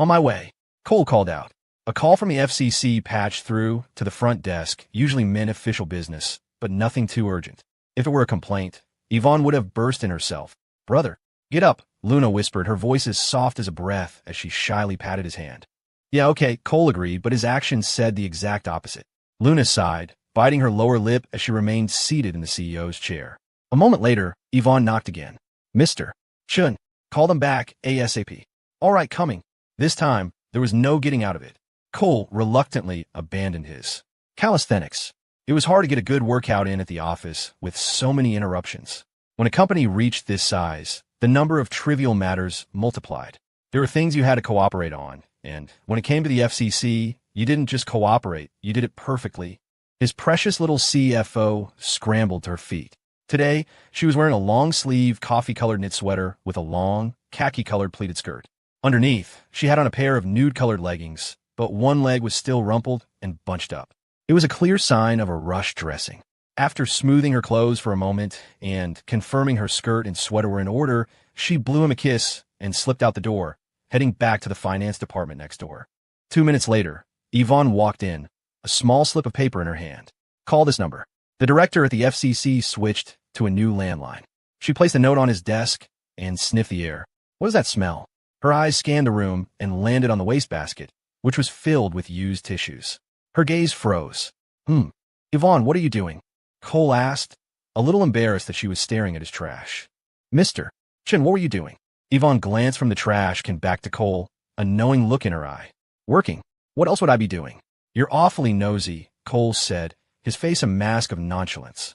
On my way, Cole called out. A call from the FCC patched through to the front desk, usually meant official business, but nothing too urgent. If it were a complaint, Yvonne would have burst in herself. Brother, get up, Luna whispered, her voice as soft as a breath as she shyly patted his hand. Yeah, okay, Cole agreed, but his actions said the exact opposite. Luna sighed, biting her lower lip as she remained seated in the CEO's chair. A moment later, Yvonne knocked again. Mr. Chun, call them back ASAP. All right, coming. This time, there was no getting out of it. Cole reluctantly abandoned his calisthenics. It was hard to get a good workout in at the office with so many interruptions. When a company reached this size, the number of trivial matters multiplied. There were things you had to cooperate on, and when it came to the FCC, you didn't just cooperate, you did it perfectly. His precious little CFO scrambled to her feet. Today, she was wearing a long-sleeve, coffee-colored knit sweater with a long, khaki-colored pleated skirt. Underneath, she had on a pair of nude-colored leggings, but one leg was still rumpled and bunched up. It was a clear sign of a rushed dressing. After smoothing her clothes for a moment and confirming her skirt and sweater were in order, she blew him a kiss and slipped out the door, heading back to the finance department next door. 2 minutes later, Yvonne walked in, a small slip of paper in her hand. Call this number. The director at the FCC switched to a new landline. She placed a note on his desk and sniffed the air. What does that smell? Her eyes scanned the room and landed on the wastebasket, which was filled with used tissues. Her gaze froze. Yvonne, what are you doing? Cole asked, a little embarrassed that she was staring at his trash. Mr. Chen, what were you doing? Yvonne glanced from the trash can back to Cole, a knowing look in her eye. Working. What else would I be doing? You're awfully nosy, Cole said, his face a mask of nonchalance.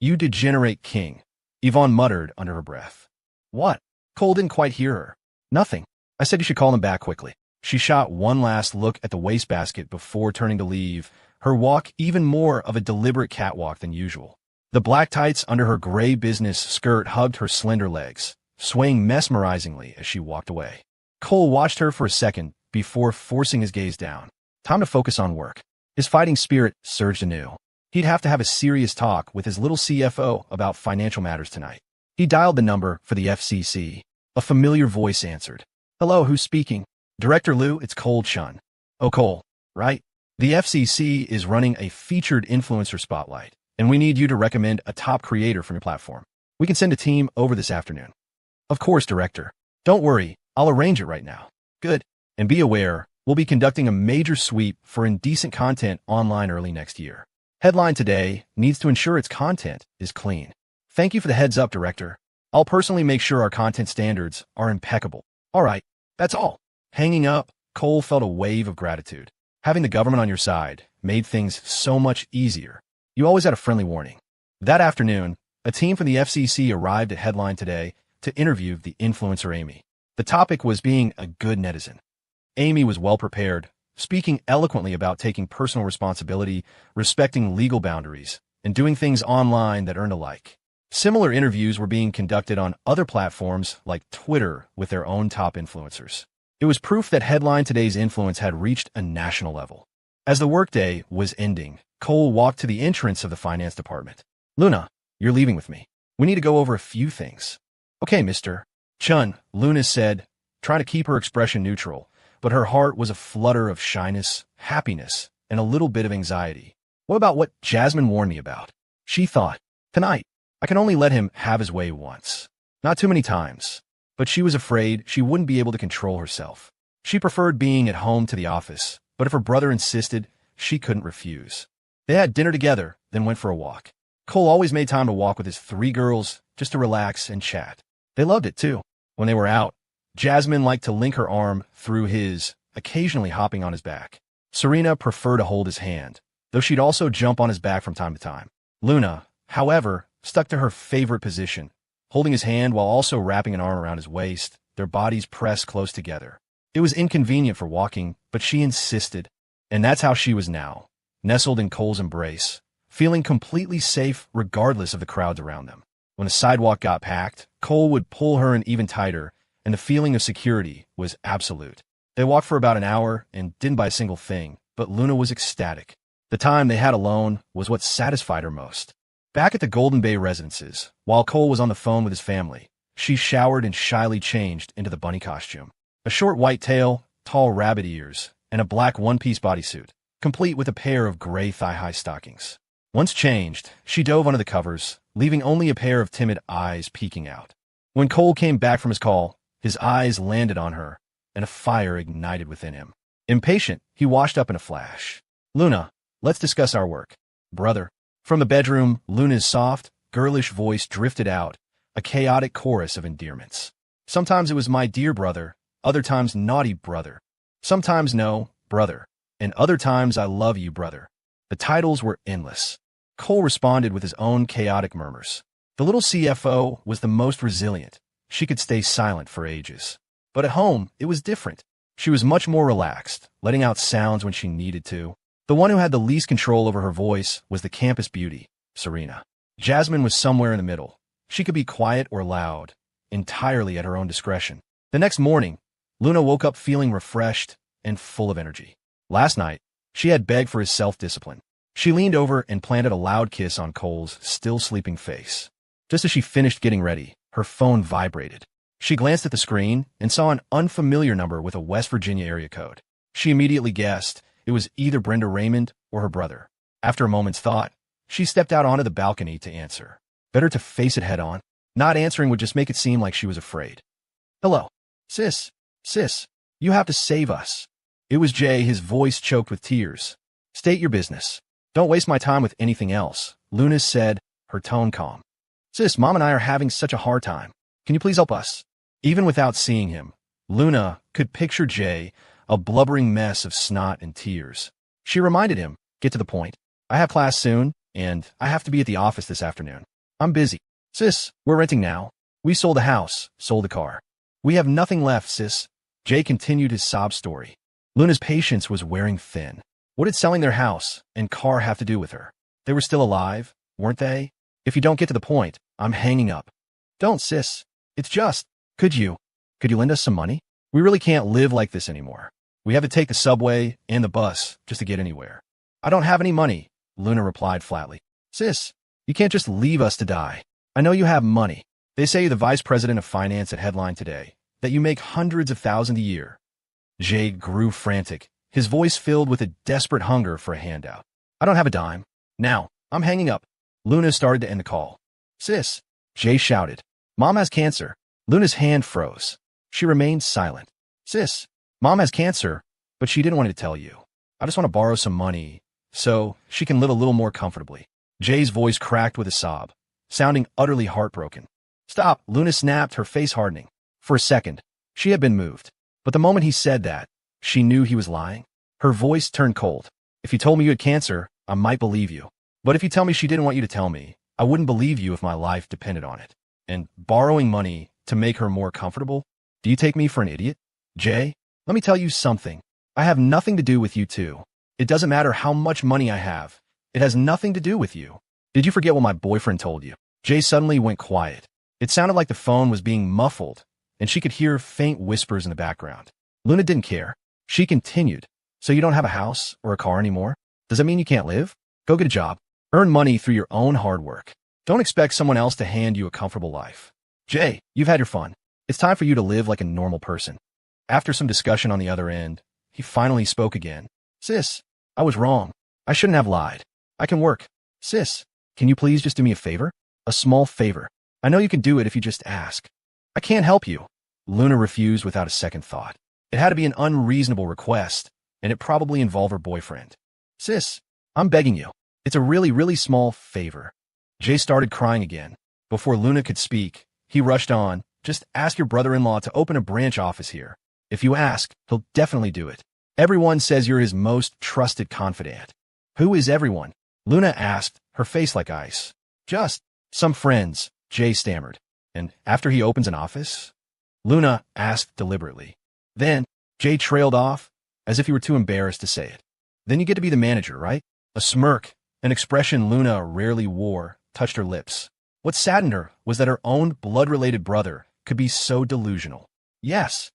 You degenerate king, Yvonne muttered under her breath. What? Cole didn't quite hear her. Nothing. I said you should call them back quickly. She shot one last look at the wastebasket before turning to leave, her walk even more of a deliberate catwalk than usual. The black tights under her gray business skirt hugged her slender legs, swaying mesmerizingly as she walked away. Cole watched her for a second before forcing his gaze down. Time to focus on work. His fighting spirit surged anew. He'd have to have a serious talk with his little CFO about financial matters tonight. He dialed the number for the FCC. A familiar voice answered. Hello, who's speaking? Director Liu, it's Cole Chun. Oh, Cole, right? The FCC is running a featured influencer spotlight, and we need you to recommend a top creator from your platform. We can send a team over this afternoon. Of course, Director. Don't worry, I'll arrange it right now. Good. And be aware, we'll be conducting a major sweep for indecent content online early next year. Headline today needs to ensure its content is clean. Thank you for the heads up, Director. I'll personally make sure our content standards are impeccable. All right, that's all. Hanging up, Cole felt a wave of gratitude. Having the government on your side made things so much easier. You always had a friendly warning. That afternoon, a team from the FCC arrived at Headline today to interview the influencer Amy. The topic was being a good netizen. Amy was well prepared, speaking eloquently about taking personal responsibility, respecting legal boundaries, and doing things online that earned a like. Similar interviews were being conducted on other platforms like Twitter with their own top influencers. It was proof that Headline Today's influence had reached a national level. As the workday was ending, Cole walked to the entrance of the finance department. Luna, you're leaving with me. We need to go over a few things. Okay, Mr. Chun, Luna said, trying to keep her expression neutral, but her heart was a flutter of shyness, happiness, and a little bit of anxiety. What about what Jasmine warned me about? She thought, tonight, I can only let him have his way once. Not too many times. But she was afraid she wouldn't be able to control herself. She preferred being at home to the office, but if her brother insisted, she couldn't refuse. They had dinner together, then went for a walk. Cole always made time to walk with his 3 girls just to relax and chat. They loved it, too. When they were out, Jasmine liked to link her arm through his, occasionally hopping on his back. Serena preferred to hold his hand, though she'd also jump on his back from time to time. Luna, however, stuck to her favorite position, holding his hand while also wrapping an arm around his waist, their bodies pressed close together. It was inconvenient for walking, but she insisted, and that's how she was now, nestled in Cole's embrace, feeling completely safe regardless of the crowds around them. When the sidewalk got packed, Cole would pull her in even tighter, and the feeling of security was absolute. They walked for about an hour and didn't buy a single thing, but Luna was ecstatic. The time they had alone was what satisfied her most. Back at the Golden Bay residences, while Cole was on the phone with his family, she showered and shyly changed into the bunny costume. A short white tail, tall rabbit ears, and a black one-piece bodysuit, complete with a pair of gray thigh-high stockings. Once changed, she dove under the covers, leaving only a pair of timid eyes peeking out. When Cole came back from his call, his eyes landed on her, and a fire ignited within him. Impatient, he washed up in a flash. "Luna, let's discuss our work." "Brother." From the bedroom, Luna's soft, girlish voice drifted out, a chaotic chorus of endearments. Sometimes it was "my dear brother," other times "naughty brother." Sometimes "no, brother," and other times "I love you, brother." The titles were endless. Cole responded with his own chaotic murmurs. The little CFO was the most resilient. She could stay silent for ages. But at home, it was different. She was much more relaxed, letting out sounds when she needed to. The one who had the least control over her voice was the campus beauty, Serena. Jasmine was somewhere in the middle. She could be quiet or loud, entirely at her own discretion. The next morning, Luna woke up feeling refreshed and full of energy. Last night, she had begged for his self-discipline. She leaned over and planted a loud kiss on Cole's still sleeping face. Just as she finished getting ready, her phone vibrated. She glanced at the screen and saw an unfamiliar number with a West Virginia area code. She immediately guessed it was either Brenda Raymond or her brother. After a moment's thought, she stepped out onto the balcony to answer. Better to face it head on. Not answering would just make it seem like she was afraid. "Hello. Sis, you have to save us." It was Jay, his voice choked with tears. "State your business. Don't waste my time with anything else," Luna said, her tone calm. "Sis, Mom and I are having such a hard time. Can you please help us?" Even without seeing him, Luna could picture Jay, a blubbering mess of snot and tears. She reminded him, "Get to the point. I have class soon, and I have to be at the office this afternoon. I'm busy." "Sis, we're renting now. We sold the house, sold the car. We have nothing left, sis." Jay continued his sob story. Luna's patience was wearing thin. What did selling their house and car have to do with her? They were still alive, weren't they? "If you don't get to the point, I'm hanging up." "Don't, sis. It's just, could you lend us some money? We really can't live like this anymore. We have to take the subway and the bus just to get anywhere." "I don't have any money," Luna replied flatly. "Sis, you can't just leave us to die. I know you have money. They say you're the vice president of finance at Headline Today, that you make hundreds of thousands a year." Jay grew frantic, his voice filled with a desperate hunger for a handout. "I don't have a dime. Now, I'm hanging up." Luna started to end the call. "Sis," Jay shouted. "Mom has cancer." Luna's hand froze. She remained silent. "Sis, Mom has cancer, but she didn't want to tell you. I just want to borrow some money so she can live a little more comfortably." Jay's voice cracked with a sob, sounding utterly heartbroken. "Stop," Luna snapped, her face hardening. For a second, she had been moved. But the moment he said that, she knew he was lying. Her voice turned cold. "If you told me you had cancer, I might believe you. But if you tell me she didn't want you to tell me, I wouldn't believe you if my life depended on it. And borrowing money to make her more comfortable? Do you take me for an idiot? Jay, let me tell you something. I have nothing to do with you two. It doesn't matter how much money I have. It has nothing to do with you. Did you forget what my boyfriend told you?" Jay suddenly went quiet. It sounded like the phone was being muffled, and she could hear faint whispers in the background. Luna didn't care. She continued. "So you don't have a house or a car anymore? Does that mean you can't live? Go get a job. Earn money through your own hard work. Don't expect someone else to hand you a comfortable life. Jay, you've had your fun. It's time for you to live like a normal person." After some discussion on the other end, he finally spoke again. "Sis, I was wrong. I shouldn't have lied. I can work. Sis, can you please just do me a favor? A small favor. I know you can do it if you just ask." "I can't help you." Luna refused without a second thought. It had to be an unreasonable request, and it probably involved her boyfriend. "Sis, I'm begging you. It's a really, really small favor." Jay started crying again. Before Luna could speak, he rushed on. "Just ask your brother-in-law to open a branch office here. If you ask, he'll definitely do it. Everyone says you're his most trusted confidant." "Who is everyone?" Luna asked, her face like ice. "Just some friends," Jay stammered. "And after he opens an office?" Luna asked deliberately. "Then," Jay trailed off, as if he were too embarrassed to say it. "Then you get to be the manager, right?" A smirk, an expression Luna rarely wore, touched her lips. What saddened her was that her own blood-related brother could be so delusional. Yes,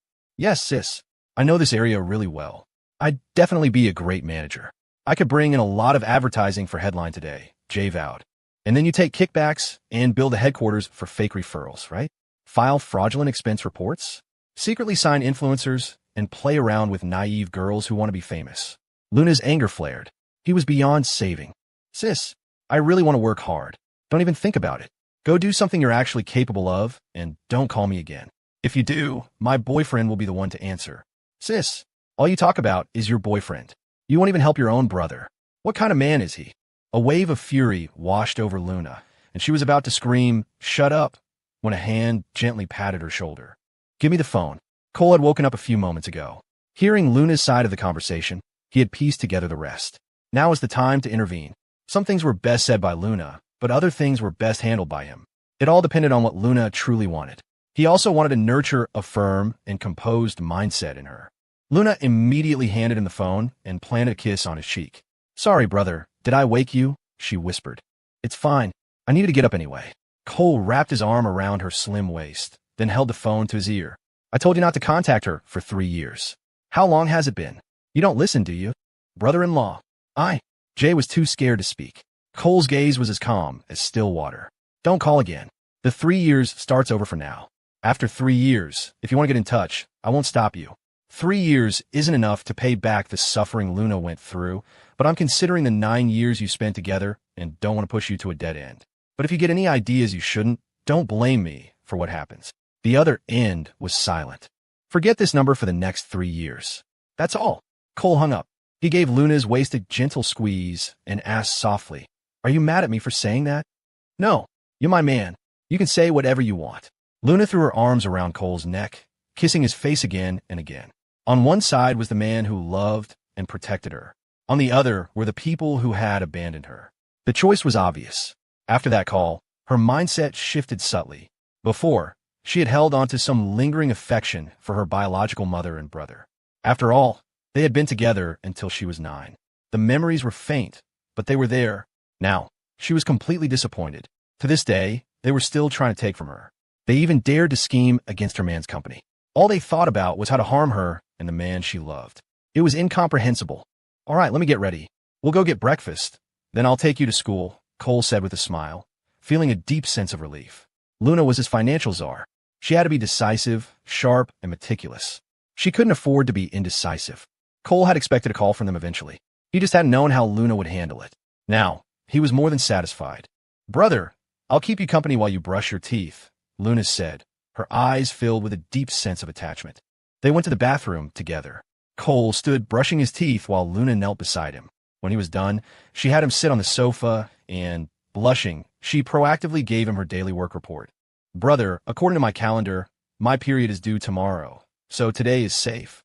sis. I know this area really well. I'd definitely be a great manager. I could bring in a lot of advertising for Headline Today," Jay vowed. "And then you take kickbacks and build a headquarters for fake referrals, right? File fraudulent expense reports?" secretly sign influencers, and play around with naive girls who want to be famous. Luna's anger flared. He was beyond saving. Sis, I really want to work hard. Don't even think about it. Go do something you're actually capable of, and don't call me again. If you do, my boyfriend will be the one to answer. Sis, all you talk about is your boyfriend. You won't even help your own brother. What kind of man is he? A wave of fury washed over Luna, and she was about to scream, "Shut up," when a hand gently patted her shoulder. Give me the phone. Cole had woken up a few moments ago. Hearing Luna's side of the conversation, he had pieced together the rest. Now was the time to intervene. Some things were best said by Luna, but other things were best handled by him. It all depended on what Luna truly wanted. He also wanted to nurture a firm and composed mindset in her. Luna immediately handed him the phone and planted a kiss on his cheek. "Sorry, brother, did I wake you?" she whispered. "It's fine. I needed to get up anyway." Cole wrapped his arm around her slim waist, then held the phone to his ear. "I told you not to contact her for 3 years. How long has it been? You don't listen, do you? Brother-in-law." Jay was too scared to speak. Cole's gaze was as calm as still water. "Don't call again. The 3 years starts over for now. After 3 years, if you want to get in touch, I won't stop you. 3 years isn't enough to pay back the suffering Luna went through, but I'm considering the 9 years you spent together and don't want to push you to a dead end. But if you get any ideas you shouldn't, don't blame me for what happens." The other end was silent. "Forget this number for the next 3 years. That's all." Cole hung up. He gave Luna's waist a gentle squeeze and asked softly, "Are you mad at me for saying that?" "No, you're my man. You can say whatever you want." Luna threw her arms around Cole's neck, kissing his face again and again. On one side was the man who loved and protected her. On the other were the people who had abandoned her. The choice was obvious. After that call, her mindset shifted subtly. Before, she had held on to some lingering affection for her biological mother and brother. After all, they had been together until she was 9. The memories were faint, but they were there. Now, she was completely disappointed. To this day, they were still trying to take from her. They even dared to scheme against her man's company. All they thought about was how to harm her and the man she loved. It was incomprehensible. "All right, let me get ready. We'll go get breakfast. Then I'll take you to school," Cole said with a smile, feeling a deep sense of relief. Luna was his financial czar. She had to be decisive, sharp, and meticulous. She couldn't afford to be indecisive. Cole had expected a call from them eventually. He just hadn't known how Luna would handle it. Now, he was more than satisfied. "Brother, I'll keep you company while you brush your teeth," Luna said, her eyes filled with a deep sense of attachment. They went to the bathroom together. Cole stood brushing his teeth while Luna knelt beside him. When he was done, she had him sit on the sofa and, blushing, she proactively gave him her daily work report. "Brother, according to my calendar, my period is due tomorrow, so today is safe.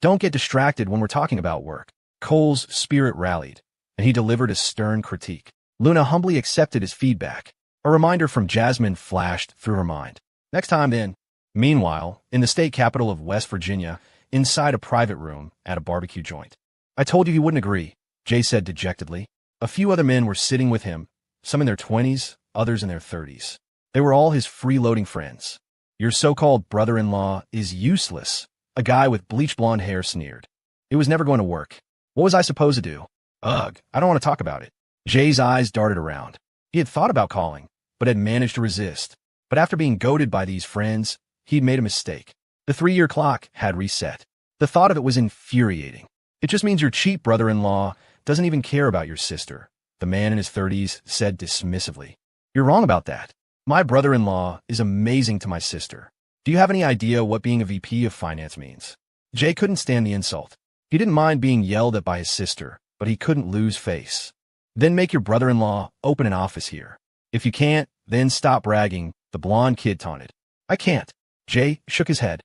Don't get distracted when we're talking about work." Cole's spirit rallied, and he delivered a stern critique. Luna humbly accepted his feedback. A reminder from Jasmine flashed through her mind. Next time then. Meanwhile, in the state capital of West Virginia, inside a private room at a barbecue joint. "I told you he wouldn't agree," Jay said dejectedly. A few other men were sitting with him, some in their 20s, others in their 30s. They were all his freeloading friends. "Your so-called brother-in-law is useless," a guy with bleach blonde hair sneered. "It was never going to work. What was I supposed to do?" "Ugh, I don't want to talk about it." Jay's eyes darted around. He had thought about calling, but had managed to resist. But after being goaded by these friends, he'd made a mistake. The 3-year clock had reset. The thought of it was infuriating. "It just means your cheap brother-in-law doesn't even care about your sister," the man in his 30s said dismissively. "You're wrong about that. My brother-in-law is amazing to my sister. Do you have any idea what being a VP of finance means?" Jay couldn't stand the insult. He didn't mind being yelled at by his sister, but he couldn't lose face. "Then make your brother-in-law open an office here. If you can't, then stop bragging," the blonde kid taunted. "I can't." Jay shook his head.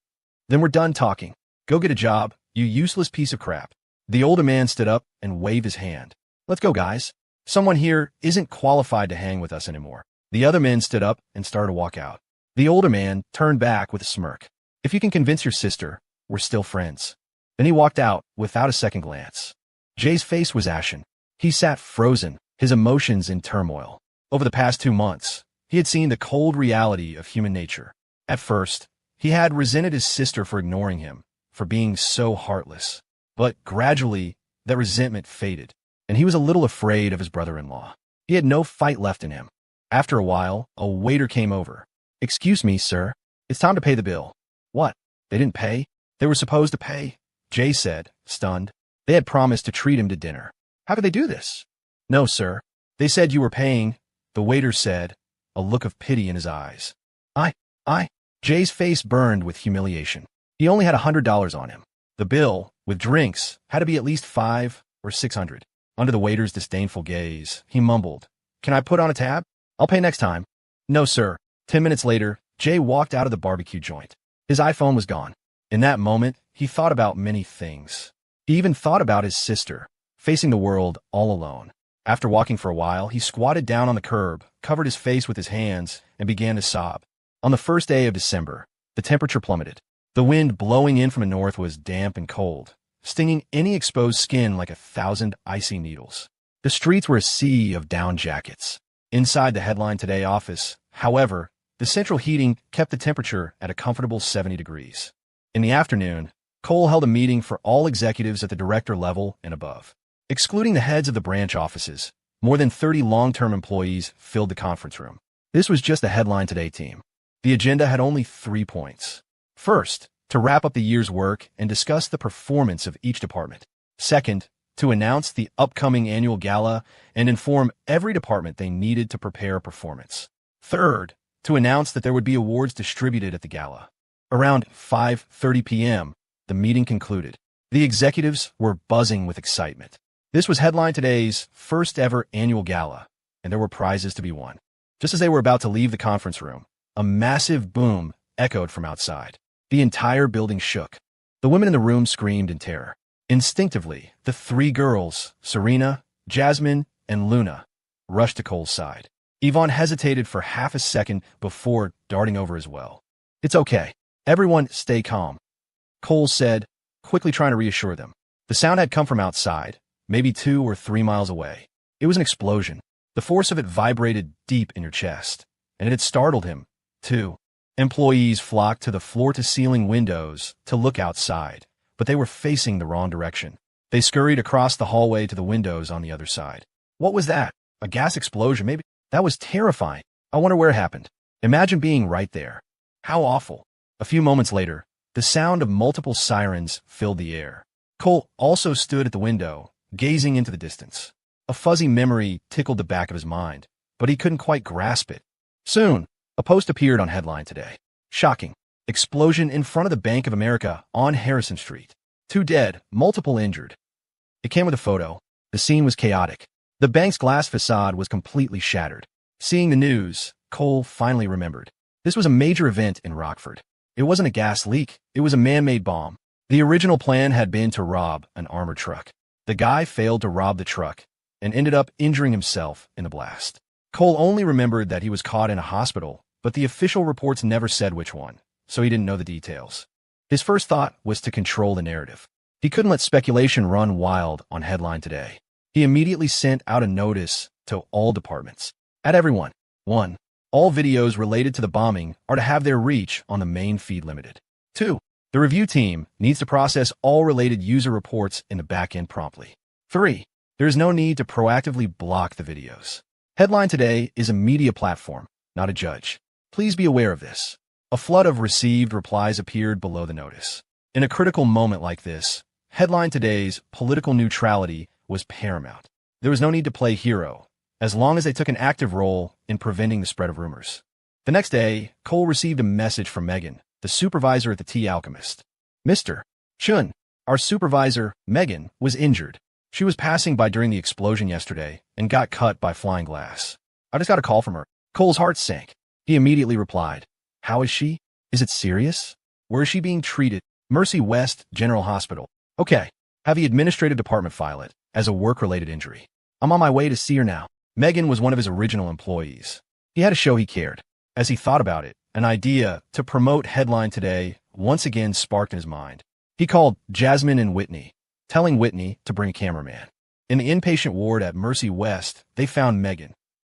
"Then we're done talking. Go get a job, you useless piece of crap." The older man stood up and waved his hand. "Let's go, guys. Someone here isn't qualified to hang with us anymore." The other men stood up and started to walk out. The older man turned back with a smirk. "If you can convince your sister, we're still friends." Then he walked out without a second glance. Jay's face was ashen. He sat frozen, his emotions in turmoil. Over the past 2 months, he had seen the cold reality of human nature. At first, he had resented his sister for ignoring him, for being so heartless. But gradually, that resentment faded, and he was a little afraid of his brother-in-law. He had no fight left in him. After a while, a waiter came over. "Excuse me, sir. It's time to pay the bill." "What?" They didn't pay? They were supposed to pay, Jay said, stunned. They had promised to treat him to dinner. How could they do this? No, sir. They said you were paying, the waiter said, a look of pity in his eyes. I. Jay's face burned with humiliation. He only had $100 on him. The bill, with drinks, had to be at least $500 or $600. Under the waiter's disdainful gaze, he mumbled, Can I put on a tab? I'll pay next time. No, sir. 10 minutes later, Jay walked out of the barbecue joint. His iPhone was gone. In that moment, he thought about many things. He even thought about his sister, facing the world all alone. After walking for a while, he squatted down on the curb, covered his face with his hands, and began to sob. On the first day of December, the temperature plummeted. The wind blowing in from the north was damp and cold, stinging any exposed skin like 1,000 icy needles. The streets were a sea of down jackets. Inside the Headline Today office, however, the central heating kept the temperature at a comfortable 70 degrees. In the afternoon, Cole held a meeting for all executives at the director level and above. Excluding the heads of the branch offices, more than 30 long-term employees filled the conference room. This was just the Headline Today team. The agenda had only 3 points. First, to wrap up the year's work and discuss the performance of each department. Second, to announce the upcoming annual gala and inform every department they needed to prepare a performance. Third, to announce that there would be awards distributed at the gala. Around 5:30 p.m., the meeting concluded. The executives were buzzing with excitement. This was Headline Today's first ever annual gala, and there were prizes to be won. Just as they were about to leave the conference room, a massive boom echoed from outside. The entire building shook. The women in the room screamed in terror. Instinctively, the 3 girls, Serena, Jasmine, and Luna, rushed to Cole's side. Yvonne hesitated for half a second before darting over as well. It's okay. Everyone stay calm, Cole said, quickly trying to reassure them. The sound had come from outside, maybe 2 or 3 miles away. It was an explosion. The force of it vibrated deep in your chest, and it had startled him, too. Employees flocked to the floor-to-ceiling windows to look outside, but they were facing the wrong direction. They scurried across the hallway to the windows on the other side. What was that? A gas explosion, maybe? That was terrifying. I wonder where it happened. Imagine being right there. How awful. A few moments later, the sound of multiple sirens filled the air. Cole also stood at the window, gazing into the distance. A fuzzy memory tickled the back of his mind, but he couldn't quite grasp it. Soon, a post appeared on Headline Today. Shocking. Explosion in front of the Bank of America on Harrison Street. 2 dead, multiple injured. It came with a photo. The scene was chaotic. The bank's glass facade was completely shattered. Seeing the news, Cole finally remembered. This was a major event in Rockford. It wasn't a gas leak. It was a man-made bomb. The original plan had been to rob an armored truck. The guy failed to rob the truck and ended up injuring himself in the blast. Cole only remembered that he was caught in a hospital, but the official reports never said which one, so he didn't know the details. His first thought was to control the narrative. He couldn't let speculation run wild on Headline Today. He immediately sent out a notice to all departments. At everyone. 1. All videos related to the bombing are to have their reach on the main feed limited. 2. The review team needs to process all related user reports in the backend promptly. 3. There is no need to proactively block the videos. Headline Today is a media platform, not a judge. Please be aware of this. A flood of received replies appeared below the notice. In a critical moment like this, Headline Today's political neutrality was paramount. There was no need to play hero, as long as they took an active role in preventing the spread of rumors. The next day, Cole received a message from Megan, the supervisor at the Tea Alchemist. Mr. Chun, our supervisor, Megan, was injured. She was passing by during the explosion yesterday and got cut by flying glass. I just got a call from her. Cole's heart sank. He immediately replied, How is she? Is it serious? Where is she being treated? Mercy West General Hospital. Okay. Have the administrative department file it as a work-related injury. I'm on my way to see her now. Megan was one of his original employees. He had to show he cared. As he thought about it, an idea to promote Headline Today once again sparked in his mind. He called Jasmine and Whitney, telling Whitney to bring a cameraman. In the inpatient ward at Mercy West, they found Megan.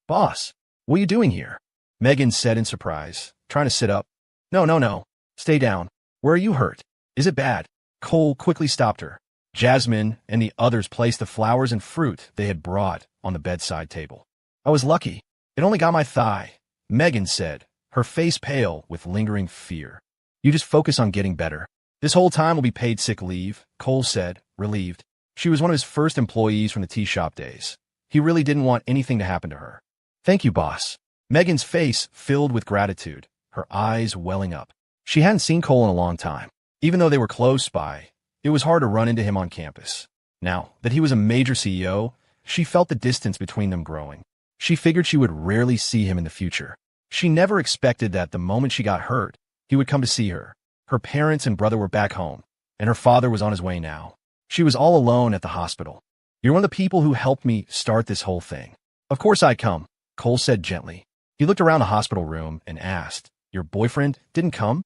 Boss, what are you doing here? Megan said in surprise, trying to sit up. No. Stay down. Where are you hurt? Is it bad? Cole quickly stopped her. Jasmine and the others placed the flowers and fruit they had brought on the bedside table. I was lucky. It only got my thigh, Megan said, her face pale with lingering fear. You just focus on getting better. This whole time will be paid sick leave, Cole said, relieved. She was one of his first employees from the tea shop days. He really didn't want anything to happen to her. Thank you, boss. Megan's face filled with gratitude, her eyes welling up. She hadn't seen Cole in a long time. Even though they were close by, it was hard to run into him on campus. Now that he was a major CEO, she felt the distance between them growing. She figured she would rarely see him in the future. She never expected that the moment she got hurt, he would come to see her. Her parents and brother were back home, and her father was on his way now. She was all alone at the hospital. You're one of the people who helped me start this whole thing. Of course I'd come, Cole said gently. He looked around the hospital room and asked, Your boyfriend didn't come?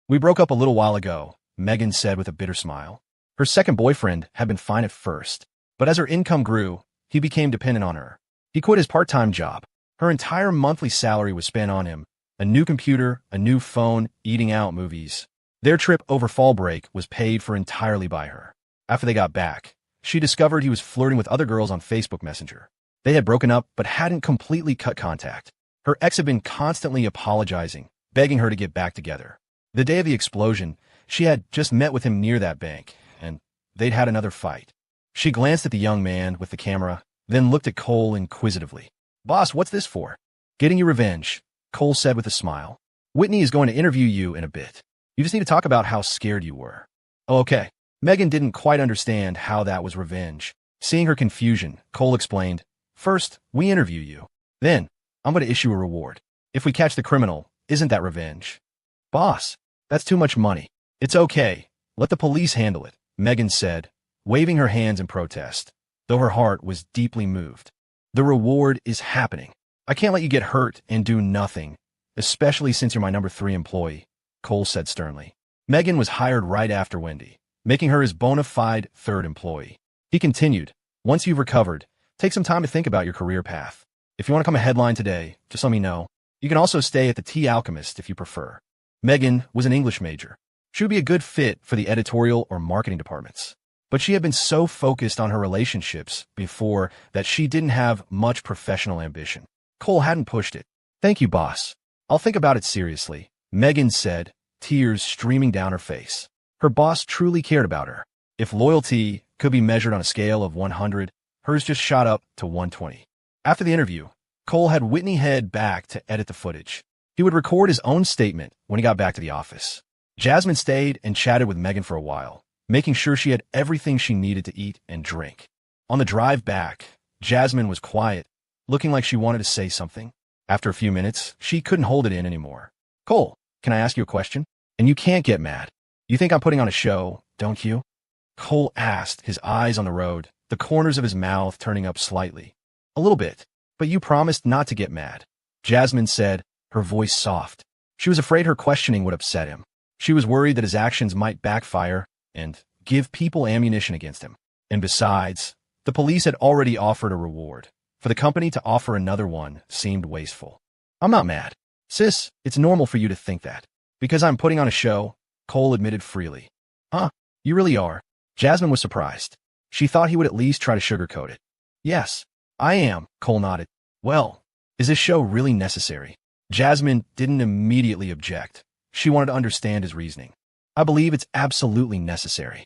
We broke up a little while ago, Megan said with a bitter smile. Her second boyfriend had been fine at first, but as her income grew, he became dependent on her. He quit his part-time job. Her entire monthly salary was spent on him. A new computer, a new phone, eating out, movies. Their trip over fall break was paid for entirely by her. After they got back, she discovered he was flirting with other girls on Facebook Messenger. They had broken up but hadn't completely cut contact. Her ex had been constantly apologizing, begging her to get back together. The day of the explosion, she had just met with him near that bank, and they'd had another fight. She glanced at the young man with the camera, then looked at Cole inquisitively. Boss, what's this for? Getting you revenge, Cole said with a smile. Whitney is going to interview you in a bit. You just need to talk about how scared you were. Oh, okay. Megan didn't quite understand how that was revenge. Seeing her confusion, Cole explained, First, we interview you. Then, I'm going to issue a reward. If we catch the criminal, isn't that revenge? Boss, that's too much money. It's okay. Let the police handle it, Megan said, waving her hands in protest, though her heart was deeply moved. The reward is happening. I can't let you get hurt and do nothing, especially since you're my number 3 employee, Cole said sternly. Megan was hired right after Wendy, making her his bona fide 3rd employee. He continued, Once you've recovered, take some time to think about your career path. If you want to come a headline today, just let me know. You can also stay at the Tea Alchemist if you prefer. Megan was an English major. She would be a good fit for the editorial or marketing departments. But she had been so focused on her relationships before that she didn't have much professional ambition. Cole hadn't pushed it. Thank you, boss. I'll think about it seriously, Megan said, tears streaming down her face. Her boss truly cared about her. If loyalty could be measured on a scale of 100, hers just shot up to 120. After the interview, Cole had Whitney head back to edit the footage. He would record his own statement when he got back to the office. Jasmine stayed and chatted with Megan for a while, making sure she had everything she needed to eat and drink. On the drive back, Jasmine was quiet, looking like she wanted to say something. After a few minutes, she couldn't hold it in anymore. Cole, can I ask you a question? And you can't get mad. You think I'm putting on a show, don't you? Cole asked, his eyes on the road, the corners of his mouth turning up slightly. A little bit, but you promised not to get mad, Jasmine said, her voice soft. She was afraid her questioning would upset him. She was worried that his actions might backfire and give people ammunition against him. And besides, the police had already offered a reward. For the company to offer another one seemed wasteful. I'm not mad. Sis, it's normal for you to think that. Because I'm putting on a show, Cole admitted freely. Huh, you really are. Jasmine was surprised. She thought he would at least try to sugarcoat it. Yes, I am, Cole nodded. Well, is this show really necessary? Jasmine didn't immediately object. She wanted to understand his reasoning. I believe it's absolutely necessary.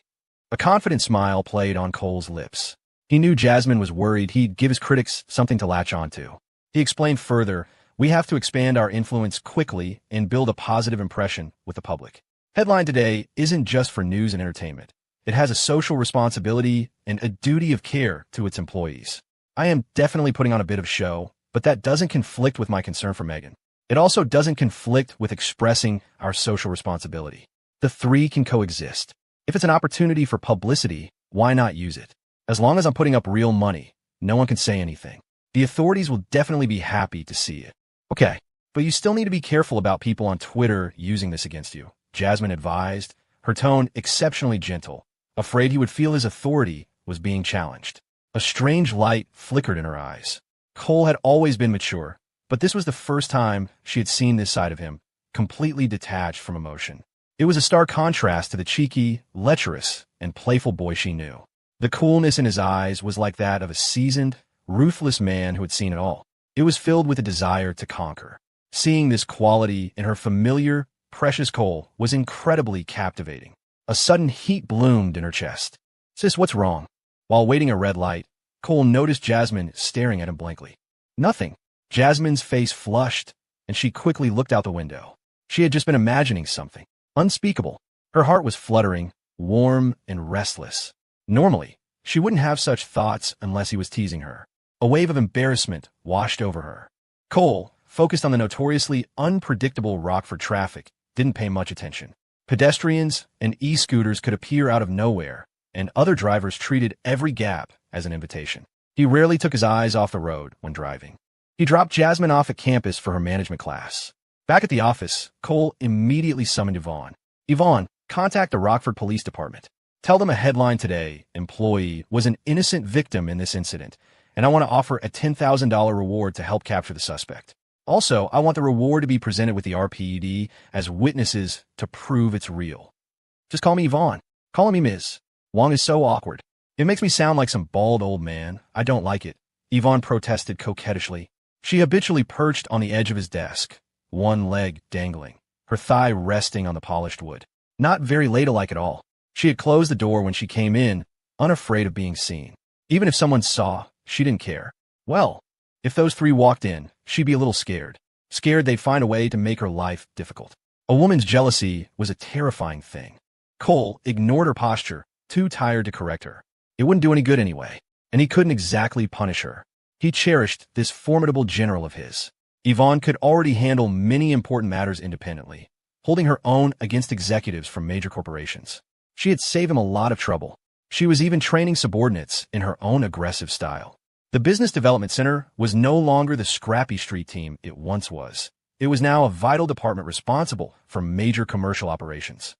A confident smile played on Cole's lips. He knew Jasmine was worried he'd give his critics something to latch onto. He explained further, we have to expand our influence quickly and build a positive impression with the public. Headline today isn't just for news and entertainment. It has a social responsibility and a duty of care to its employees. I am definitely putting on a bit of show, but that doesn't conflict with my concern for Megan. It also doesn't conflict with expressing our social responsibility. The 3 can coexist. If it's an opportunity for publicity, why not use it? As long as I'm putting up real money, no one can say anything. The authorities will definitely be happy to see it. Okay, but you still need to be careful about people on Twitter using this against you, Jasmine advised, her tone exceptionally gentle, afraid he would feel his authority was being challenged. A strange light flickered in her eyes. Cole had always been mature, but this was the first time she had seen this side of him, completely detached from emotion. It was a stark contrast to the cheeky, lecherous, and playful boy she knew. The coolness in his eyes was like that of a seasoned, ruthless man who had seen it all. It was filled with a desire to conquer. Seeing this quality in her familiar, precious Cole was incredibly captivating. A sudden heat bloomed in her chest. "Sis, what's wrong?" While waiting a red light, Cole noticed Jasmine staring at him blankly. "Nothing." Jasmine's face flushed, and she quickly looked out the window. She had just been imagining something unspeakable. Her heart was fluttering, warm and restless. Normally, she wouldn't have such thoughts unless he was teasing her. A wave of embarrassment washed over her. Cole, focused on the notoriously unpredictable Rockford traffic, didn't pay much attention. Pedestrians and e-scooters could appear out of nowhere, and other drivers treated every gap as an invitation. He rarely took his eyes off the road when driving. He dropped Jasmine off at campus for her management class. Back at the office, Cole immediately summoned Yvonne. "Yvonne, contact the Rockford Police Department. Tell them a headline today, employee was an innocent victim in this incident, and I want to offer a $10,000 reward to help capture the suspect. Also, I want the reward to be presented with the RPD as witnesses to prove it's real." "Just call me Yvonne. Calling me Ms. Wong is so awkward. It makes me sound like some bald old man. I don't like it," Yvonne protested coquettishly. She habitually perched on the edge of his desk, one leg dangling, her thigh resting on the polished wood. Not very ladylike at all. She had closed the door when she came in, unafraid of being seen. Even if someone saw, she didn't care. Well, if those three walked in, she'd be a little scared. Scared they'd find a way to make her life difficult. A woman's jealousy was a terrifying thing. Cole ignored her posture, too tired to correct her. It wouldn't do any good anyway, and he couldn't exactly punish her. He cherished this formidable general of his. Yvonne could already handle many important matters independently, holding her own against executives from major corporations. She had saved him a lot of trouble. She was even training subordinates in her own aggressive style. The Business Development Center was no longer the scrappy street team it once was. It was now a vital department responsible for major commercial operations.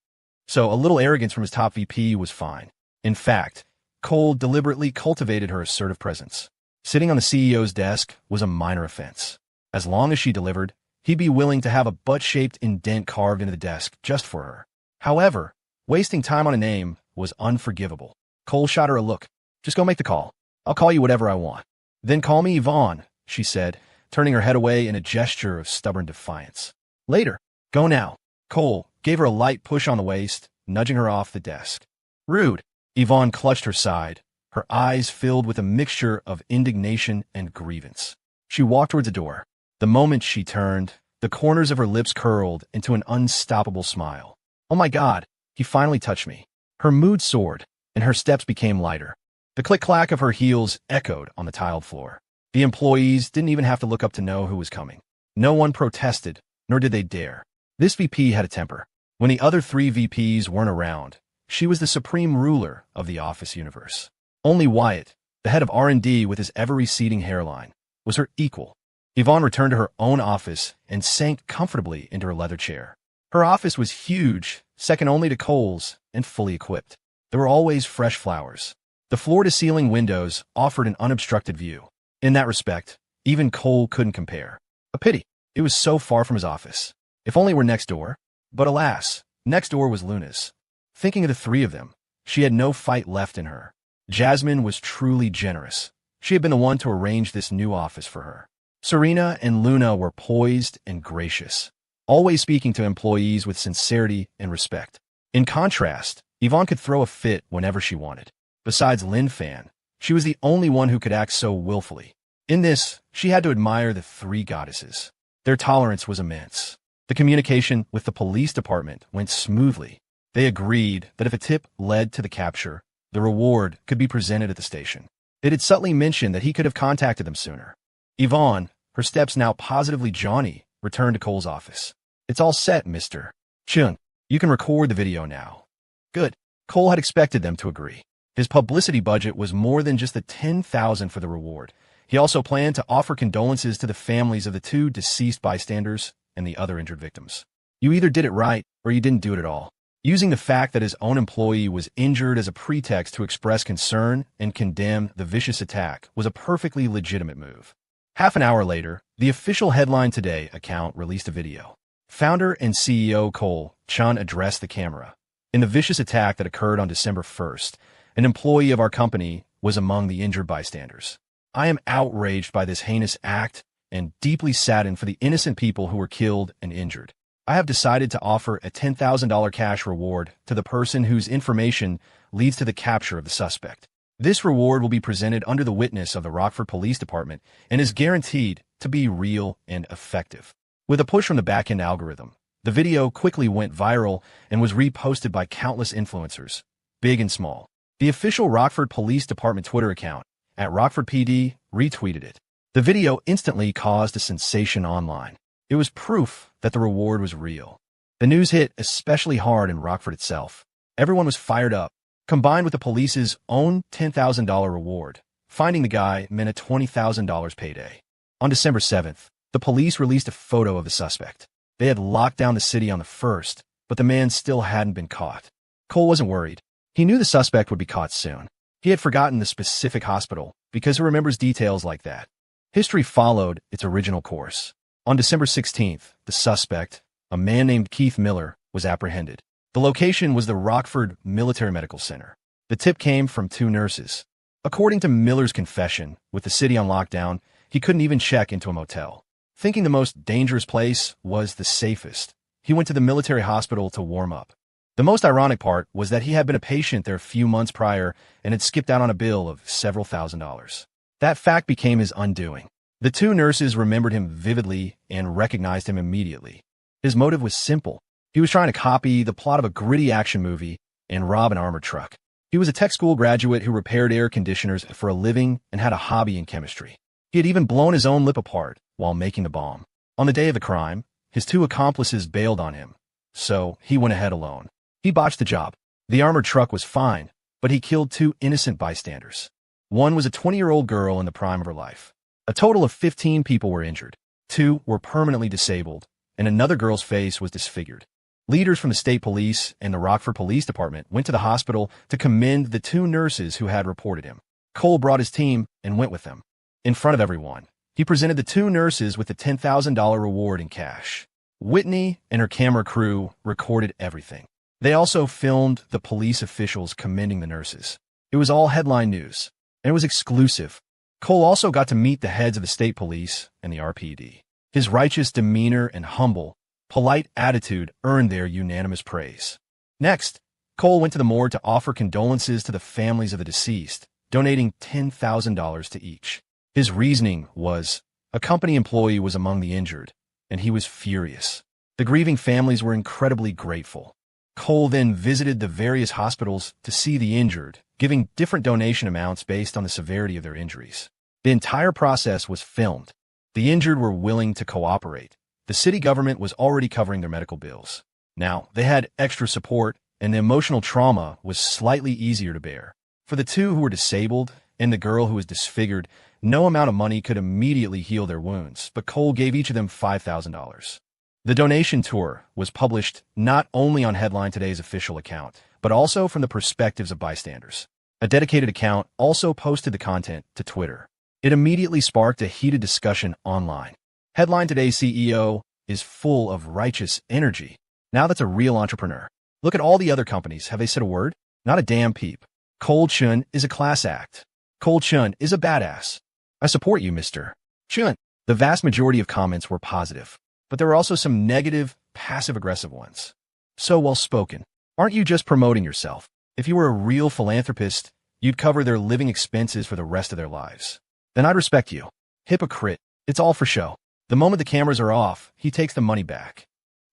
So a little arrogance from his top VP was fine. In fact, Cole deliberately cultivated her assertive presence. Sitting on the CEO's desk was a minor offense. As long as she delivered, he'd be willing to have a butt-shaped indent carved into the desk just for her. However, wasting time on a name was unforgivable. Cole shot her a look. "Just go make the call. I'll call you whatever I want." "Then call me Yvonne," she said, turning her head away in a gesture of stubborn defiance. "Later. Go now." Cole gave her a light push on the waist, nudging her off the desk. "Rude." Yvonne clutched her side, her eyes filled with a mixture of indignation and grievance. She walked towards the door. The moment she turned, the corners of her lips curled into an unstoppable smile. "Oh my God, he finally touched me." Her mood soared, and her steps became lighter. The click-clack of her heels echoed on the tiled floor. The employees didn't even have to look up to know who was coming. No one protested, nor did they dare. This VP had a temper. When the other three VPs weren't around, she was the supreme ruler of the office universe. Only Wyatt, the head of R&D with his ever-receding hairline, was her equal. Yvonne returned to her own office and sank comfortably into her leather chair. Her office was huge, second only to Cole's, and fully equipped. There were always fresh flowers. The floor-to-ceiling windows offered an unobstructed view. In that respect, even Cole couldn't compare. A pity. It was so far from his office. If only it were next door. But alas, next door was Luna's. Thinking of the three of them, she had no fight left in her. Jasmine was truly generous. She had been the one to arrange this new office for her. Serena and Luna were poised and gracious, always speaking to employees with sincerity and respect. In contrast, Yvonne could throw a fit whenever she wanted. Besides Lin Fan, she was the only one who could act so willfully. In this, she had to admire the three goddesses. Their tolerance was immense. The communication with the police department went smoothly. They agreed that if a tip led to the capture, the reward could be presented at the station. It had subtly mentioned that he could have contacted them sooner. Yvonne, her steps now positively jaunty, returned to Cole's office. "It's all set, Mr. Chung. You can record the video now." Good. Cole had expected them to agree. His publicity budget was more than just the $10,000 for the reward. He also planned to offer condolences to the families of the two deceased bystanders and the other injured victims. You either did it right or you didn't do it at all. Using the fact that his own employee was injured as a pretext to express concern and condemn the vicious attack was a perfectly legitimate move. Half an hour later, the official Headline Today account released a video. Founder and CEO Cole Chun addressed the camera. "In the vicious attack that occurred on December 1st, an employee of our company was among the injured bystanders. I am outraged by this heinous act and deeply saddened for the innocent people who were killed and injured. I have decided to offer a $10,000 cash reward to the person whose information leads to the capture of the suspect. This reward will be presented under the witness of the Rockford Police Department and is guaranteed to be real and effective. With a push from the back-end algorithm, the video quickly went viral and was reposted by countless influencers, big and small. The official Rockford Police Department Twitter account, @RockfordPD, retweeted it. The video instantly caused a sensation online. It was proof that the reward was real. The news hit especially hard in Rockford itself. Everyone was fired up. Combined with the police's own $10,000 reward, finding the guy meant a $20,000 payday. On December 7th, the police released a photo of the suspect. They had locked down the city on the 1st, but the man still hadn't been caught. Cole wasn't worried. He knew the suspect would be caught soon. He had forgotten the specific hospital because he remembers details like that. History followed its original course. On December 16th, the suspect, a man named Keith Miller, was apprehended. The location was the Rockford Military Medical Center. The tip came from 2 nurses. According to Miller's confession, with the city on lockdown, he couldn't even check into a motel. Thinking the most dangerous place was the safest, he went to the military hospital to warm up. The most ironic part was that he had been a patient there a few months prior and had skipped out on a bill of several $1,000s. That fact became his undoing. The 2 nurses remembered him vividly and recognized him immediately. His motive was simple. He was trying to copy the plot of a gritty action movie and rob an armored truck. He was a tech school graduate who repaired air conditioners for a living and had a hobby in chemistry. He had even blown his own lip apart while making the bomb. On the day of the crime, his 2 accomplices bailed on him, so he went ahead alone. He botched the job. The armored truck was fine, but he killed 2 innocent bystanders. One was a 20-year-old girl in the prime of her life. A total of 15 people were injured. 2 were permanently disabled, and another girl's face was disfigured. Leaders from the state police and the Rockford Police Department went to the hospital to commend the 2 nurses who had reported him. Cole brought his team and went with them. In front of everyone, he presented the 2 nurses with the $10,000 reward in cash. Whitney and her camera crew recorded everything. They also filmed the police officials commending the nurses. It was all headline news, and it was exclusive. Cole also got to meet the heads of the state police and the RPD. His righteous demeanor and humble, polite attitude earned their unanimous praise. Next, Cole went to the morgue to offer condolences to the families of the deceased, donating $10,000 to each. His reasoning was, a company employee was among the injured, and he was furious. The grieving families were incredibly grateful. Cole then visited the various hospitals to see the injured, giving different donation amounts based on the severity of their injuries. The entire process was filmed. The injured were willing to cooperate. The city government was already covering their medical bills. Now, they had extra support, and the emotional trauma was slightly easier to bear. For the 2 who were disabled and the girl who was disfigured, no amount of money could immediately heal their wounds, but Cole gave each of them $5,000. The donation tour was published not only on Headline Today's official account, but also from the perspectives of bystanders. A dedicated account also posted the content to Twitter. It immediately sparked a heated discussion online. Headline Today's CEO is full of righteous energy. Now that's a real entrepreneur. Look at all the other companies. Have they said a word? Not a damn peep. Cole Chun is a class act. Cole Chun is a badass. I support you, Mr. Chun. The vast majority of comments were positive, but there were also some negative, passive-aggressive ones. So well spoken. Aren't you just promoting yourself? If you were a real philanthropist, you'd cover their living expenses for the rest of their lives. Then I'd respect you. Hypocrite. It's all for show. The moment the cameras are off, he takes the money back.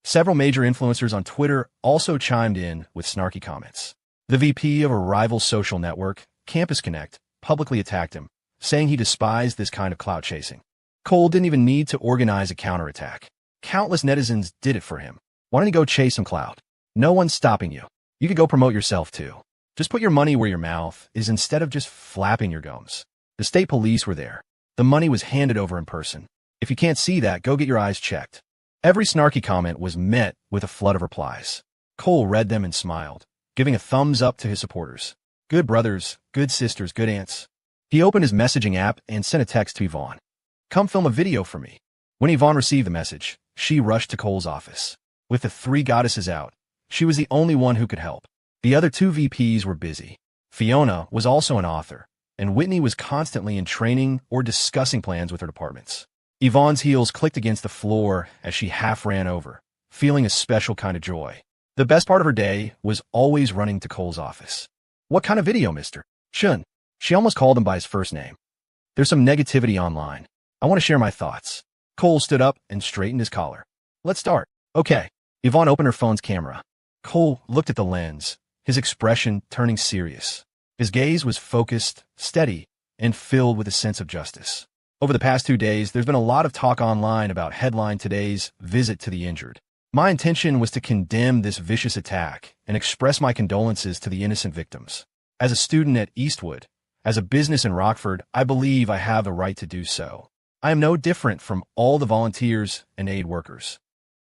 Several major influencers on Twitter also chimed in with snarky comments. The VP of a rival social network, Campus Connect, publicly attacked him, saying he despised this kind of clout chasing. Cole didn't even need to organize a counterattack. Countless netizens did it for him. Why don't you go chase some clout? No one's stopping you. You could go promote yourself too. Just put your money where your mouth is instead of just flapping your gums. The state police were there. The money was handed over in person. If you can't see that, go get your eyes checked. Every snarky comment was met with a flood of replies. Cole read them and smiled, giving a thumbs up to his supporters. Good brothers, good sisters, good aunts. He opened his messaging app and sent a text to Yvonne. Come film a video for me. When Yvonne received the message, she rushed to Cole's office. With the 3 goddesses out, she was the only one who could help. The other 2 VPs were busy. Fiona was also an author, and Whitney was constantly in training or discussing plans with her departments. Yvonne's heels clicked against the floor as she half ran over, feeling a special kind of joy. The best part of her day was always running to Cole's office. "What kind of video, Mr. Shun?" She almost called him by his first name. "There's some negativity online. I want to share my thoughts." Cole stood up and straightened his collar. "Let's start." "Okay." Yvonne opened her phone's camera. Cole looked at the lens, his expression turning serious. His gaze was focused, steady, and filled with a sense of justice. Over the past 2 days, there's been a lot of talk online about headline today's visit to the injured. My intention was to condemn this vicious attack and express my condolences to the innocent victims. As a student at Eastwood, as a business in Rockford, I believe I have the right to do so. I am no different from all the volunteers and aid workers.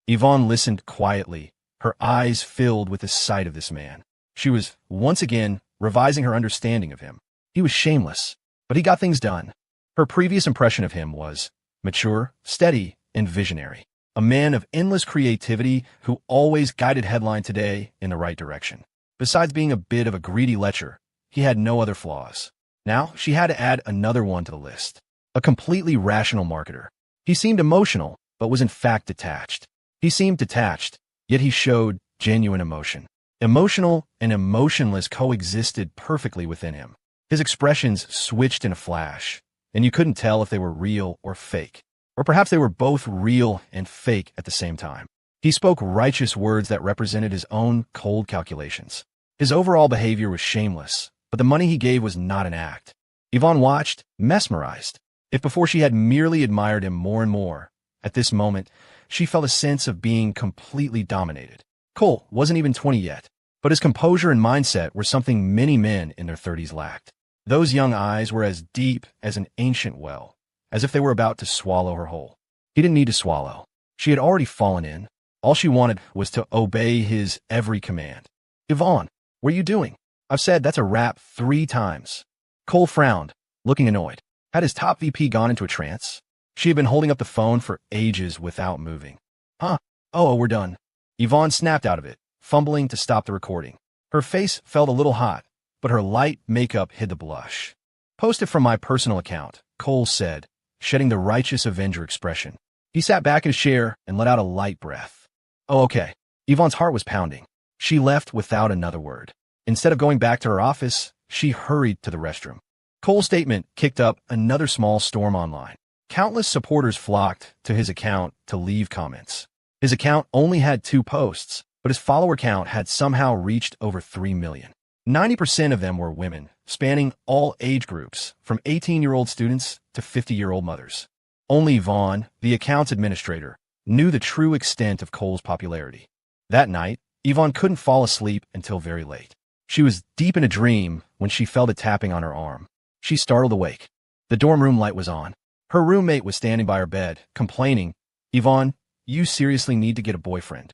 Yvonne listened quietly, her eyes filled with the sight of this man. She was, once again, revising her understanding of him. He was shameless, but he got things done. Her previous impression of him was mature, steady, and visionary. A man of endless creativity who always guided Headline Today in the right direction. Besides being a bit of a greedy lecher, he had no other flaws. Now she had to add another one to the list. A completely rational marketer. He seemed emotional, but was in fact detached. He seemed detached, yet he showed genuine emotion. Emotional and emotionless coexisted perfectly within him. His expressions switched in a flash, and you couldn't tell if they were real or fake. Or perhaps they were both real and fake at the same time. He spoke righteous words that represented his own cold calculations. His overall behavior was shameless, but the money he gave was not an act. Yvonne watched, mesmerized. If before she had merely admired him more and more, at this moment, she felt a sense of being completely dominated. Cole wasn't even 20 yet, but his composure and mindset were something many men in their 30s lacked. Those young eyes were as deep as an ancient well, as if they were about to swallow her whole. He didn't need to swallow. She had already fallen in. All she wanted was to obey his every command. "Yvonne, what are you doing?" "I've said that's a wrap 3 times. Cole frowned, looking annoyed. Had his top VP gone into a trance? She had been holding up the phone for ages without moving. "Huh? Oh, we're done." Yvonne snapped out of it, fumbling to stop the recording. Her face felt a little hot, but her light makeup hid the blush. "Posted from my personal account," Cole said, shedding the righteous Avenger expression. He sat back in his chair and let out a light breath. "Oh, okay." Yvonne's heart was pounding. She left without another word. Instead of going back to her office, she hurried to the restroom. Cole's statement kicked up another small storm online. Countless supporters flocked to his account to leave comments. His account only had 2 posts, but his follower count had somehow reached over 3 million. 90% of them were women, spanning all age groups, from 18-year-old students to 50-year-old mothers. Only Vaughn, the account's administrator, knew the true extent of Cole's popularity. That night, Yvonne couldn't fall asleep until very late. She was deep in a dream when she felt a tapping on her arm. She startled awake. The dorm room light was on. Her roommate was standing by her bed, complaining, "Yvonne, you seriously need to get a boyfriend."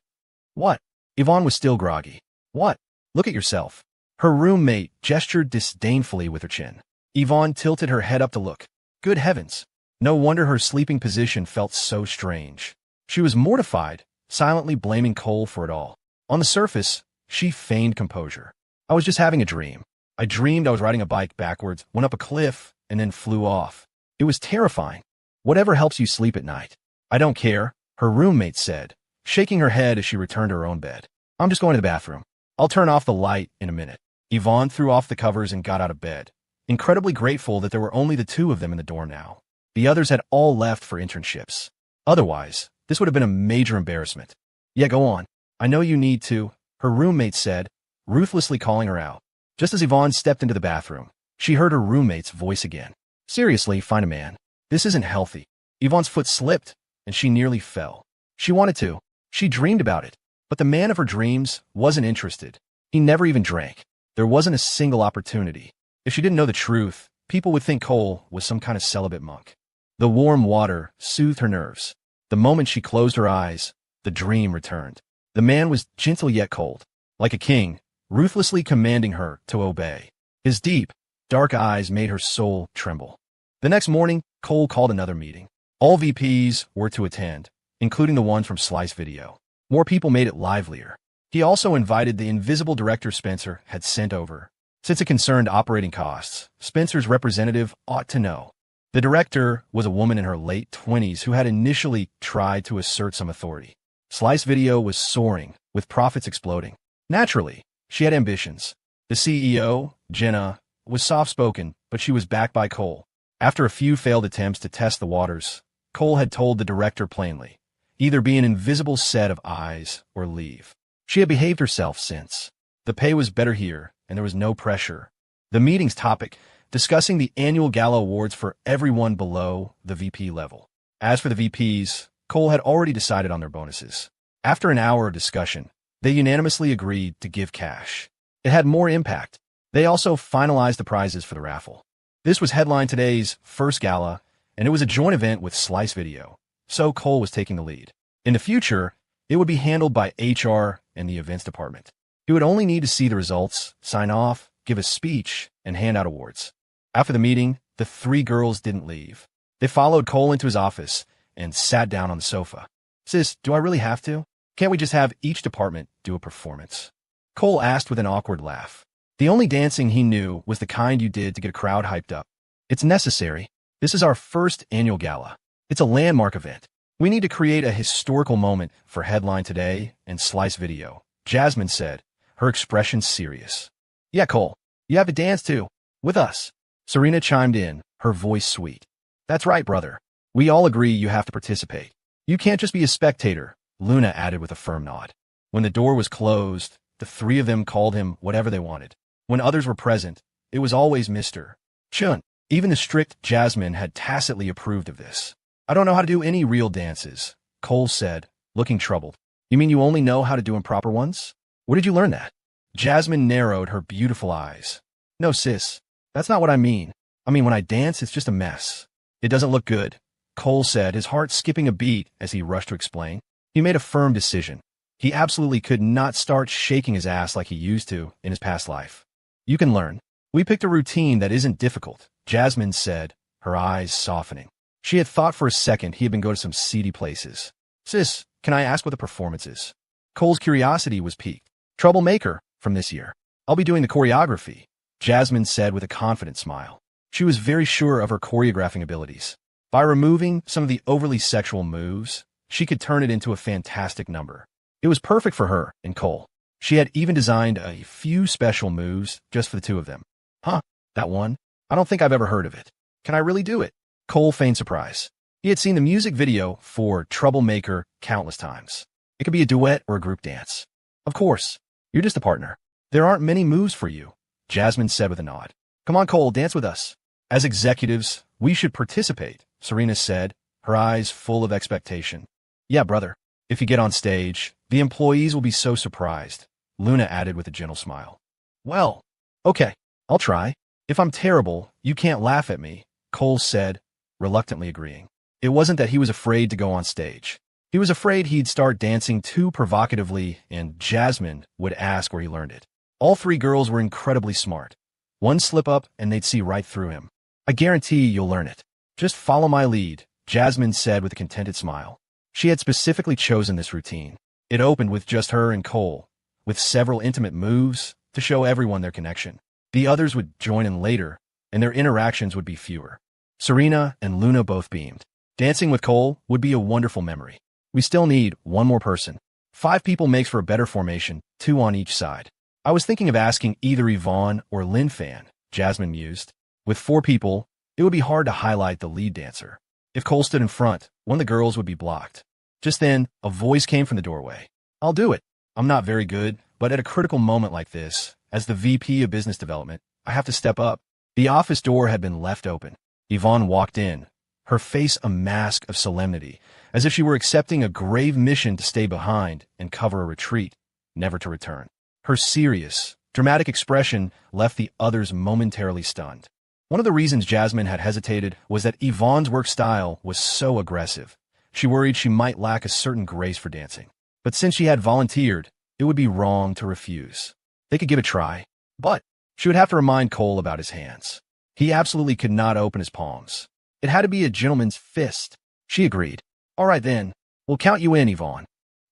"What?" Yvonne was still groggy. "What? Look at yourself." Her roommate gestured disdainfully with her chin. Yvonne tilted her head up to look. Good heavens. No wonder her sleeping position felt so strange. She was mortified, silently blaming Cole for it all. On the surface, she feigned composure. "I was just having a dream. I dreamed I was riding a bike backwards, went up a cliff, and then flew off. It was terrifying. Whatever helps you sleep at night." "I don't care," her roommate said, shaking her head as she returned to her own bed. "I'm just going to the bathroom. I'll turn off the light in a minute." Yvonne threw off the covers and got out of bed, incredibly grateful that there were only the 2 of them in the dorm now. The others had all left for internships. Otherwise, this would have been a major embarrassment. "Yeah, go on. I know you need to," her roommate said, ruthlessly calling her out. Just as Yvonne stepped into the bathroom, she heard her roommate's voice again. "Seriously, find a man. This isn't healthy." Yvonne's foot slipped, and she nearly fell. She wanted to. She dreamed about it. But the man of her dreams wasn't interested. He never even drank. There wasn't a single opportunity. If she didn't know the truth, people would think Cole was some kind of celibate monk. The warm water soothed her nerves. The moment she closed her eyes, the dream returned. The man was gentle yet cold, like a king, ruthlessly commanding her to obey. His deep, dark eyes made her soul tremble. The next morning, Cole called another meeting. All VPs were to attend, including the one from Slice Video. More people made it livelier. He also invited the invisible director Spencer had sent over. Since it concerned operating costs, Spencer's representative ought to know. The director was a woman in her late 20s who had initially tried to assert some authority. Slice Video was soaring, with profits exploding. Naturally, she had ambitions. The CEO, Jenna, was soft-spoken, but she was backed by Cole. After a few failed attempts to test the waters, Cole had told the director plainly, either be an invisible set of eyes or leave. She had behaved herself since. The pay was better here, and there was no pressure. The meeting's topic, discussing the annual gala awards for everyone below the VP level. As for the VPs, Cole had already decided on their bonuses. After an hour of discussion, they unanimously agreed to give cash. It had more impact. They also finalized the prizes for the raffle. This was headlined today's first gala, and it was a joint event with Slice Video, so Cole was taking the lead. In the future, it would be handled by HR and the events department. He would only need to see the results, sign off, give a speech, and hand out awards. After the meeting, the three girls didn't leave. They followed Cole into his office and sat down on the sofa. Sis, do I really have to? Can't we just have each department do a performance? Cole asked with an awkward laugh. The only dancing he knew was the kind you did to get a crowd hyped up. It's necessary. This is our first annual gala. It's a landmark event. We need to create a historical moment for Headline Today and Slice Video, Jasmine said, her expression serious. Yeah, Cole, you have to dance too. With us. Serena chimed in, her voice sweet. That's right, brother. We all agree you have to participate. You can't just be a spectator, Luna added with a firm nod. When the door was closed, the three of them called him whatever they wanted. When others were present, it was always Mr. Chun. Even the strict Jasmine had tacitly approved of this. I don't know how to do any real dances, Cole said, looking troubled. You mean you only know how to do improper ones? Where did you learn that? Jasmine narrowed her beautiful eyes. No, sis, that's not what I mean. I mean, when I dance, it's just a mess. It doesn't look good, Cole said, his heart skipping a beat as he rushed to explain. He made a firm decision. He absolutely could not start shaking his ass like he used to in his past life. You can learn. We picked a routine that isn't difficult, Jasmine said, her eyes softening. She had thought for a second he had been going to some seedy places. Sis, can I ask what the performance is? Cole's curiosity was piqued. Troublemaker, from this year. I'll be doing the choreography, Jasmine said with a confident smile. She was very sure of her choreographing abilities. By removing some of the overly sexual moves, she could turn it into a fantastic number. It was perfect for her and Cole. She had even designed a few special moves just for the two of them. Huh, that one? I don't think I've ever heard of it. Can I really do it? Cole feigned surprise. He had seen the music video for Troublemaker countless times. It could be a duet or a group dance. Of course. You're just a partner. There aren't many moves for you, Jasmine said with a nod. Come on, Cole, dance with us. As executives, we should participate, Serena said, her eyes full of expectation. Yeah, brother. If you get on stage, the employees will be so surprised, Luna added with a gentle smile. Well, okay, I'll try. If I'm terrible, you can't laugh at me, Cole said, reluctantly agreeing. It wasn't that he was afraid to go on stage. He was afraid he'd start dancing too provocatively and Jasmine would ask where he learned it. All three girls were incredibly smart. One slip up and they'd see right through him. I guarantee you'll learn it. Just follow my lead, Jasmine said with a contented smile. She had specifically chosen this routine. It opened with just her and Cole, with several intimate moves to show everyone their connection. The others would join in later, and their interactions would be fewer. Serena and Luna both beamed. Dancing with Cole would be a wonderful memory. We still need one more person. 5 people makes for a better formation, 2 on each side. I was thinking of asking either Yvonne or Lin Fan, Jasmine mused. With 4 people, it would be hard to highlight the lead dancer. If Cole stood in front, one of the girls would be blocked. Just then, a voice came from the doorway. I'll do it. I'm not very good, but at a critical moment like this, as the VP of Business Development, I have to step up. The office door had been left open. Yvonne walked in, her face a mask of solemnity, as if she were accepting a grave mission to stay behind and cover a retreat, never to return. Her serious, dramatic expression left the others momentarily stunned. One of the reasons Jasmine had hesitated was that Yvonne's work style was so aggressive. She worried she might lack a certain grace for dancing. But since she had volunteered, it would be wrong to refuse. They could give it a try, but she would have to remind Cole about his hands. He absolutely could not open his palms. It had to be a gentleman's fist. She agreed. All right then, we'll count you in, Yvonne.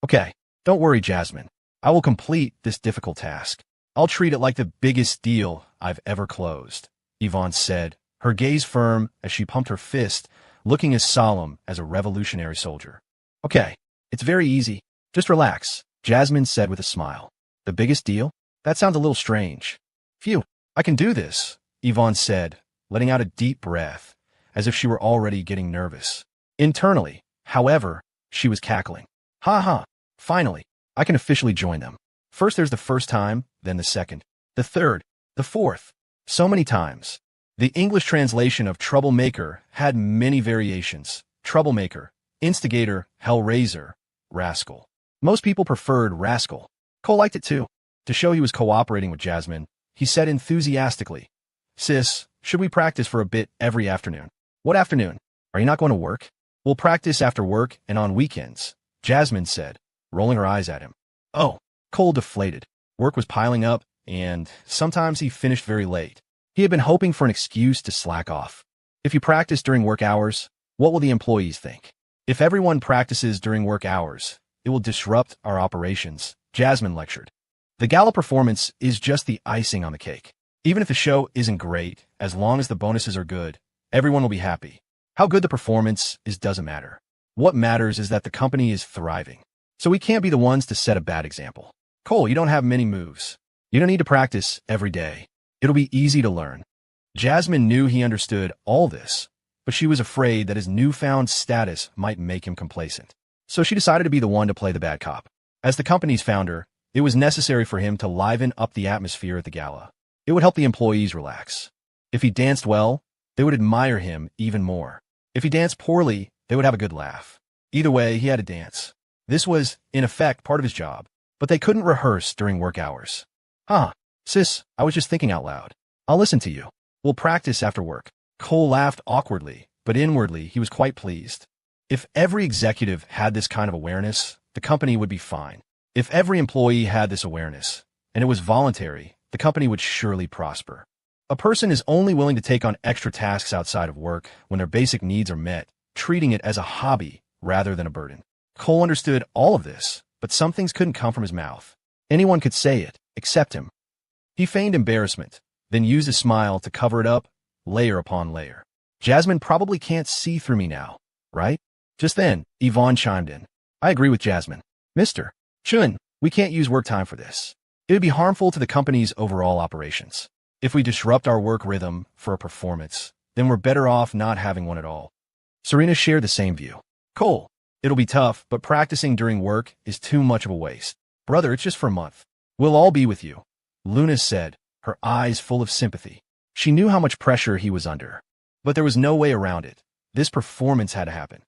Okay, don't worry, Jasmine. I will complete this difficult task. I'll treat it like the biggest deal I've ever closed, Yvonne said, her gaze firm as she pumped her fist, looking as solemn as a revolutionary soldier. Okay, it's very easy. Just relax, Jasmine said with a smile. The biggest deal? That sounds a little strange. Phew, I can do this, Yvonne said, letting out a deep breath, as if she were already getting nervous. Internally, however, she was cackling. Ha ha, finally, I can officially join them. First there's the first time, then the second, the third, the fourth. So many times. The English translation of troublemaker had many variations. Troublemaker, instigator, hellraiser, rascal. Most people preferred rascal. Cole liked it too. To show he was cooperating with Jasmine, he said enthusiastically, Sis, should we practice for a bit every afternoon? What afternoon? Are you not going to work? We'll practice after work and on weekends, Jasmine said, rolling her eyes at him. Oh, Cole deflated. Work was piling up, and sometimes he finished very late. He had been hoping for an excuse to slack off. If you practice during work hours, what will the employees think? If everyone practices during work hours, it will disrupt our operations, Jasmine lectured. The gala performance is just the icing on the cake. Even if the show isn't great, as long as the bonuses are good, everyone will be happy. How good the performance is doesn't matter. What matters is that the company is thriving. So we can't be the ones to set a bad example. Cole, you don't have many moves. You don't need to practice every day. It'll be easy to learn. Jasmine knew he understood all this, but she was afraid that his newfound status might make him complacent. So she decided to be the one to play the bad cop. As the company's founder, it was necessary for him to liven up the atmosphere at the gala. It would help the employees relax. If he danced well, they would admire him even more. If he danced poorly, they would have a good laugh. Either way, he had to dance. This was, in effect, part of his job, but they couldn't rehearse during work hours. Huh, sis, I was just thinking out loud. I'll listen to you. We'll practice after work. Cole laughed awkwardly, but inwardly he was quite pleased. If every executive had this kind of awareness, the company would be fine. If every employee had this awareness, and it was voluntary, the company would surely prosper. A person is only willing to take on extra tasks outside of work when their basic needs are met, treating it as a hobby rather than a burden. Cole understood all of this, but some things couldn't come from his mouth. Anyone could say it, except him. He feigned embarrassment, then used a smile to cover it up, layer upon layer. Jasmine probably can't see through me now, right? Just then, Yvonne chimed in. I agree with Jasmine. Mr. Chun, we can't use work time for this. It would be harmful to the company's overall operations. If we disrupt our work rhythm for a performance, then we're better off not having one at all. Serena shared the same view. Cole, it'll be tough, but practicing during work is too much of a waste. Brother, it's just for a month. We'll all be with you, Luna said, her eyes full of sympathy. She knew how much pressure he was under. But there was no way around it. This performance had to happen.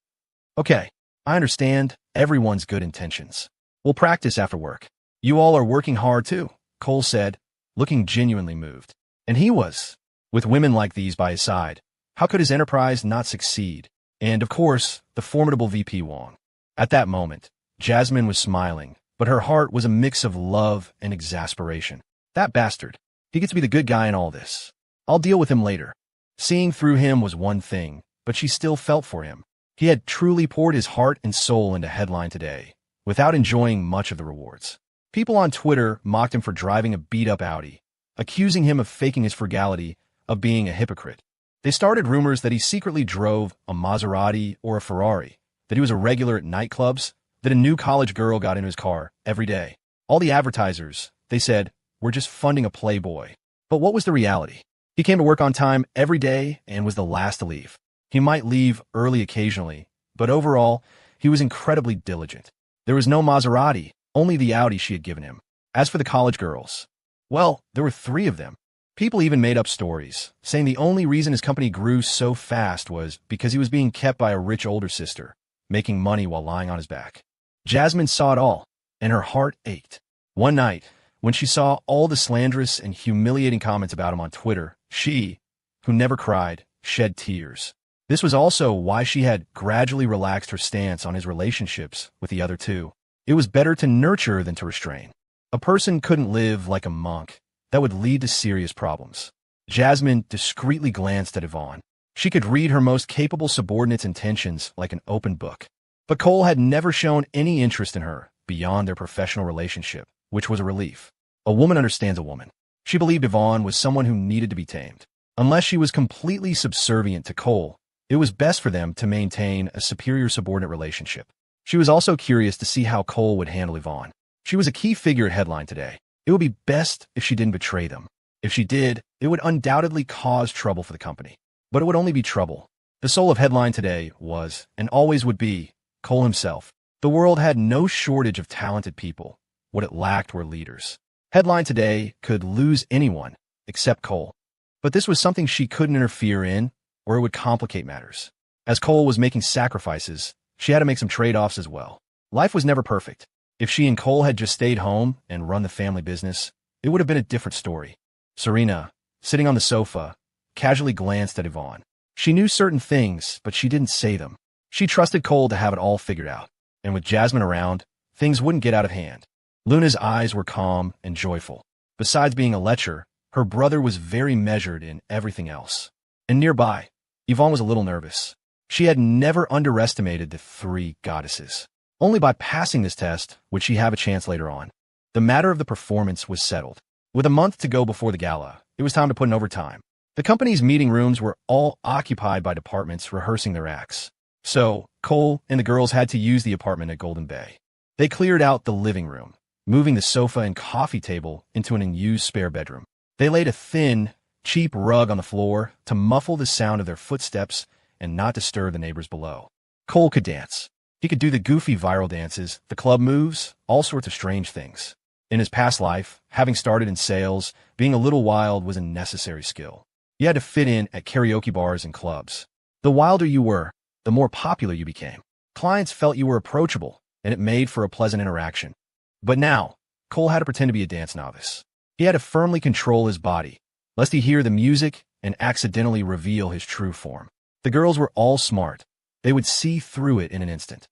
Okay, I understand everyone's good intentions. We'll practice after work. You all are working hard too, Cole said, looking genuinely moved. And he was. With women like these by his side, how could his enterprise not succeed? And, of course, the formidable VP Wong. At that moment, Jasmine was smiling, but her heart was a mix of love and exasperation. That bastard. He gets to be the good guy in all this. I'll deal with him later. Seeing through him was one thing, but she still felt for him. He had truly poured his heart and soul into Headline today, without enjoying much of the rewards. People on Twitter mocked him for driving a beat-up Audi, accusing him of faking his frugality, of being a hypocrite. They started rumors that he secretly drove a Maserati or a Ferrari, that he was a regular at nightclubs, that a new college girl got into his car every day. All the advertisers, they said, were just funding a playboy. But what was the reality? He came to work on time every day and was the last to leave. He might leave early occasionally, but overall, he was incredibly diligent. There was no Maserati, only the Audi she had given him. As for the college girls, well, there were 3 of them. People even made up stories, saying the only reason his company grew so fast was because he was being kept by a rich older sister, making money while lying on his back. Jasmine saw it all, and her heart ached. One night, when she saw all the slanderous and humiliating comments about him on Twitter, she, who never cried, shed tears. This was also why she had gradually relaxed her stance on his relationships with the other 2. It was better to nurture than to restrain. A person couldn't live like a monk. That would lead to serious problems. Jasmine discreetly glanced at Yvonne. She could read her most capable subordinate's intentions like an open book. But Cole had never shown any interest in her beyond their professional relationship, which was a relief. A woman understands a woman. She believed Yvonne was someone who needed to be tamed. Unless she was completely subservient to Cole, it was best for them to maintain a superior subordinate relationship. She was also curious to see how Cole would handle Yvonne. She was a key figure at Headline today. It would be best if she didn't betray them. If she did, it would undoubtedly cause trouble for the company. But it would only be trouble. The soul of Headline today was, and always would be, Cole himself. The world had no shortage of talented people. What it lacked were leaders. Headline today could lose anyone except Cole. But this was something she couldn't interfere in, or it would complicate matters. As Cole was making sacrifices, she had to make some trade-offs as well. Life was never perfect. If she and Cole had just stayed home and run the family business, it would have been a different story. Serena, sitting on the sofa, casually glanced at Yvonne. She knew certain things, but she didn't say them. She trusted Cole to have it all figured out. And with Jasmine around, things wouldn't get out of hand. Luna's eyes were calm and joyful. Besides being a lecher, her brother was very measured in everything else. And nearby, Yvonne was a little nervous. She had never underestimated the three goddesses. Only by passing this test would she have a chance later on. The matter of the performance was settled. With a month to go before the gala, it was time to put in overtime. The company's meeting rooms were all occupied by departments rehearsing their acts. So, Cole and the girls had to use the apartment at Golden Bay. They cleared out the living room, moving the sofa and coffee table into an unused spare bedroom. They laid a thin, cheap rug on the floor to muffle the sound of their footsteps and not disturb the neighbors below. Cole could dance. He could do the goofy viral dances, the club moves, all sorts of strange things. In his past life, having started in sales, being a little wild was a necessary skill. You had to fit in at karaoke bars and clubs. The wilder you were, the more popular you became. Clients felt you were approachable, and it made for a pleasant interaction. But now, Cole had to pretend to be a dance novice. He had to firmly control his body, lest he hear the music and accidentally reveal his true form. The girls were all smart. They would see through it in an instant.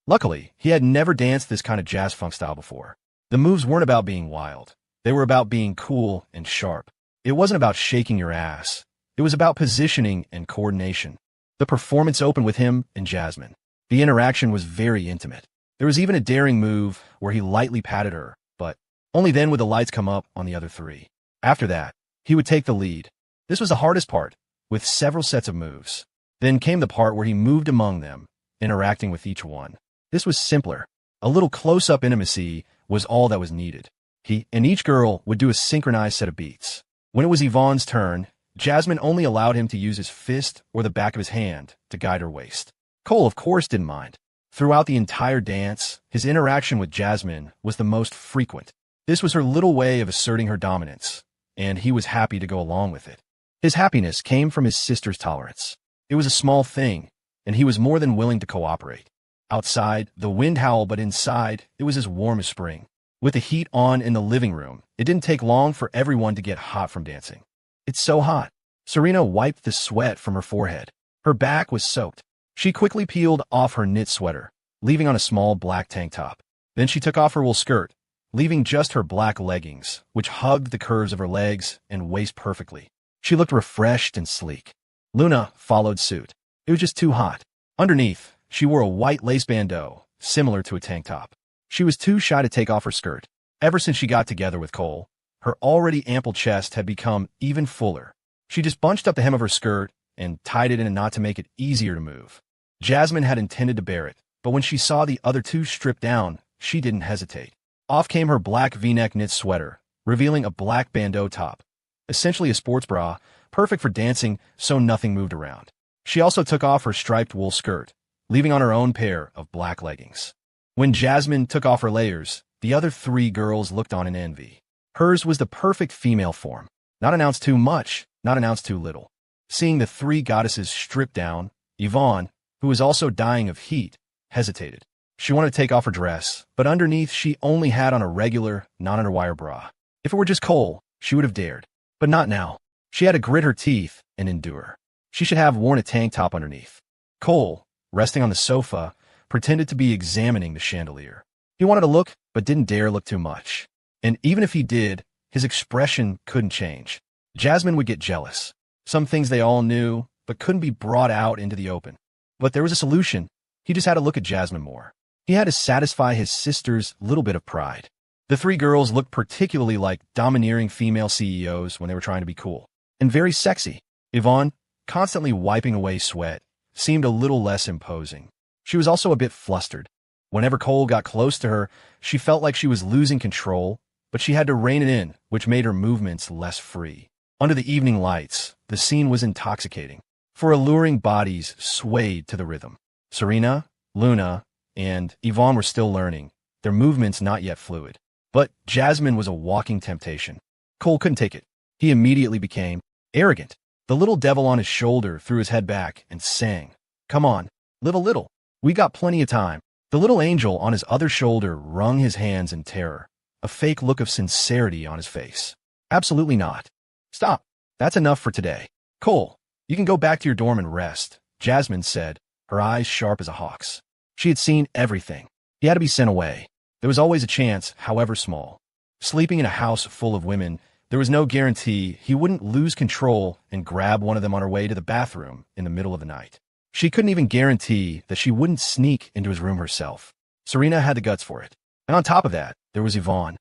Luckily, he had never danced this kind of jazz funk style before. The moves weren't about being wild. They were about being cool and sharp. It wasn't about shaking your ass. It was about positioning and coordination. The performance opened with him and Jasmine. The interaction was very intimate. There was even a daring move where he lightly patted her, but only then would the lights come up on the other three. After that, he would take the lead. This was the hardest part, with several sets of moves. Then came the part where he moved among them, interacting with each one. This was simpler. A little close-up intimacy was all that was needed. He and each girl would do a synchronized set of beats. When it was Yvonne's turn, Jasmine only allowed him to use his fist or the back of his hand to guide her waist. Cole, of course, didn't mind. Throughout the entire dance, his interaction with Jasmine was the most frequent. This was her little way of asserting her dominance, and he was happy to go along with it. His happiness came from his sister's tolerance. It was a small thing, and he was more than willing to cooperate. Outside, the wind howled, but inside, it was as warm as spring. With the heat on in the living room, it didn't take long for everyone to get hot from dancing. It's so hot. Serena wiped the sweat from her forehead. Her back was soaked. She quickly peeled off her knit sweater, leaving on a small black tank top. Then she took off her wool skirt, leaving just her black leggings, which hugged the curves of her legs and waist perfectly. She looked refreshed and sleek. Luna followed suit. It was just too hot. Underneath, she wore a white lace bandeau, similar to a tank top. She was too shy to take off her skirt. Ever since she got together with Cole, her already ample chest had become even fuller. She just bunched up the hem of her skirt and tied it in a knot to make it easier to move. Jasmine had intended to bear it, but when she saw the other two stripped down, she didn't hesitate. Off came her black V-neck knit sweater, revealing a black bandeau top. Essentially a sports bra, perfect for dancing so nothing moved around. She also took off her striped wool skirt, leaving on her own pair of black leggings. When Jasmine took off her layers, the other three girls looked on in envy. Hers was the perfect female form. Not announced too much, not announced too little. Seeing the three goddesses stripped down, Yvonne, who was also dying of heat, hesitated. She wanted to take off her dress, but underneath she only had on a regular, non-underwire bra. If it were just Cole, she would have dared. But not now. She had to grit her teeth and endure. She should have worn a tank top underneath. Cole, resting on the sofa, pretended to be examining the chandelier. He wanted to look, but didn't dare look too much. And even if he did, his expression couldn't change. Jasmine would get jealous. Some things they all knew, but couldn't be brought out into the open. But there was a solution. He just had to look at Jasmine more. He had to satisfy his sister's little bit of pride. The three girls looked particularly like domineering female CEOs when they were trying to be cool. And very sexy. Yvonne, constantly wiping away sweat, seemed a little less imposing. She was also a bit flustered. Whenever Cole got close to her, she felt like she was losing control, but she had to rein it in, which made her movements less free. Under the evening lights, the scene was intoxicating. Four alluring bodies swayed to the rhythm. Serena, Luna, and Yvonne were still learning, their movements not yet fluid. But Jasmine was a walking temptation. Cole couldn't take it. He immediately became arrogant. The little devil on his shoulder threw his head back and sang, "Come on, little, we got plenty of time." The little angel on his other shoulder wrung his hands in terror, a fake look of sincerity on his face. "Absolutely not. Stop. That's enough for today. Cole, you can go back to your dorm and rest," Jasmine said, her eyes sharp as a hawk's. She had seen everything. He had to be sent away. There was always a chance, however small. Sleeping in a house full of women, there was no guarantee he wouldn't lose control and grab one of them on her way to the bathroom in the middle of the night. She couldn't even guarantee that she wouldn't sneak into his room herself. Serena had the guts for it. And on top of that, there was Yvonne.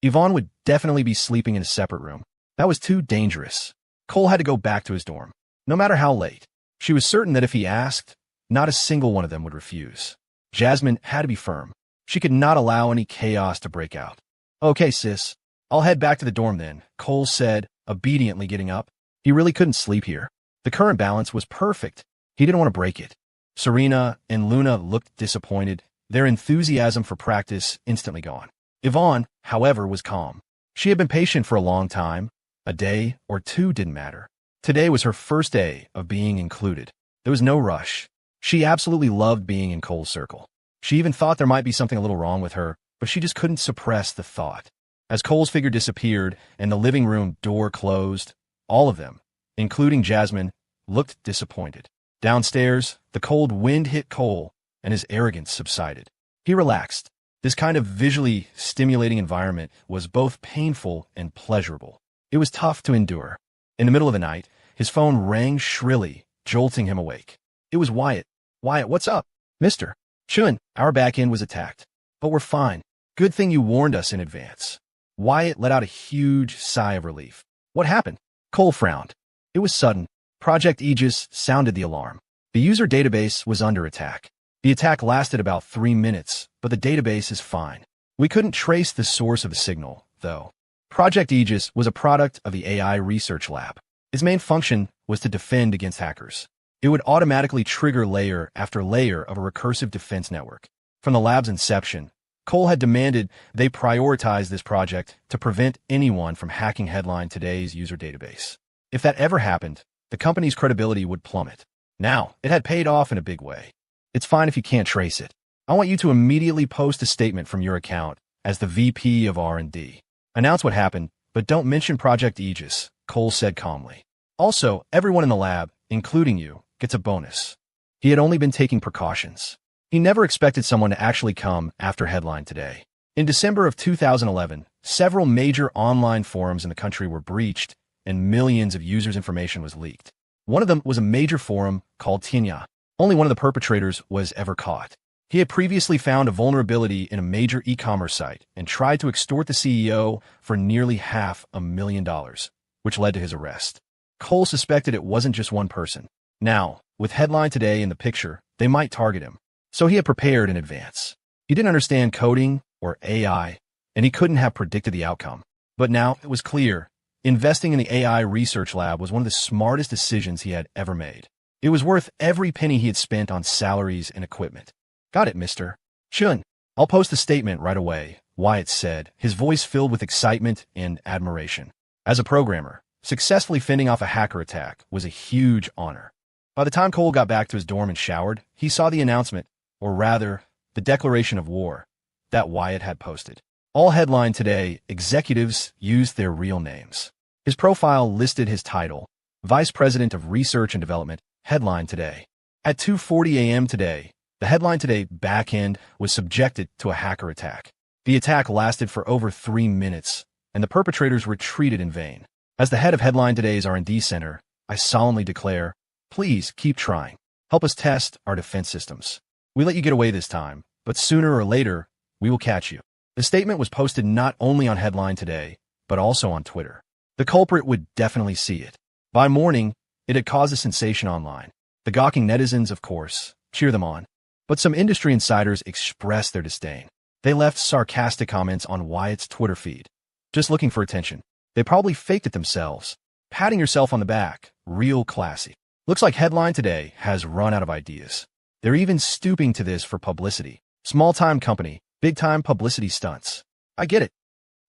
Yvonne would definitely be sleeping in a separate room. That was too dangerous. Cole had to go back to his dorm, no matter how late. She was certain that if he asked, not a single one of them would refuse. Jasmine had to be firm. She could not allow any chaos to break out. "Okay, sis. I'll head back to the dorm then," Cole said, obediently getting up. He really couldn't sleep here. The current balance was perfect. He didn't want to break it. Serena and Luna looked disappointed, their enthusiasm for practice instantly gone. Yvonne, however, was calm. She had been patient for a long time. A day or two didn't matter. Today was her first day of being included. There was no rush. She absolutely loved being in Cole's circle. She even thought there might be something a little wrong with her, but she just couldn't suppress the thought. As Cole's figure disappeared and the living room door closed, all of them, including Jasmine, looked disappointed. Downstairs, the cold wind hit Cole, and his arrogance subsided. He relaxed. This kind of visually stimulating environment was both painful and pleasurable. It was tough to endure. In the middle of the night, his phone rang shrilly, jolting him awake. It was Wyatt. "Wyatt, what's up?" "Mr. Chun, our back end was attacked. But we're fine. Good thing you warned us in advance." Wyatt let out a huge sigh of relief. "What happened?" Cole frowned. It was sudden. Project Aegis sounded the alarm. The user database was under attack. The attack lasted about 3 minutes, but the database is fine. We couldn't trace the source of the signal, though. Project Aegis was a product of the AI research lab. Its main function was to defend against hackers. It would automatically trigger layer after layer of a recursive defense network. From the lab's inception, Cole had demanded they prioritize this project to prevent anyone from hacking Headline Today's user database. If that ever happened, the company's credibility would plummet. Now, it had paid off in a big way. "It's fine if you can't trace it. I want you to immediately post a statement from your account as the VP of R&D. Announce what happened, but don't mention Project Aegis," Cole said calmly. "Also, everyone in the lab, including you, gets a bonus." He had only been taking precautions. He never expected someone to actually come after Headline Today. In December of 2011, several major online forums in the country were breached, and millions of users' information was leaked. One of them was a major forum called Tinya. Only one of the perpetrators was ever caught. He had previously found a vulnerability in a major e-commerce site and tried to extort the CEO for nearly $500,000, which led to his arrest. Cole suspected it wasn't just one person. Now, with Headline Today in the picture, they might target him. So he had prepared in advance. He didn't understand coding or AI, and he couldn't have predicted the outcome. But now it was clear. Investing in the AI research lab was one of the smartest decisions he had ever made. It was worth every penny he had spent on salaries and equipment. "Got it, Mr. Chun. I'll post a statement right away," Wyatt said, his voice filled with excitement and admiration. As a programmer, successfully fending off a hacker attack was a huge honor. By the time Cole got back to his dorm and showered, he saw the announcement, or rather, the declaration of war, that Wyatt had posted. All Headline Today executives used their real names. His profile listed his title, Vice President of Research and Development, Headline Today. At 2:40 a.m. today, the Headline Today backend was subjected to a hacker attack. The attack lasted for over 3 minutes, and the perpetrators retreated in vain. As the head of Headline Today's R&D Center, I solemnly declare, please keep trying. Help us test our defense systems. We let you get away this time, but sooner or later, we will catch you. The statement was posted not only on Headline Today, but also on Twitter. The culprit would definitely see it. By morning, it had caused a sensation online. The gawking netizens, of course, cheer them on. But some industry insiders expressed their disdain. They left sarcastic comments on Wyatt's Twitter feed. Just looking for attention. They probably faked it themselves. Patting yourself on the back. Real classy. Looks like Headline Today has run out of ideas. They're even stooping to this for publicity. Small-time company, big-time publicity stunts. I get it.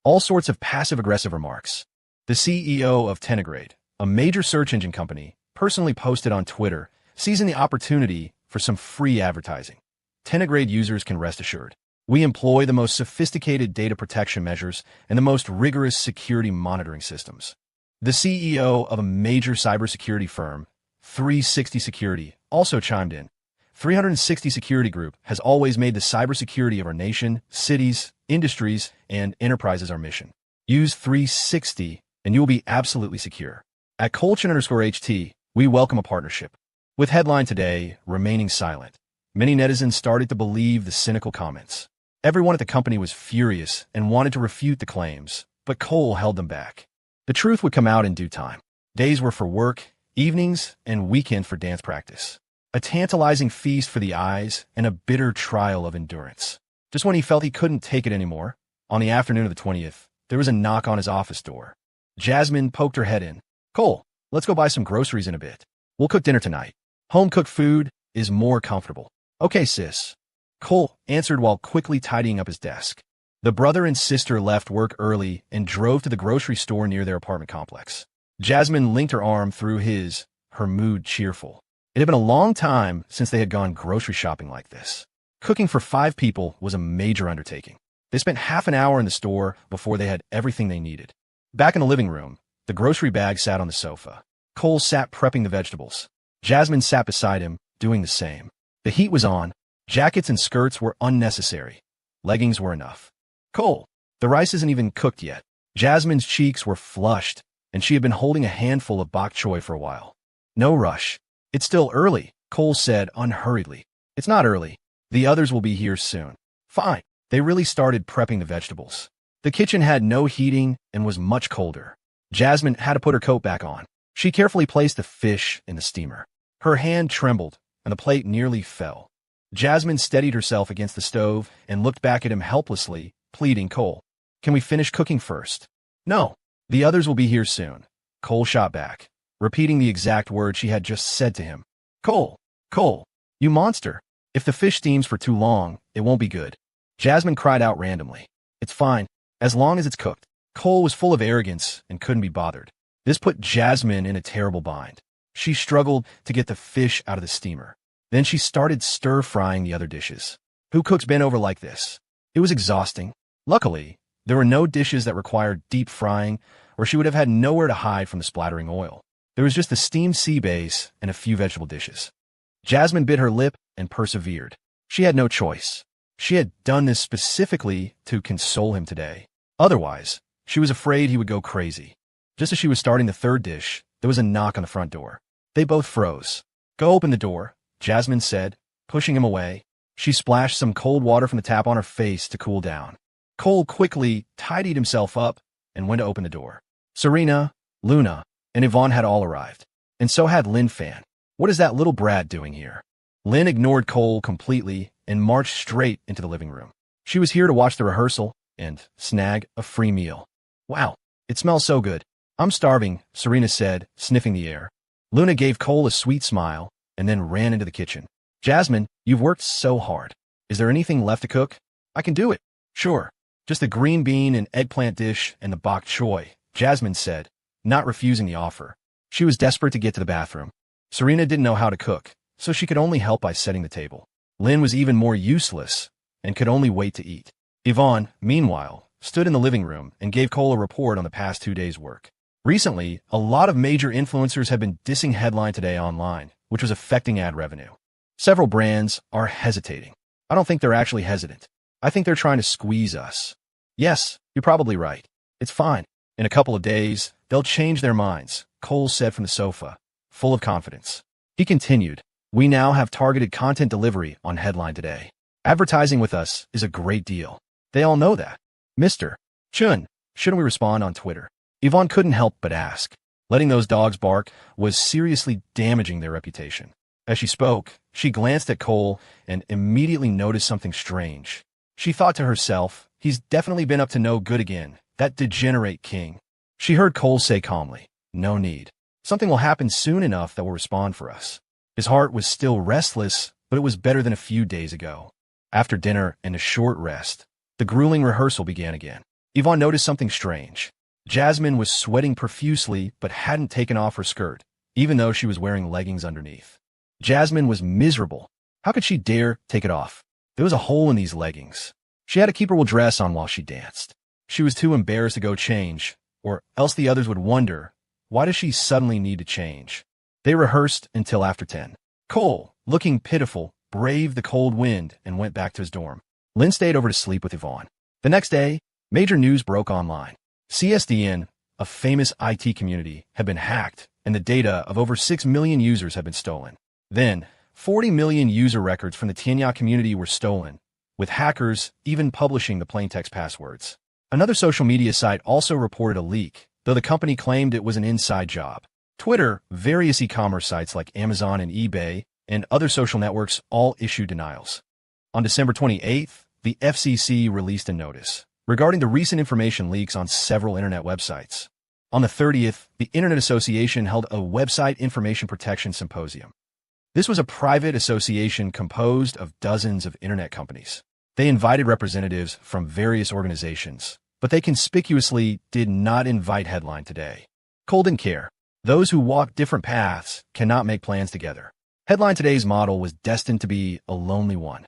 All sorts of passive-aggressive remarks. The CEO of Tenegrade, a major search engine company, personally posted on Twitter, seizing the opportunity for some free advertising. Tenegrade users can rest assured. We employ the most sophisticated data protection measures and the most rigorous security monitoring systems. The CEO of a major cybersecurity firm, 360 Security, also chimed in. 360 Security Group has always made the cybersecurity of our nation, cities, industries, and enterprises our mission. Use 360 and you will be absolutely secure. At Colchin_HT, we welcome a partnership. With Headline Today remaining silent, many netizens started to believe the cynical comments. Everyone at the company was furious and wanted to refute the claims, but Cole held them back. The truth would come out in due time. Days were for work, evenings, and weekend for dance practice. A tantalizing feast for the eyes and a bitter trial of endurance. Just when he felt he couldn't take it anymore, on the afternoon of the 20th, there was a knock on his office door. Jasmine poked her head in. Cole, let's go buy some groceries in a bit. We'll cook dinner tonight. Home-cooked food is more comfortable. Okay, sis. Cole answered while quickly tidying up his desk. The brother and sister left work early and drove to the grocery store near their apartment complex. Jasmine linked her arm through his, her mood cheerful. It had been a long time since they had gone grocery shopping like this. Cooking for 5 people was a major undertaking. They spent half an hour in the store before they had everything they needed. Back in the living room, the grocery bag sat on the sofa. Cole sat prepping the vegetables. Jasmine sat beside him, doing the same. The heat was on. Jackets and skirts were unnecessary. Leggings were enough. Cole, the rice isn't even cooked yet. Jasmine's cheeks were flushed, and she had been holding a handful of bok choy for a while. No rush. It's still early, Cole said unhurriedly. It's not early. The others will be here soon. Fine. They really started prepping the vegetables. The kitchen had no heating and was much colder. Jasmine had to put her coat back on. She carefully placed the fish in the steamer. Her hand trembled, and the plate nearly fell. Jasmine steadied herself against the stove and looked back at him helplessly, pleading, Cole, can we finish cooking first? No. The others will be here soon. Cole shot back, repeating the exact words she had just said to him. Cole, you monster. If the fish steams for too long, it won't be good. Jasmine cried out randomly. It's fine, as long as it's cooked. Cole was full of arrogance and couldn't be bothered. This put Jasmine in a terrible bind. She struggled to get the fish out of the steamer. Then she started stir-frying the other dishes. Who cooks bent over like this? It was exhausting. Luckily, there were no dishes that required deep frying, or she would have had nowhere to hide from the splattering oil. There was just the steamed sea base and a few vegetable dishes. Jasmine bit her lip and persevered. She had no choice. She had done this specifically to console him today. Otherwise, she was afraid he would go crazy. Just as she was starting the third dish, there was a knock on the front door. They both froze. Go open the door, Jasmine said, pushing him away. She splashed some cold water from the tap on her face to cool down. Cole quickly tidied himself up and went to open the door. Serena, Luna, and Yvonne had all arrived. And so had Lin Fan. What is that little brat doing here? Lin ignored Cole completely and marched straight into the living room. She was here to watch the rehearsal and snag a free meal. Wow, it smells so good. I'm starving, Serena said, sniffing the air. Luna gave Cole a sweet smile and then ran into the kitchen. Jasmine, you've worked so hard. Is there anything left to cook? I can do it. Sure. Just the green bean and eggplant dish and the bok choy, Jasmine said, not refusing the offer. She was desperate to get to the bathroom. Serena didn't know how to cook, so she could only help by setting the table. Lin was even more useless and could only wait to eat. Yvonne, meanwhile, stood in the living room and gave Cole a report on the past 2 days' work. Recently, a lot of major influencers have been dissing Headline Today online, which was affecting ad revenue. Several brands are hesitating. I don't think they're actually hesitant. I think they're trying to squeeze us. Yes, you're probably right. It's fine. In a couple of days, they'll change their minds, Cole said from the sofa, full of confidence. He continued, we now have targeted content delivery on Headline Today. Advertising with us is a great deal. They all know that. Mr. Chun, shouldn't we respond on Twitter? Yvonne couldn't help but ask. Letting those dogs bark was seriously damaging their reputation. As she spoke, she glanced at Cole and immediately noticed something strange. She thought to herself, he's definitely been up to no good again, that degenerate king. She heard Cole say calmly, no need. Something will happen soon enough that will respond for us. His heart was still restless, but it was better than a few days ago. After dinner and a short rest, the grueling rehearsal began again. Yvonne noticed something strange. Jasmine was sweating profusely but hadn't taken off her skirt, even though she was wearing leggings underneath. Jasmine was miserable. How could she dare take it off? There was a hole in these leggings. She had to keep her wool dress on while she danced. She was too embarrassed to go change, or else the others would wonder, why does she suddenly need to change? They rehearsed until after 10. Cole, looking pitiful, braved the cold wind and went back to his dorm. Lynn stayed over to sleep with Yvonne. The next day, major news broke online. CSDN, a famous IT community, had been hacked, and the data of over 6 million users had been stolen. Then, 40 million user records from the Tianya community were stolen, with hackers even publishing the plaintext passwords. Another social media site also reported a leak, though the company claimed it was an inside job. Twitter, various e-commerce sites like Amazon and eBay, and other social networks all issued denials. On December 28th, the FCC released a notice regarding the recent information leaks on several internet websites. On the 30th, the Internet Association held a Website Information Protection Symposium. This was a private association composed of dozens of internet companies. They invited representatives from various organizations, but they conspicuously did not invite Headline Today. Cole didn't care. Those who walk different paths cannot make plans together. Headline Today's model was destined to be a lonely one.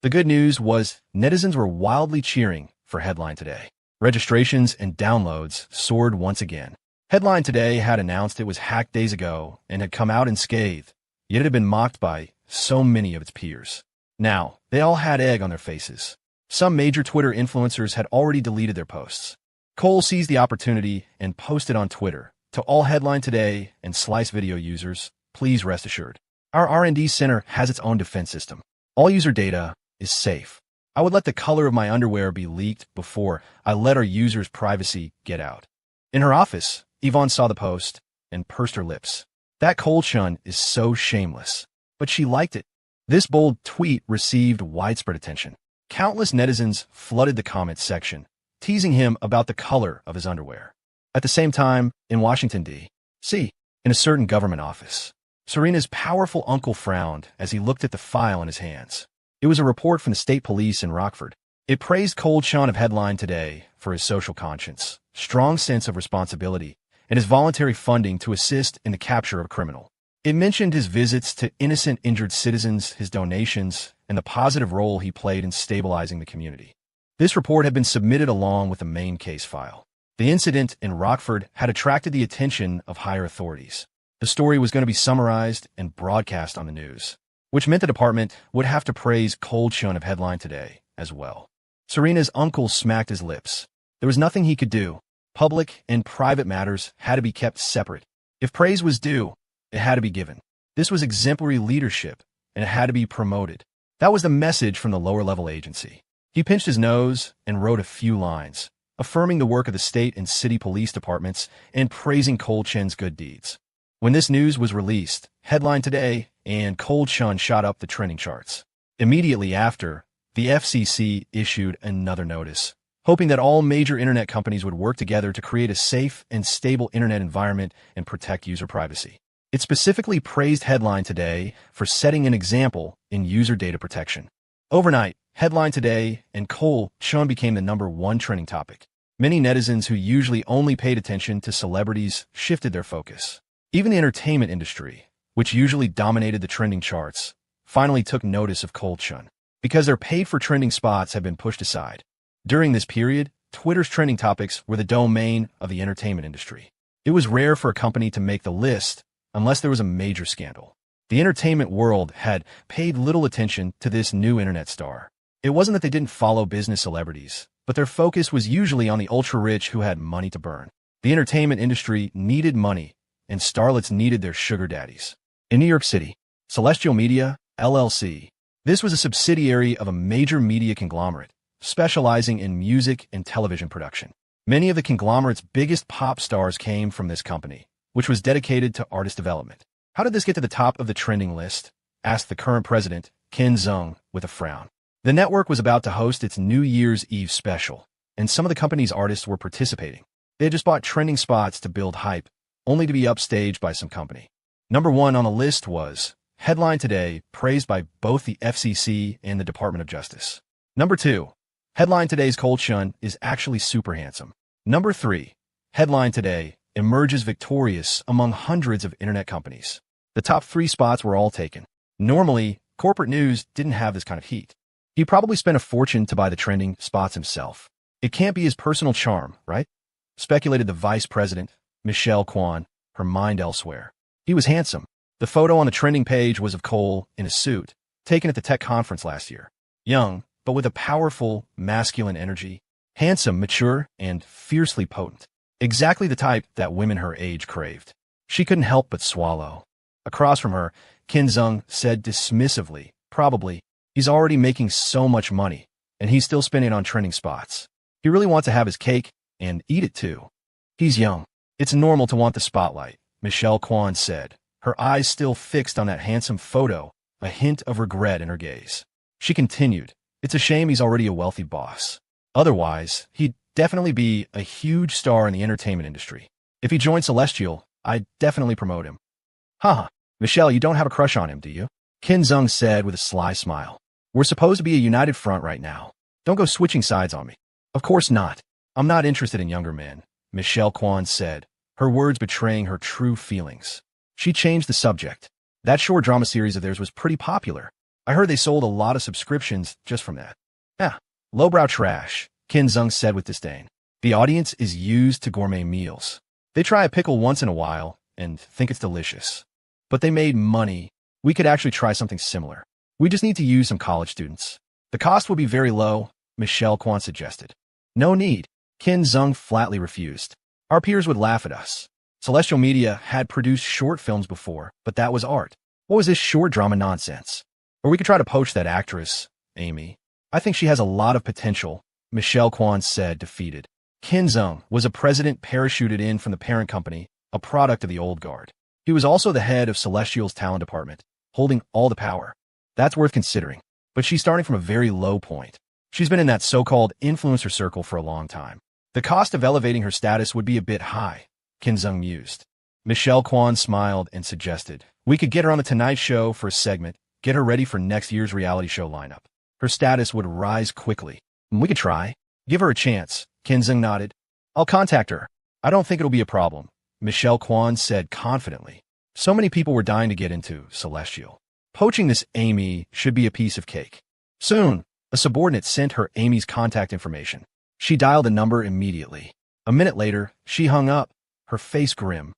The good news was netizens were wildly cheering for Headline Today. Registrations and downloads soared once again. Headline Today had announced it was hacked days ago and had come out unscathed, yet it had been mocked by so many of its peers. Now, they all had egg on their faces. Some major Twitter influencers had already deleted their posts. Cole seized the opportunity and posted on Twitter, to all Headline Today and Slice video users, please rest assured. Our R&D center has its own defense system. All user data is safe. I would let the color of my underwear be leaked before I let our users' privacy get out. In her office, Yvonne saw the post and pursed her lips. That Cole Chun is so shameless. But she liked it. This bold tweet received widespread attention. Countless netizens flooded the comments section, teasing him about the color of his underwear. At the same time, in Washington, D.C., in a certain government office, Serena's powerful uncle frowned as he looked at the file in his hands. It was a report from the state police in Rockford. It praised Cole Chun of Headline Today for his social conscience, strong sense of responsibility, and his voluntary funding to assist in the capture of a criminal. It mentioned his visits to innocent injured citizens, his donations, and the positive role he played in stabilizing the community. This report had been submitted along with the main case file. The incident in Rockford had attracted the attention of higher authorities. The story was going to be summarized and broadcast on the news, which meant the department would have to praise Cole Chun of Headline Today as well. Serena's uncle smacked his lips. There was nothing he could do. Public and private matters had to be kept separate. If praise was due, it had to be given. This was exemplary leadership, and it had to be promoted. That was the message from the lower-level agency. He pinched his nose and wrote a few lines, affirming the work of the state and city police departments and praising Cole Chun's good deeds. When this news was released, Headline Today and Cole Chun shot up the trending charts. Immediately after, the FCC issued another notice, hoping that all major internet companies would work together to create a safe and stable internet environment and protect user privacy. It specifically praised Headline Today for setting an example in user data protection. Overnight, Headline Today and Cole Chun became the #1 trending topic. Many netizens who usually only paid attention to celebrities shifted their focus. Even the entertainment industry, which usually dominated the trending charts, finally took notice of Cole Chun, because their paid-for trending spots had been pushed aside. During this period, Twitter's trending topics were the domain of the entertainment industry. It was rare for a company to make the list unless there was a major scandal. The entertainment world had paid little attention to this new internet star. It wasn't that they didn't follow business celebrities, but their focus was usually on the ultra-rich who had money to burn. The entertainment industry needed money, and starlets needed their sugar daddies. In New York City, Celestial Media, LLC. This was a subsidiary of a major media conglomerate, specializing in music and television production. Many of the conglomerate's biggest pop stars came from this company, which was dedicated to artist development. How did this get to the top of the trending list? asked the current president, Ken Zung, with a frown. The network was about to host its New Year's Eve special, and some of the company's artists were participating. They had just bought trending spots to build hype, only to be upstaged by some company. Number 1 on the list was Headline Today, praised by both the FCC and the Department of Justice. Number 2, Headline Today's Cold Shun is actually super handsome. Number 3, Headline Today emerges victorious among hundreds of internet companies. The top 3 spots were all taken. Normally, corporate news didn't have this kind of heat. He probably spent a fortune to buy the trending spots himself. It can't be his personal charm, right? Speculated the vice president, Michelle Kwan, her mind elsewhere. He was handsome. The photo on the trending page was of Cole in a suit, taken at the tech conference last year. Young, but with a powerful, masculine energy. Handsome, mature, and fiercely potent. Exactly the type that women her age craved. She couldn't help but swallow. Across from her, Ken Zung said dismissively, probably, he's already making so much money, and he's still spending it on trending spots. He really wants to have his cake and eat it too. He's young. It's normal to want the spotlight, Michelle Kwan said, her eyes still fixed on that handsome photo, a hint of regret in her gaze. She continued, it's a shame he's already a wealthy boss. Otherwise, he'd definitely be a huge star in the entertainment industry. If he joined Celestial, I'd definitely promote him. Haha, Michelle, you don't have a crush on him, do you? Ken Zung said with a sly smile. We're supposed to be a united front right now. Don't go switching sides on me. Of course not. I'm not interested in younger men, Michelle Kwan said, her words betraying her true feelings. She changed the subject. That short drama series of theirs was pretty popular. I heard they sold a lot of subscriptions just from that. Lowbrow trash, Ken Zung said with disdain. The audience is used to gourmet meals. They try a pickle once in a while and think it's delicious. But they made money. We could actually try something similar. We just need to use some college students. The cost will be very low, Michelle Kwan suggested. No need. Ken Zung flatly refused. Our peers would laugh at us. Celestial Media had produced short films before, but that was art. What was this short drama nonsense? Or we could try to poach that actress, Amy. I think she has a lot of potential, Michelle Kwan said, defeated. Ken Zung was a president parachuted in from the parent company, a product of the old guard. He was also the head of Celestial's talent department, holding all the power. That's worth considering. But she's starting from a very low point. She's been in that so-called influencer circle for a long time. The cost of elevating her status would be a bit high, Ken Zung mused. Michelle Kwan smiled and suggested, we could get her on The Tonight Show for a segment, get her ready for next year's reality show lineup. Her status would rise quickly. We could try. Give her a chance, Ken Zung nodded. I'll contact her. I don't think it'll be a problem, Michelle Kwan said confidently. So many people were dying to get into Celestial. Poaching this Amy should be a piece of cake. Soon, a subordinate sent her Amy's contact information. She dialed the number immediately. A minute later, she hung up, her face grim.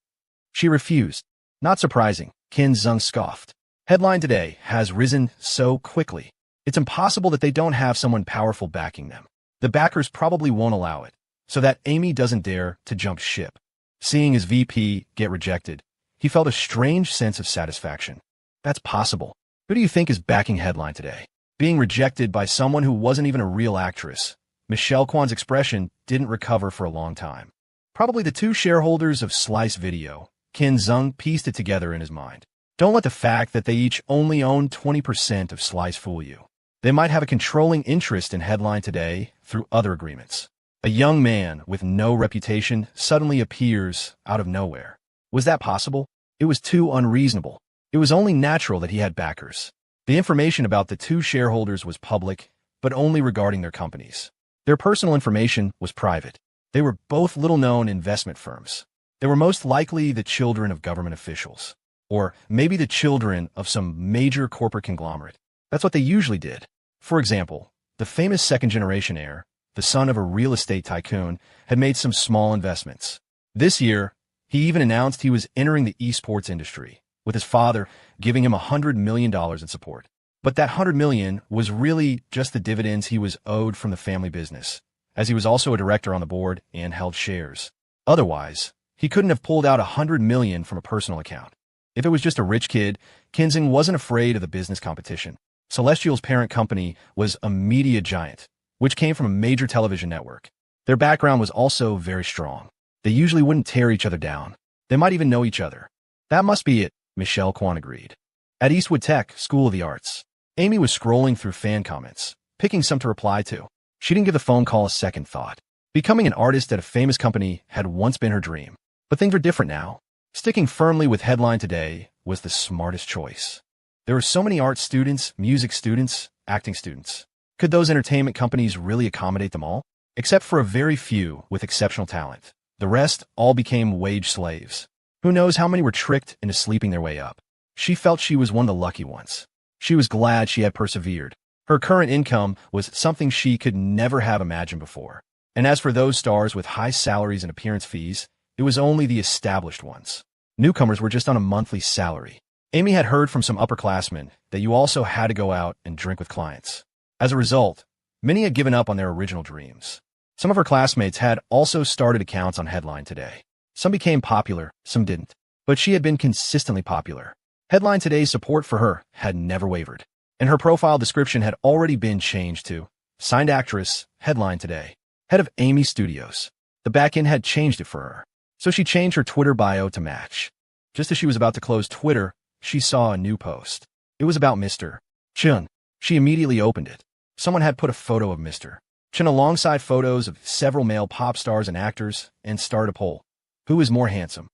She refused. Not surprising, Ken Zung scoffed. Headline Today has risen so quickly. It's impossible that they don't have someone powerful backing them. The backers probably won't allow it, so that Amy doesn't dare to jump ship. Seeing his VP get rejected, he felt a strange sense of satisfaction. That's possible. Who do you think is backing Headline Today? Being rejected by someone who wasn't even a real actress. Michelle Kwan's expression didn't recover for a long time. Probably the 2 shareholders of Slice Video. Ken Zung pieced it together in his mind. Don't let the fact that they each only own 20% of Slice fool you. They might have a controlling interest in Headline Today through other agreements. A young man with no reputation suddenly appears out of nowhere. Was that possible? It was too unreasonable. It was only natural that he had backers. The information about the 2 shareholders was public, but only regarding their companies. Their personal information was private. They were both little-known investment firms. They were most likely the children of government officials. Or maybe the children of some major corporate conglomerate. That's what they usually did. For example, the famous second-generation heir, the son of a real estate tycoon, had made some small investments. This year, he even announced he was entering the esports industry, with his father giving him $100 million in support. But that $100 million was really just the dividends he was owed from the family business, as he was also a director on the board and held shares. Otherwise, he couldn't have pulled out $100 million from a personal account. If it was just a rich kid, Ken Zung wasn't afraid of the business competition. Celestial's parent company was a media giant, which came from a major television network. Their background was also very strong. They usually wouldn't tear each other down. They might even know each other. That must be it, Michelle Kwan agreed. At Eastwood Tech, School of the Arts, Amy was scrolling through fan comments, picking some to reply to. She didn't give the phone call a second thought. Becoming an artist at a famous company had once been her dream. But things were different now. Sticking firmly with Headline Today was the smartest choice. There were so many art students, music students, acting students. Could those entertainment companies really accommodate them all? Except for a very few with exceptional talent. The rest all became wage slaves. Who knows how many were tricked into sleeping their way up. She felt she was one of the lucky ones. She was glad she had persevered. Her current income was something she could never have imagined before. And as for those stars with high salaries and appearance fees, it was only the established ones. Newcomers were just on a monthly salary. Amy had heard from some upperclassmen that you also had to go out and drink with clients. As a result, many had given up on their original dreams. Some of her classmates had also started accounts on Headline Today. Some became popular, some didn't. But she had been consistently popular. Headline Today's support for her had never wavered. And her profile description had already been changed to signed actress, Headline Today, head of Amy Studios. The back end had changed it for her. So she changed her Twitter bio to match. Just as she was about to close Twitter, she saw a new post. It was about Mr. Chun. She immediately opened it. Someone had put a photo of Mr. Chun alongside photos of several male pop stars and actors and started a poll. Who is more handsome?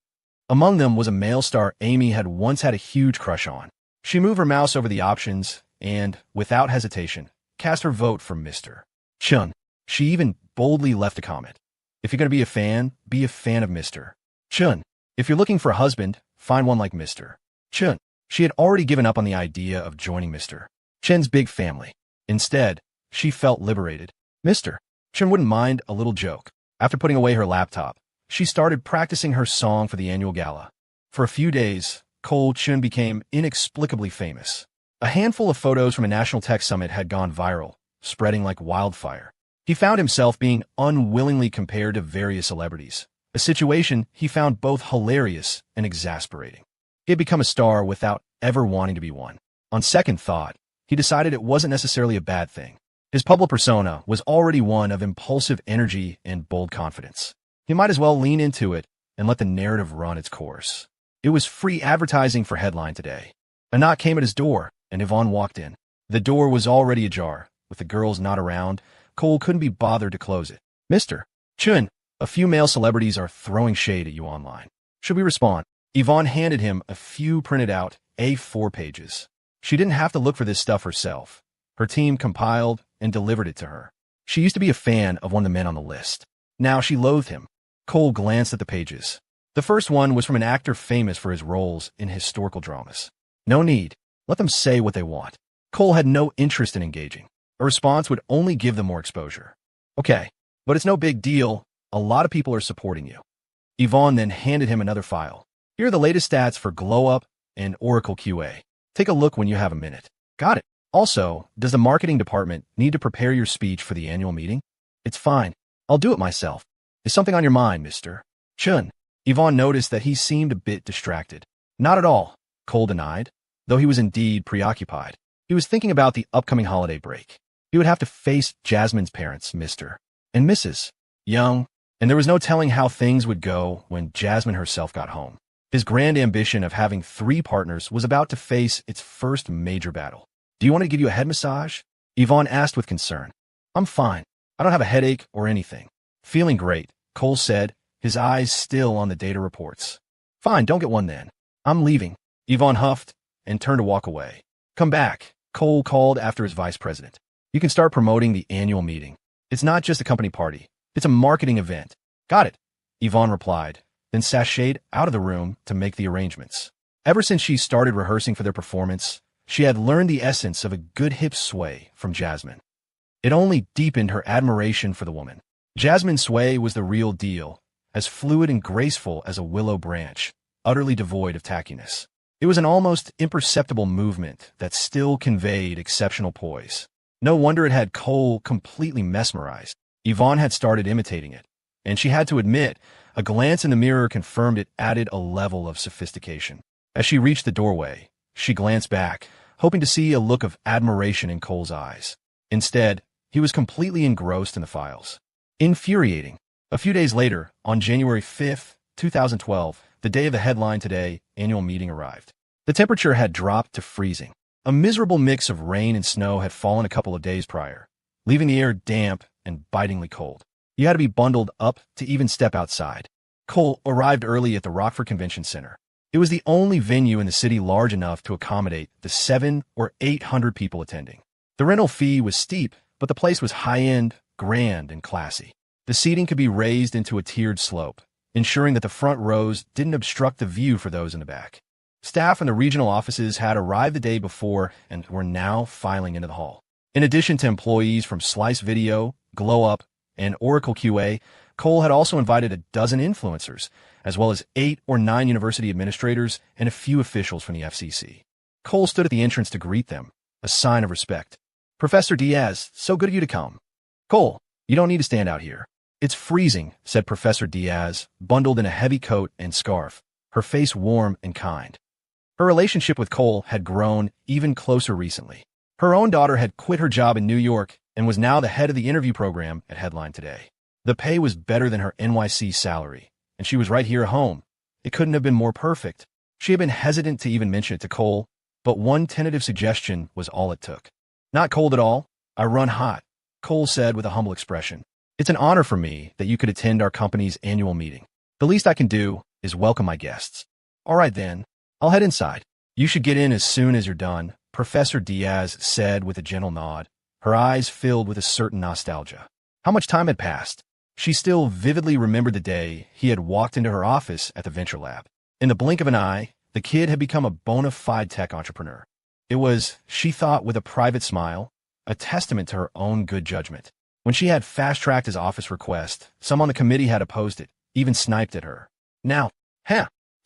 Among them was a male star Amy had once had a huge crush on. She moved her mouse over the options and, without hesitation, cast her vote for Mr. Chun. She even boldly left a comment. If you're going to be a fan of Mr. Chun. If you're looking for a husband, find one like Mr. Chun. She had already given up on the idea of joining Mr. Chun's big family. Instead, she felt liberated. Mr. Chun wouldn't mind a little joke. After putting away her laptop, she started practicing her song for the annual gala. For a few days, Chun became inexplicably famous. A handful of photos from a national tech summit had gone viral, spreading like wildfire. He found himself being unwillingly compared to various celebrities, a situation he found both hilarious and exasperating. He had become a star without ever wanting to be one. On second thought, he decided it wasn't necessarily a bad thing. His public persona was already one of impulsive energy and bold confidence. He might as well lean into it and let the narrative run its course. It was free advertising for Headline Today. A knock came at his door, and Yvonne walked in. The door was already ajar. With the girls not around, Cole couldn't be bothered to close it. Mr. Chun, a few male celebrities are throwing shade at you online. Should we respond? Yvonne handed him a few printed out A4 pages. She didn't have to look for this stuff herself. Her team compiled and delivered it to her. She used to be a fan of one of the men on the list. Now she loathed him. Cole glanced at the pages. The first one was from an actor famous for his roles in historical dramas. No need. Let them say what they want. Cole had no interest in engaging. A response would only give them more exposure. Okay, but it's no big deal. A lot of people are supporting you. Yvonne then handed him another file. Here are the latest stats for Glow Up and Oracle QA. Take a look when you have a minute. Got it. Also, does the marketing department need to prepare your speech for the annual meeting? It's fine. I'll do it myself. Is something on your mind, Mr. Chun? Yvonne noticed that he seemed a bit distracted. Not at all, Cole denied, though he was indeed preoccupied. He was thinking about the upcoming holiday break. He would have to face Jasmine's parents, Mr. and Mrs. Young, and there was no telling how things would go when Jasmine herself got home. His grand ambition of having 3 partners was about to face its first major battle. Do you want to give you a head massage? Yvonne asked with concern. I'm fine. I don't have a headache or anything. Feeling great, Cole said, his eyes still on the data reports. Fine, don't get one then. I'm leaving. Yvonne huffed and turned to walk away. Come back, Cole called after his vice president. You can start promoting the annual meeting. It's not just a company party. It's a marketing event. Got it, Yvonne replied, then sashayed out of the room to make the arrangements. Ever since she started rehearsing for their performance, she had learned the essence of a good hip sway from Jasmine. It only deepened her admiration for the woman. Jasmine's sway was the real deal, as fluid and graceful as a willow branch, utterly devoid of tackiness. It was an almost imperceptible movement that still conveyed exceptional poise. No wonder it had Cole completely mesmerized. Yvonne had started imitating it, and she had to admit, a glance in the mirror confirmed it added a level of sophistication. As she reached the doorway, she glanced back, hoping to see a look of admiration in Cole's eyes. Instead, he was completely engrossed in the files. Infuriating. A few days later, on January 5th, 2012, the day of the Headline Today annual meeting arrived. The temperature had dropped to freezing. A miserable mix of rain and snow had fallen a couple of days prior, leaving the air damp and bitingly cold. You had to be bundled up to even step outside. Cole arrived early at the Rockford Convention Center. It was the only venue in the city large enough to accommodate the 700 or 800 people attending. The rental fee was steep, but the place was high-end, grand, and classy. The seating could be raised into a tiered slope, ensuring that the front rows didn't obstruct the view for those in the back. Staff in the regional offices had arrived the day before and were now filing into the hall. In addition to employees from Slice Video, Glow Up, and Oracle QA, Cole had also invited a dozen influencers, as well as 8 or 9 university administrators and a few officials from the FCC. Cole stood at the entrance to greet them, a sign of respect. "Professor Diaz, so good of you to come." "Cole, you don't need to stand out here." "It's freezing," said Professor Diaz, bundled in a heavy coat and scarf, her face warm and kind. Her relationship with Cole had grown even closer recently. Her own daughter had quit her job in New York and was now the head of the interview program at Headline Today. The pay was better than her NYC salary, and she was right here at home. It couldn't have been more perfect. She had been hesitant to even mention it to Cole, but one tentative suggestion was all it took. "Not cold at all. I run hot," Cole said with a humble expression. "It's an honor for me that you could attend our company's annual meeting. The least I can do is welcome my guests." "All right then, I'll head inside." "You should get in as soon as you're done," Professor Diaz said with a gentle nod, her eyes filled with a certain nostalgia. How much time had passed? She still vividly remembered the day he had walked into her office at the Venture Lab. In the blink of an eye, the kid had become a bona fide tech entrepreneur. It was, she thought with a private smile, a testament to her own good judgment. When she had fast-tracked his office request, some on the committee had opposed it, even sniped at her. Now,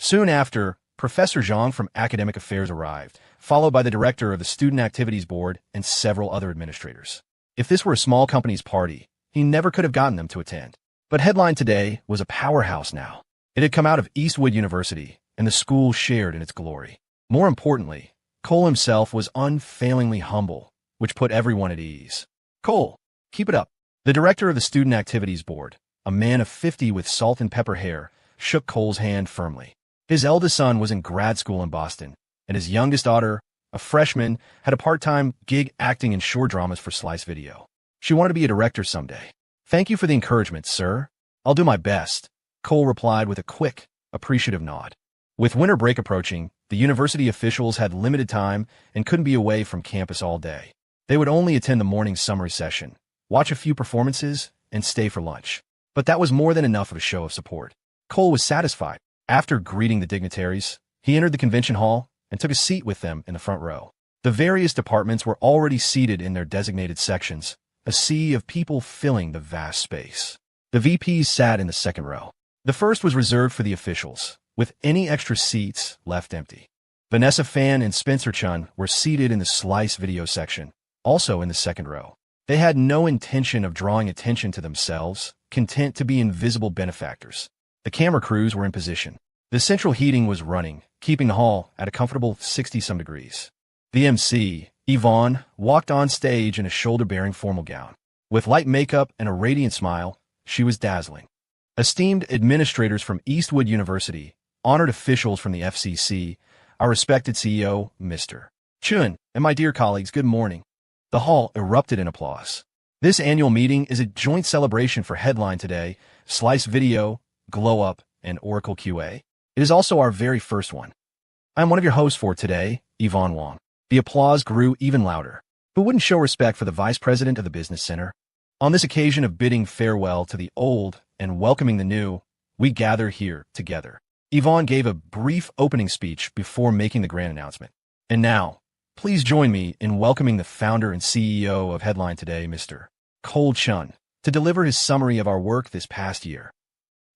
Soon after, Professor Zhang from Academic Affairs arrived, followed by the director of the Student Activities Board and several other administrators. If this were a small company's party, he never could have gotten them to attend. But Headline Today was a powerhouse now. It had come out of Eastwood University, and the school shared in its glory. More importantly, Cole himself was unfailingly humble, which put everyone at ease. "Cole, keep it up." The director of the Student Activities Board, a man of 50 with salt and pepper hair, shook Cole's hand firmly. His eldest son was in grad school in Boston, and his youngest daughter, a freshman, had a part-time gig acting in short dramas for Slice Video. She wanted to be a director someday. "Thank you for the encouragement, sir. I'll do my best," Cole replied with a quick, appreciative nod. With winter break approaching, the university officials had limited time and couldn't be away from campus all day. They would only attend the morning summary session, watch a few performances, and stay for lunch. But that was more than enough of a show of support. Cole was satisfied. After greeting the dignitaries, he entered the convention hall and took a seat with them in the front row. The various departments were already seated in their designated sections, a sea of people filling the vast space. The VPs sat in the second row. The first was reserved for the officials, with any extra seats left empty. Vanessa Fan and Spencer Chun were seated in the Slice Video section, also in the second row. They had no intention of drawing attention to themselves, content to be invisible benefactors. The camera crews were in position. The central heating was running, keeping the hall at a comfortable 60-some degrees. The MC, Yvonne, walked on stage in a shoulder-bearing formal gown. With light makeup and a radiant smile, she was dazzling. Esteemed administrators from Eastwood University, honored officials from the FCC, our respected CEO, Mr. Chun, and my dear colleagues, good morning. The hall erupted in applause. This annual meeting is a joint celebration for Headline Today, Slice Video, Glow Up, and Oracle QA. It is also our very first one. I am one of your hosts for today, Yvonne Wong. The applause grew even louder. Who wouldn't show respect for the vice president of the business center? On this occasion of bidding farewell to the old and welcoming the new, we gather here together. Yvonne gave a brief opening speech before making the grand announcement. And now, please join me in welcoming the founder and CEO of Headline Today, Mr. Cole Chun, to deliver his summary of our work this past year.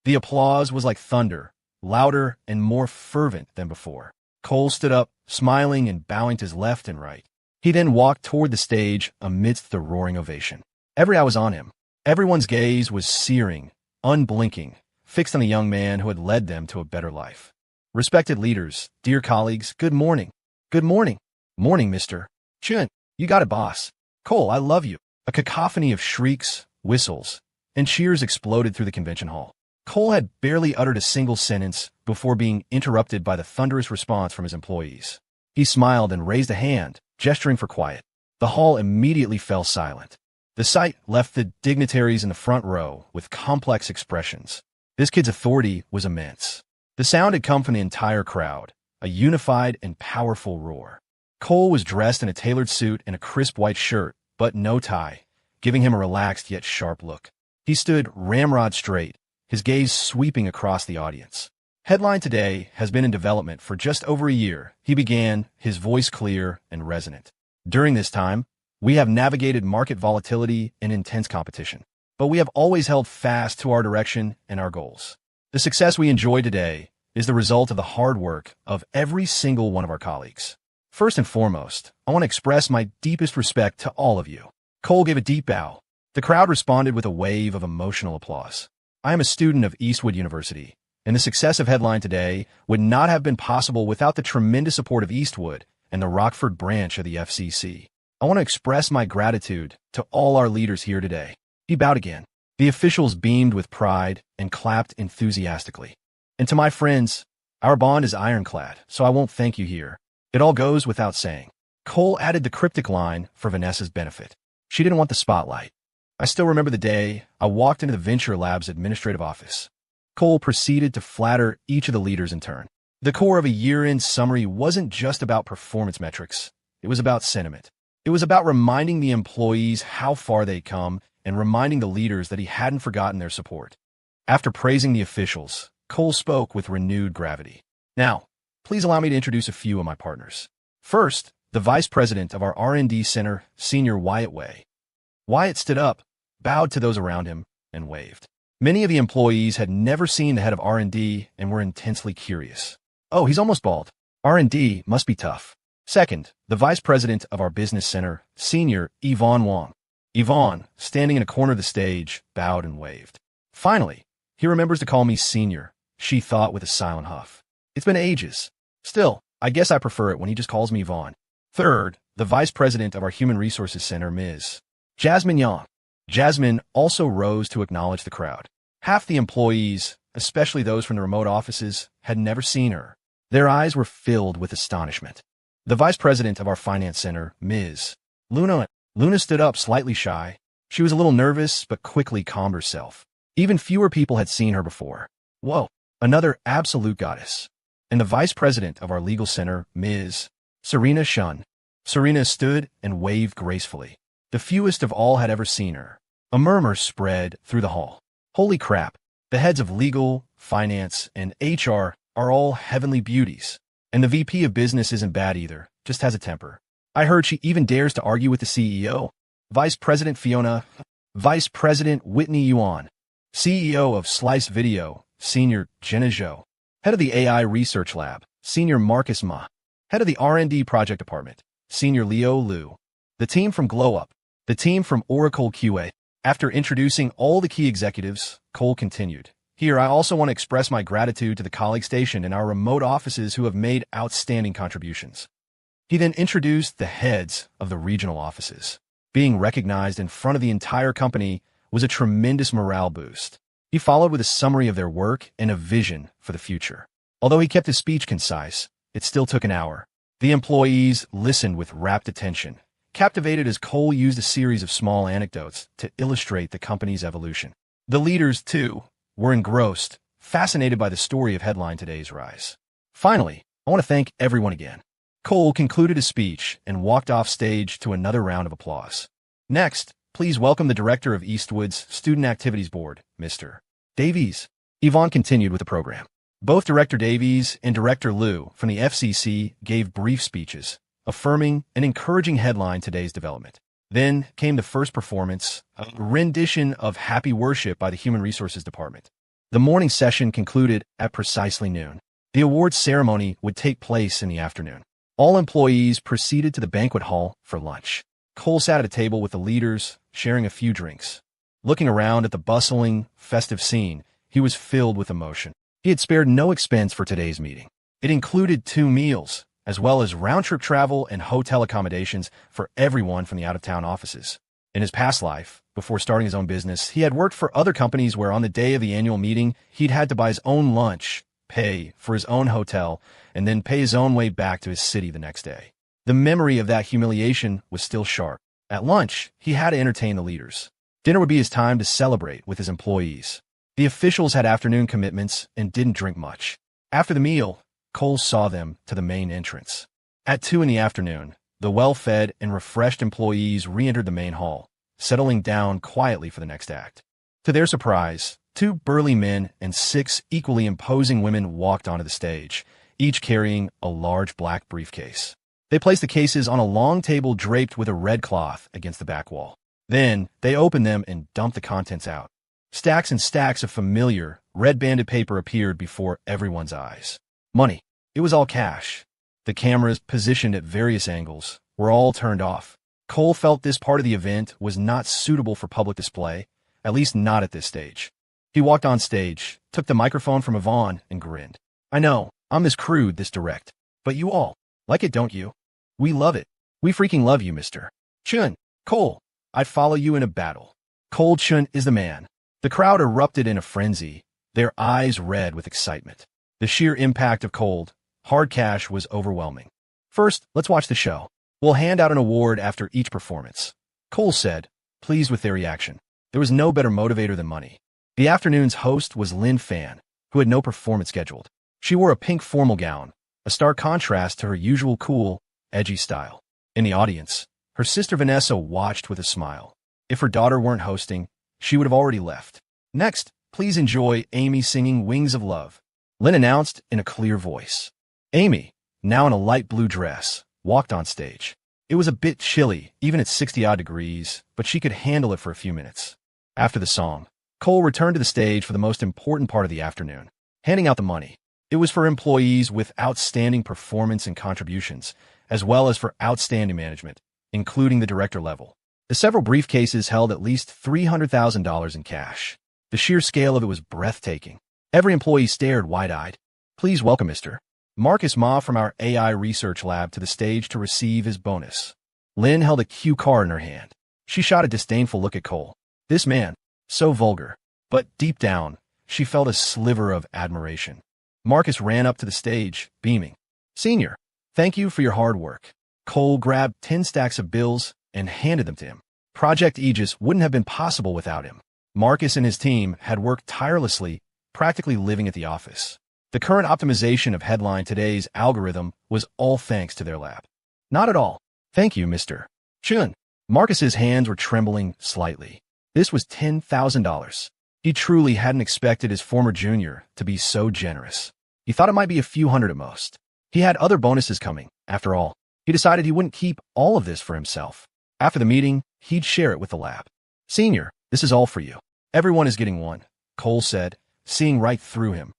The applause was like thunder, louder and more fervent than before. Cole stood up, smiling and bowing to his left and right. He then walked toward the stage amidst the roaring ovation. Every eye was on him. Everyone's gaze was searing, unblinking, fixed on the young man who had led them to a better life. Respected leaders, dear colleagues, good morning. Good morning. Morning, Mr. Chun. You got it, boss. Cole, I love you. A cacophony of shrieks, whistles, and cheers exploded through the convention hall. Cole had barely uttered a single sentence before being interrupted by the thunderous response from his employees. He smiled and raised a hand, gesturing for quiet. The hall immediately fell silent. The sight left the dignitaries in the front row with complex expressions. This kid's authority was immense. The sound had come from the entire crowd, a unified and powerful roar. Cole was dressed in a tailored suit and a crisp white shirt, but no tie, giving him a relaxed yet sharp look. He stood ramrod straight, his gaze sweeping across the audience. Headline Today has been in development for just over a year, he began, his voice clear and resonant. During this time, we have navigated market volatility and intense competition, but we have always held fast to our direction and our goals. The success we enjoy today is the result of the hard work of every single one of our colleagues. First and foremost, I want to express my deepest respect to all of you. Cole gave a deep bow. The crowd responded with a wave of emotional applause. I am a student of Eastwood University, and the success of Headline Today would not have been possible without the tremendous support of Eastwood and the Rockford branch of the FCC. I want to express my gratitude to all our leaders here today. He bowed again. The officials beamed with pride and clapped enthusiastically. And to my friends, our bond is ironclad, so I won't thank you here. It all goes without saying. Cole added the cryptic line for Vanessa's benefit. She didn't want the spotlight. I still remember the day I walked into the Venture Lab's administrative office. Cole proceeded to flatter each of the leaders in turn. The core of a year-end summary wasn't just about performance metrics. It was about sentiment. It was about reminding the employees how far they'd come and reminding the leaders that he hadn't forgotten their support. After praising the officials, Cole spoke with renewed gravity. Now, please allow me to introduce a few of my partners. First, the vice president of our R&D center, Senior Wyatt Way. Wyatt stood up, bowed to those around him, and waved. Many of the employees had never seen the head of R&D and were intensely curious. Oh, he's almost bald. R&D must be tough. Second, the vice president of our business center, Senior Yvonne Wong. Yvonne, standing in a corner of the stage, bowed and waved. Finally, he remembers to call me Senior, she thought with a silent huff. It's been ages. Still, I guess I prefer it when he just calls me Yvonne. Third, the vice president of our human resources center, Ms. Jasmine Yang. Jasmine also rose to acknowledge the crowd. Half the employees, especially those from the remote offices, had never seen her. Their eyes were filled with astonishment. The vice president of our finance center, Ms. Luna stood up slightly shy. She was a little nervous, but quickly calmed herself. Even fewer people had seen her before. Whoa, another absolute goddess. And the vice president of our legal center, Ms. Serena Shun. Serena stood and waved gracefully. The fewest of all had ever seen her. A murmur spread through the hall. Holy crap, the heads of legal, finance, and HR are all heavenly beauties. And the VP of business isn't bad either, just has a temper. I heard she even dares to argue with the CEO. Vice President Fiona, Vice President Whitney Yuan, CEO of Slice Video, Senior Jenna Zhou, Head of the AI Research Lab, Senior Marcus Ma, Head of the R&D Project Department, Senior Leo Liu, the team from GlowUp, the team from Oracle QA. After introducing all the key executives, Cole continued. Here, I also want to express my gratitude to the colleagues stationed in our remote offices who have made outstanding contributions. He then introduced the heads of the regional offices. Being recognized in front of the entire company was a tremendous morale boost. He followed with a summary of their work and a vision for the future. Although he kept his speech concise, it still took an hour. The employees listened with rapt attention, captivated as Cole used a series of small anecdotes to illustrate the company's evolution. The leaders, too, were engrossed, fascinated by the story of Headline Today's rise. Finally, I want to thank everyone again. Cole concluded his speech and walked off stage to another round of applause. Next, please welcome the director of Eastwood's Student Activities Board, Mr. Davies. Yvonne continued with the program. Both Director Davies and Director Liu from the FCC gave brief speeches, affirming and encouraging Headline Today's development. Then came the first performance, a rendition of Happy Worship by the Human Resources Department. The morning session concluded at precisely noon. The awards ceremony would take place in the afternoon. All employees proceeded to the banquet hall for lunch. Cole sat at a table with the leaders, sharing a few drinks. Looking around at the bustling, festive scene, he was filled with emotion. He had spared no expense for today's meeting. It included 2 meals, as well as round-trip travel and hotel accommodations for everyone from the out-of-town offices. In his past life, before starting his own business, he had worked for other companies where on the day of the annual meeting, he'd had to buy his own lunch, pay for his own hotel, and then pay his own way back to his city the next day. The memory of that humiliation was still sharp. At lunch, he had to entertain the leaders. Dinner would be his time to celebrate with his employees. The officials had afternoon commitments and didn't drink much. After the meal, Cole saw them to the main entrance. At 2 in the afternoon, the well-fed and refreshed employees re-entered the main hall, settling down quietly for the next act. To their surprise, 2 burly men and 6 equally imposing women walked onto the stage, each carrying a large black briefcase. They placed the cases on a long table draped with a red cloth against the back wall. Then, they opened them and dumped the contents out. Stacks and stacks of familiar, red-banded paper appeared before everyone's eyes. Money. It was all cash. The cameras, positioned at various angles, were all turned off. Cole felt this part of the event was not suitable for public display, at least not at this stage. He walked on stage, took the microphone from Yvonne, and grinned. I know, I'm this crude, this direct. But you all like it, don't you? We love it. We freaking love you, Mr. Chun. Cole, I'd follow you in a battle. Cole Chun is the man. The crowd erupted in a frenzy, their eyes red with excitement. The sheer impact of cold, hard cash was overwhelming. First, let's watch the show. We'll hand out an award after each performance. Cole said, pleased with their reaction. There was no better motivator than money. The afternoon's host was Lynn Fan, who had no performance scheduled. She wore a pink formal gown, a stark contrast to her usual cool, edgy style. In the audience, her sister Vanessa watched with a smile. If her daughter weren't hosting, she would have already left. Next, please enjoy Amy singing Wings of Love, Lynn announced in a clear voice. Amy, now in a light blue dress, walked on stage. It was a bit chilly, even at 60-odd degrees, but she could handle it for a few minutes. After the song, Cole returned to the stage for the most important part of the afternoon, handing out the money. It was for employees with outstanding performance and contributions, as well as for outstanding management, including the director level. The several briefcases held at least $300,000 in cash. The sheer scale of it was breathtaking. Every employee stared wide-eyed. Please welcome Mr. Marcus Ma from our AI research lab to the stage to receive his bonus. Lynn held a cue card in her hand. She shot a disdainful look at Cole. This man, so vulgar. But deep down, she felt a sliver of admiration. Marcus ran up to the stage, beaming. Senior, thank you for your hard work. Cole grabbed 10 stacks of bills and handed them to him. Project Aegis wouldn't have been possible without him. Marcus and his team had worked tirelessly, practically living at the office. The current optimization of Headline Today's algorithm was all thanks to their lab. Not at all. Thank you, Mr. Chun. Marcus's hands were trembling slightly. This was $10,000. He truly hadn't expected his former junior to be so generous. He thought it might be a few hundred at most. He had other bonuses coming, after all. He decided he wouldn't keep all of this for himself. After the meeting, he'd share it with the lab. Senior, this is all for you. Everyone is getting one, Cole said, seeing right through him.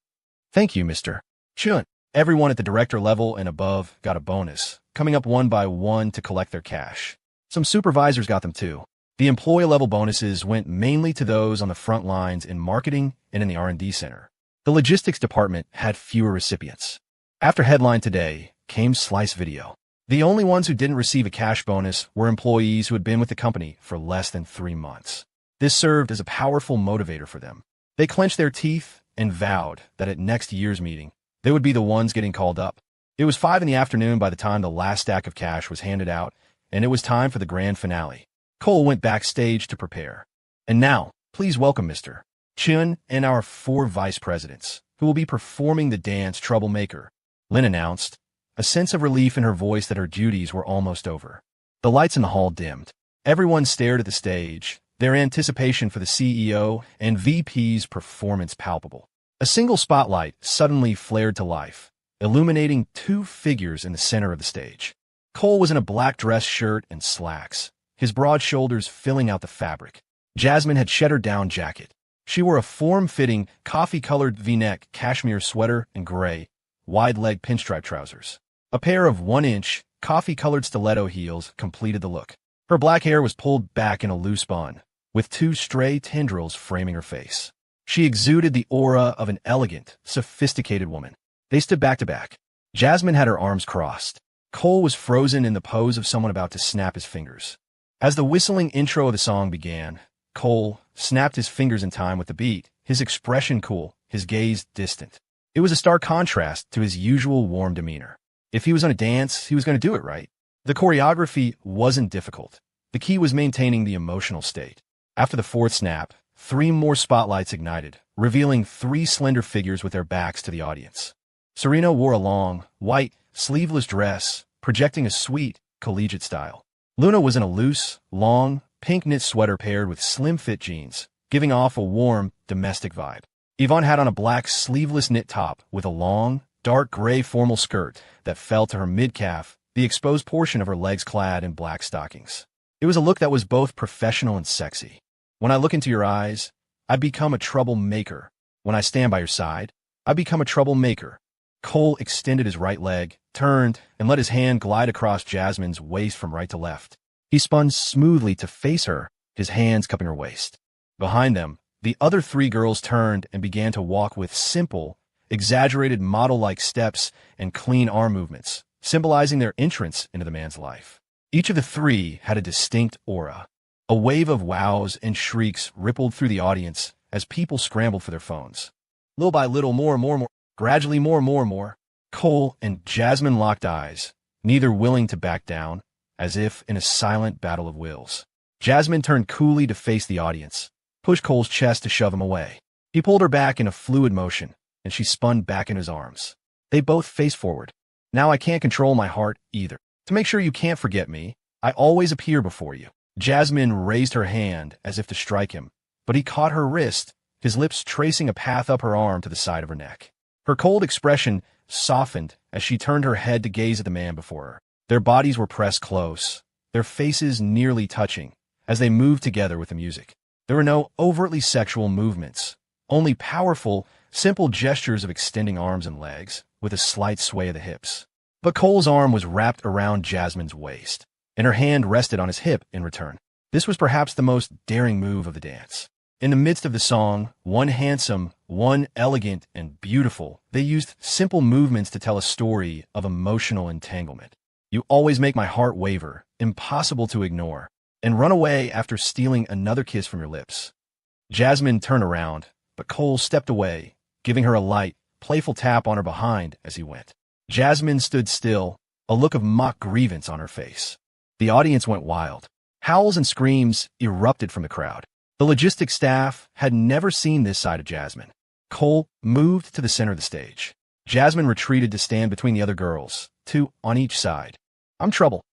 Thank you, Mr. Chun. Everyone at the director level and above got a bonus, coming up one by one to collect their cash. Some supervisors got them too. The employee-level bonuses went mainly to those on the front lines in marketing and in the R&D center. The logistics department had fewer recipients. After Headline Today came Slice Video. The only ones who didn't receive a cash bonus were employees who had been with the company for less than 3 months. This served as a powerful motivator for them. They clenched their teeth and vowed that at next year's meeting, they would be the ones getting called up. It was 5 in the afternoon by the time the last stack of cash was handed out, and it was time for the grand finale. Cole went backstage to prepare. And now, please welcome Mr. Chun and our 4 vice presidents, who will be performing the dance Troublemaker, Lynn announced, a sense of relief in her voice that her duties were almost over. The lights in the hall dimmed. Everyone stared at the stage, their anticipation for the CEO and VP's performance palpable. A single spotlight suddenly flared to life, illuminating 2 figures in the center of the stage. Cole was in a black dress shirt and slacks, his broad shoulders filling out the fabric. Jasmine had shed her down jacket. She wore a form-fitting, coffee-colored V-neck cashmere sweater and gray, wide-leg pinstripe trousers. A pair of 1-inch, coffee-colored stiletto heels completed the look. Her black hair was pulled back in a loose bun, with 2 stray tendrils framing her face. She exuded the aura of an elegant, sophisticated woman. They stood back to back. Jasmine had her arms crossed. Cole was frozen in the pose of someone about to snap his fingers. As the whistling intro of the song began, Cole snapped his fingers in time with the beat, his expression cool, his gaze distant. It was a stark contrast to his usual warm demeanor. If he was on a dance, he was going to do it right. The choreography wasn't difficult. The key was maintaining the emotional state. After the fourth snap, 3 more spotlights ignited, revealing 3 slender figures with their backs to the audience. Serena wore a long, white, sleeveless dress, projecting a sweet, collegiate style. Luna was in a loose, long, pink knit sweater paired with slim-fit jeans, giving off a warm, domestic vibe. Yvonne had on a black, sleeveless knit top with a long, dark gray formal skirt that fell to her mid-calf, the exposed portion of her legs clad in black stockings. It was a look that was both professional and sexy. When I look into your eyes, I become a troublemaker. When I stand by your side, I become a troublemaker. Cole extended his right leg, turned, and let his hand glide across Jasmine's waist from right to left. He spun smoothly to face her, his hands cupping her waist. Behind them, the other 3 girls turned and began to walk with simple, exaggerated model-like steps and clean arm movements, symbolizing their entrance into the man's life. Each of the 3 had a distinct aura. A wave of wows and shrieks rippled through the audience as people scrambled for their phones. Little by little, more, gradually more. Cole and Jasmine locked eyes, neither willing to back down, as if in a silent battle of wills. Jasmine turned coolly to face the audience, pushed Cole's chest to shove him away. He pulled her back in a fluid motion, and she spun back in his arms. They both faced forward. Now I can't control my heart either. To make sure you can't forget me, I always appear before you. Jasmine raised her hand as if to strike him, but he caught her wrist, his lips tracing a path up her arm to the side of her neck. Her cold expression softened as she turned her head to gaze at the man before her. Their bodies were pressed close, their faces nearly touching, as they moved together with the music. There were no overtly sexual movements, only powerful, simple gestures of extending arms and legs, with a slight sway of the hips. But Cole's arm was wrapped around Jasmine's waist, and her hand rested on his hip in return. This was perhaps the most daring move of the dance. In the midst of the song, one handsome, one elegant and beautiful, they used simple movements to tell a story of emotional entanglement. You always make my heart waver, impossible to ignore, and run away after stealing another kiss from your lips. Jasmine turned around, but Cole stepped away, giving her a light, playful tap on her behind as he went. Jasmine stood still, a look of mock grievance on her face. The audience went wild. Howls and screams erupted from the crowd. The logistics staff had never seen this side of Jasmine. Cole moved to the center of the stage. Jasmine retreated to stand between the other girls, 2 on each side. I'm trouble.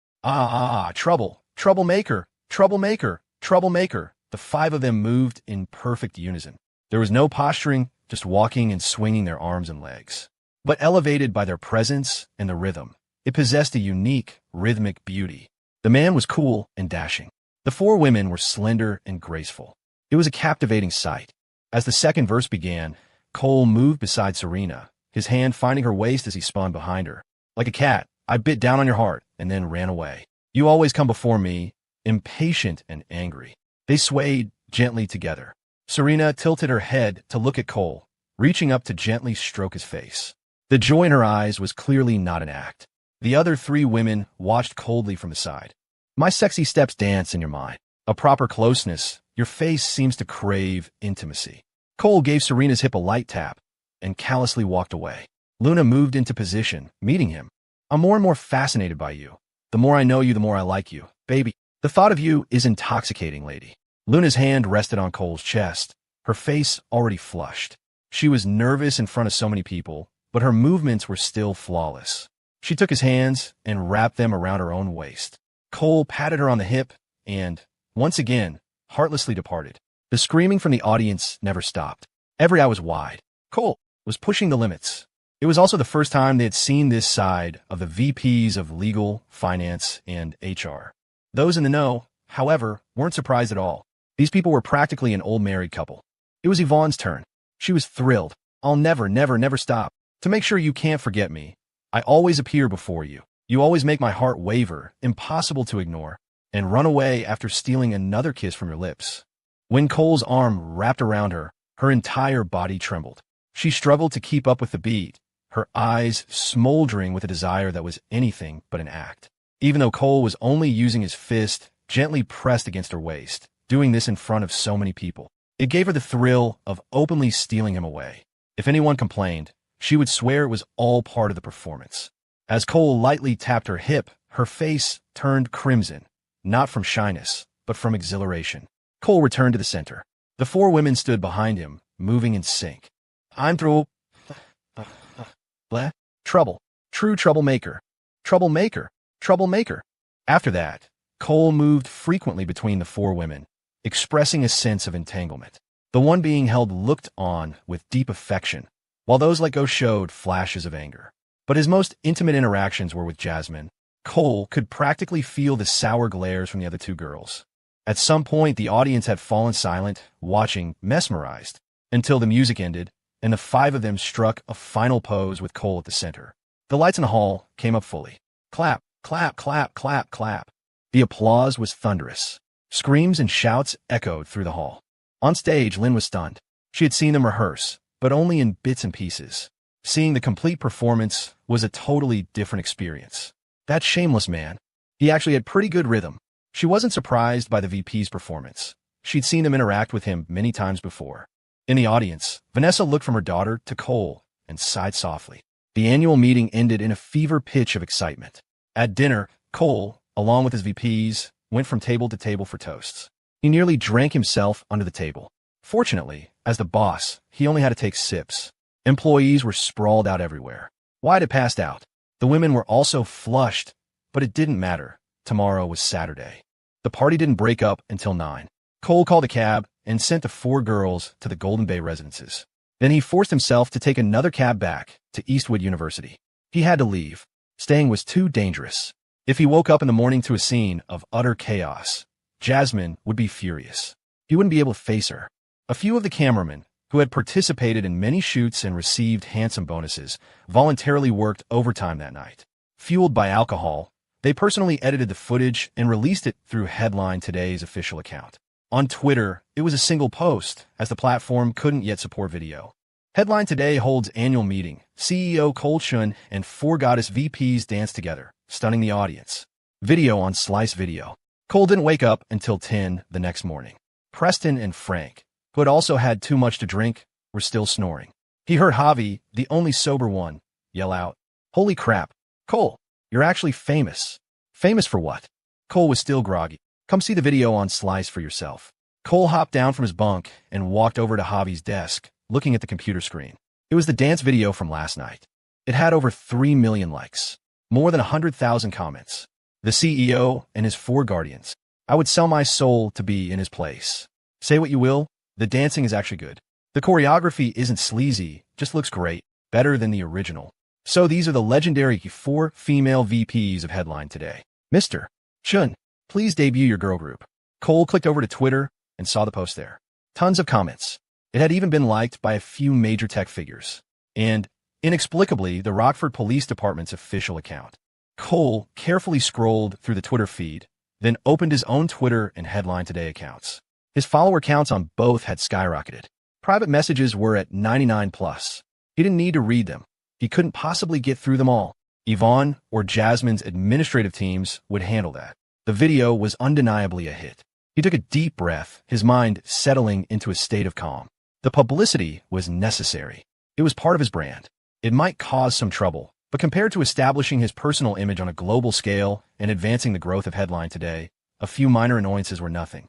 Trouble. Troublemaker. Troublemaker. Troublemaker. The 5 of them moved in perfect unison. There was no posturing, just walking and swinging their arms and legs. But elevated by their presence and the rhythm, it possessed a unique, rhythmic beauty. The man was cool and dashing. The 4 women were slender and graceful. It was a captivating sight. As the second verse began, Cole moved beside Serena, his hand finding her waist as he spun behind her. Like a cat, I bit down on your heart and then ran away. You always come before me, impatient and angry. They swayed gently together. Serena tilted her head to look at Cole, reaching up to gently stroke his face. The joy in her eyes was clearly not an act. The other 3 women watched coldly from the side. My sexy steps dance in your mind. A proper closeness, your face seems to crave intimacy. Cole gave Serena's hip a light tap and callously walked away. Luna moved into position, meeting him. I'm more and more fascinated by you. The more I know you, the more I like you. Baby, the thought of you is intoxicating, lady. Luna's hand rested on Cole's chest, her face already flushed. She was nervous in front of so many people, but her movements were still flawless. She took his hands and wrapped them around her own waist. Cole patted her on the hip and, once again, heartlessly departed. The screaming from the audience never stopped. Every eye was wide. Cole was pushing the limits. It was also the first time they had seen this side of the VPs of legal, finance, and HR. Those in the know, however, weren't surprised at all. These people were practically an old married couple. It was Yvonne's turn. She was thrilled. I'll never stop. To make sure you can't forget me, I always appear before you. You always make my heart waver, impossible to ignore, and run away after stealing another kiss from your lips. When Cole's arm wrapped around her, her entire body trembled. She struggled to keep up with the beat, her eyes smoldering with a desire that was anything but an act. Even though Cole was only using his fist, gently pressed against her waist, doing this in front of so many people, it gave her the thrill of openly stealing him away. If anyone complained, She would swear it was all part of the performance. As Cole lightly tapped her hip, her face turned crimson, not from shyness, but from exhilaration. Cole returned to the center. The four women stood behind him, moving in sync. I'm through. Bleh. Trouble. True troublemaker. Troublemaker. Troublemaker. After that, Cole moved frequently between the four women, expressing a sense of entanglement. The one being held looked on with deep affection, while those let go showed flashes of anger. But his most intimate interactions were with Jasmine. Cole could practically feel the sour glares from the other two girls. At some point, the audience had fallen silent, watching, mesmerized, until the music ended, and the five of them struck a final pose with Cole at the center. The lights in the hall came up fully. Clap, clap, clap, clap, clap. The applause was thunderous. Screams and shouts echoed through the hall. On stage, Lynn was stunned. She had seen them rehearse, but only in bits and pieces. Seeing the complete performance was a totally different experience. That shameless man. He actually had pretty good rhythm. She wasn't surprised by the VP's performance. She'd seen them interact with him many times before. In the audience, Vanessa looked from her daughter to Cole and sighed softly. The annual meeting ended in a fever pitch of excitement. At dinner, Cole, along with his VPs, went from table to table for toasts. He nearly drank himself under the table. Fortunately, as the boss, he only had to take sips. Employees were sprawled out everywhere. Wyatt had passed out. The women were also flushed, but it didn't matter. Tomorrow was Saturday. The party didn't break up until 9. Cole called a cab and sent the four girls to the Golden Bay residences. Then he forced himself to take another cab back to Eastwood University. He had to leave. Staying was too dangerous. If he woke up in the morning to a scene of utter chaos, Jasmine would be furious. He wouldn't be able to face her. A few of the cameramen, who had participated in many shoots and received handsome bonuses, voluntarily worked overtime that night. Fueled by alcohol, they personally edited the footage and released it through Headline Today's official account. On Twitter, it was a single post, as the platform couldn't yet support video. Headline Today holds annual meeting. CEO Cole Chun and four goddess VPs dance together, stunning the audience. Video on Slice Video. Cole didn't wake up until 10 the next morning. Preston and Frank, who had also had too much to drink, were still snoring. He heard Javi, the only sober one, yell out, "Holy crap, Cole, you're actually famous." Famous for what? Cole was still groggy. Come see the video on Slice for yourself. Cole hopped down from his bunk and walked over to Javi's desk, looking at the computer screen. It was the dance video from last night. It had over 3 million likes, more than 100,000 comments. The CEO and his four guardians. I would sell my soul to be in his place. Say what you will, the dancing is actually good. The choreography isn't sleazy, just looks great, better than the original. So these are the legendary 4 female VPs of Headline Today. Mr. Chun, please debut your girl group. Cole clicked over to Twitter and saw the post there. Tons of comments. It had even been liked by a few major tech figures. And, inexplicably, the Rockford Police Department's official account. Cole carefully scrolled through the Twitter feed, then opened his own Twitter and Headline Today accounts. His follower counts on both had skyrocketed. Private messages were at 99 plus. He didn't need to read them. He couldn't possibly get through them all. Yvonne or Jasmine's administrative teams would handle that. The video was undeniably a hit. He took a deep breath, his mind settling into a state of calm. The publicity was necessary. It was part of his brand. It might cause some trouble, but compared to establishing his personal image on a global scale and advancing the growth of Headline Today, a few minor annoyances were nothing.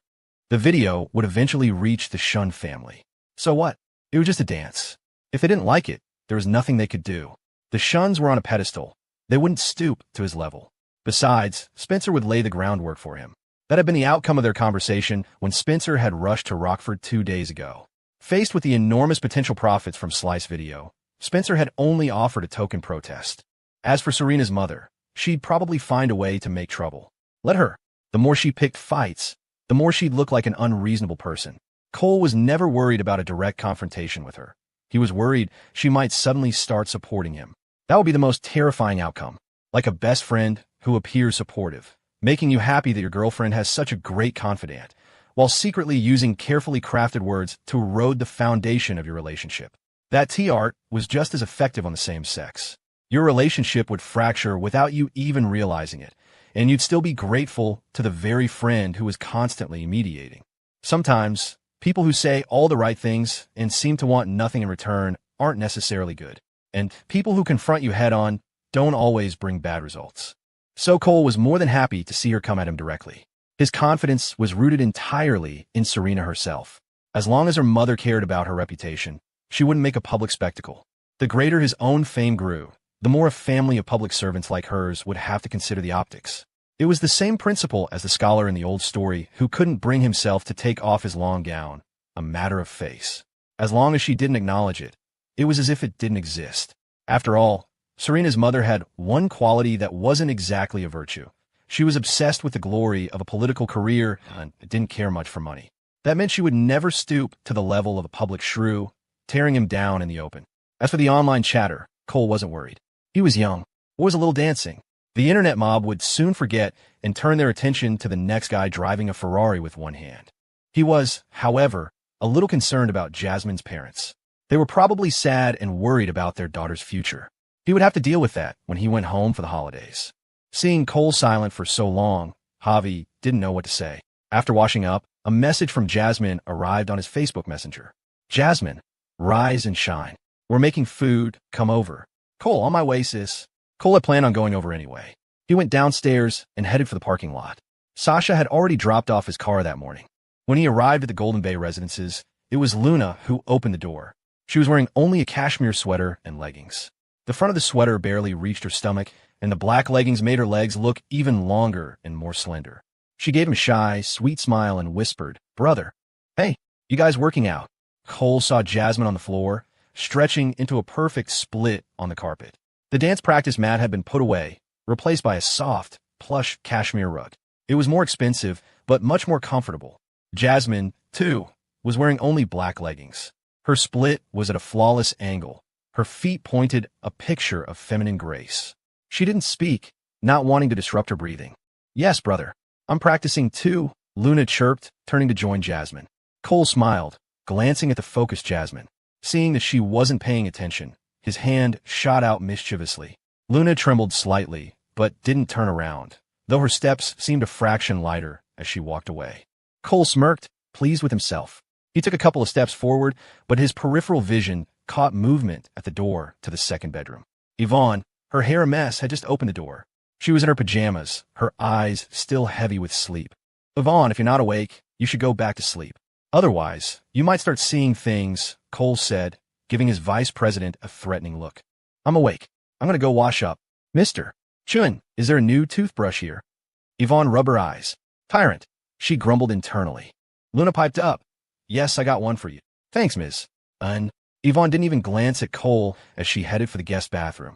The video would eventually reach the Shun family. So what? It was just a dance. If they didn't like it, there was nothing they could do. The Shuns were on a pedestal. They wouldn't stoop to his level. Besides, Spencer would lay the groundwork for him. That had been the outcome of their conversation when Spencer had rushed to Rockford 2 days ago. Faced with the enormous potential profits from Slice Video, Spencer had only offered a token protest. As for Serena's mother, she'd probably find a way to make trouble. Let her. The more she picked fights, the more she'd look like an unreasonable person. Cole was never worried about a direct confrontation with her. He was worried she might suddenly start supporting him. That would be the most terrifying outcome. Like a best friend who appears supportive, making you happy that your girlfriend has such a great confidant, while secretly using carefully crafted words to erode the foundation of your relationship. That T-art was just as effective on the same sex. Your relationship would fracture without you even realizing it, and you'd still be grateful to the very friend who was constantly mediating. Sometimes, people who say all the right things and seem to want nothing in return aren't necessarily good. and people who confront you head-on don't always bring bad results. So Cole was more than happy to see her come at him directly. His confidence was rooted entirely in Serena herself. As long as her mother cared about her reputation, she wouldn't make a public spectacle. The greater his own fame grew, the more a family of public servants like hers would have to consider the optics. It was the same principle as the scholar in the old story who couldn't bring himself to take off his long gown, a matter of face. As long as she didn't acknowledge it, it was as if it didn't exist. After all, Serena's mother had one quality that wasn't exactly a virtue. She was obsessed with the glory of a political career and didn't care much for money. That meant she would never stoop to the level of a public shrew, tearing him down in the open. As for the online chatter, Cole wasn't worried. He was young, was a little dancing. The internet mob would soon forget and turn their attention to the next guy driving a Ferrari with one hand. He was, however, a little concerned about Jasmine's parents. They were probably sad and worried about their daughter's future. He would have to deal with that when he went home for the holidays. Seeing Cole silent for so long, Javi didn't know what to say. After washing up, a message from Jasmine arrived on his Facebook Messenger. Jasmine, rise and shine. We're making food, come over. Cole, on my way, sis. Cole had planned on going over anyway. He went downstairs and headed for the parking lot. Sasha had already dropped off his car that morning. When he arrived at the Golden Bay residences, it was Luna who opened the door. She was wearing only a cashmere sweater and leggings. The front of the sweater barely reached her stomach, and the black leggings made her legs look even longer and more slender. She gave him a shy, sweet smile and whispered, "Brother, hey, you guys working out?" Cole saw Jasmine on the floor, stretching into a perfect split on the carpet. The dance practice mat had been put away, replaced by a soft, plush cashmere rug. It was more expensive, but much more comfortable. Jasmine, too, was wearing only black leggings. Her split was at a flawless angle. Her feet pointed, a picture of feminine grace. She didn't speak, not wanting to disrupt her breathing. "Yes, brother. I'm practicing too," Luna chirped, turning to join Jasmine. Cole smiled, glancing at the focused Jasmine. Seeing that she wasn't paying attention, his hand shot out mischievously. Luna trembled slightly, but didn't turn around, though her steps seemed a fraction lighter as she walked away. Cole smirked, pleased with himself. He took a couple of steps forward, but his peripheral vision caught movement at the door to the second bedroom. Yvonne, her hair a mess, had just opened the door. She was in her pajamas, her eyes still heavy with sleep. "Yvonne, if you're not awake, you should go back to sleep. Otherwise, you might start seeing things," Cole said, giving his vice president a threatening look. "I'm awake. I'm going to go wash up. Mr. Chun, is there a new toothbrush here?" Yvonne rubbed her eyes. "Tyrant," she grumbled internally. Luna piped up. "Yes, I got one for you." "Thanks, Miss." Yvonne didn't even glance at Cole as she headed for the guest bathroom.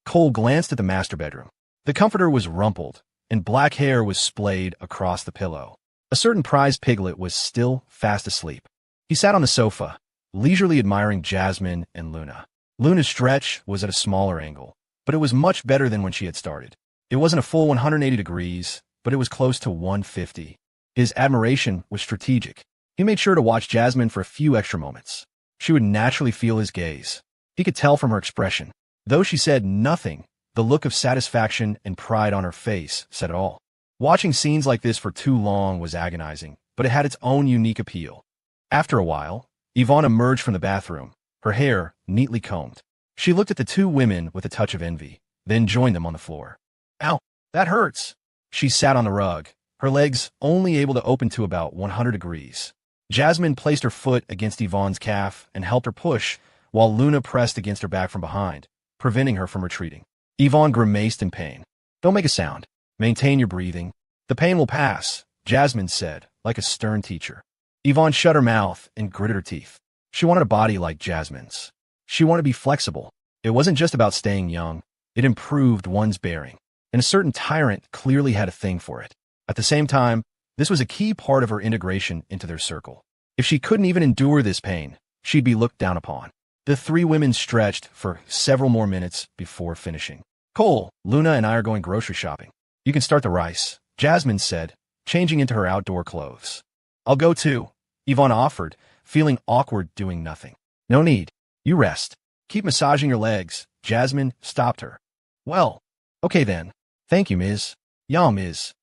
Cole glanced at the master bedroom. The comforter was rumpled, and black hair was splayed across the pillow. A certain prize piglet was still fast asleep. He sat on the sofa, leisurely admiring Jasmine and Luna. Luna's stretch was at a smaller angle, but it was much better than when she had started. It wasn't a full 180 degrees, but it was close to 150. His admiration was strategic. He made sure to watch Jasmine for a few extra moments. She would naturally feel his gaze. He could tell from her expression. Though she said nothing, the look of satisfaction and pride on her face said it all. Watching scenes like this for too long was agonizing, but it had its own unique appeal. After a while, Yvonne emerged from the bathroom, her hair neatly combed. She looked at the two women with a touch of envy, then joined them on the floor. "Ow, that hurts." She sat on the rug, her legs only able to open to about 100 degrees. Jasmine placed her foot against Yvonne's calf and helped her push, while Luna pressed against her back from behind, preventing her from retreating. Yvonne grimaced in pain. "Don't make a sound. Maintain your breathing. The pain will pass," Jasmine said, like a stern teacher. Yvonne shut her mouth and gritted her teeth. She wanted a body like Jasmine's. She wanted to be flexible. It wasn't just about staying young. It improved one's bearing. And a certain tyrant clearly had a thing for it. At the same time, this was a key part of her integration into their circle. If she couldn't even endure this pain, she'd be looked down upon. The three women stretched for several more minutes before finishing. "Cole, Luna and I are going grocery shopping. You can start the rice," Jasmine said, changing into her outdoor clothes. "I'll go too," Yvonne offered, feeling awkward doing nothing. "No need. You rest. Keep massaging your legs," Jasmine stopped her. "Well, okay then. Thank you, Ms. Yeah, Ms.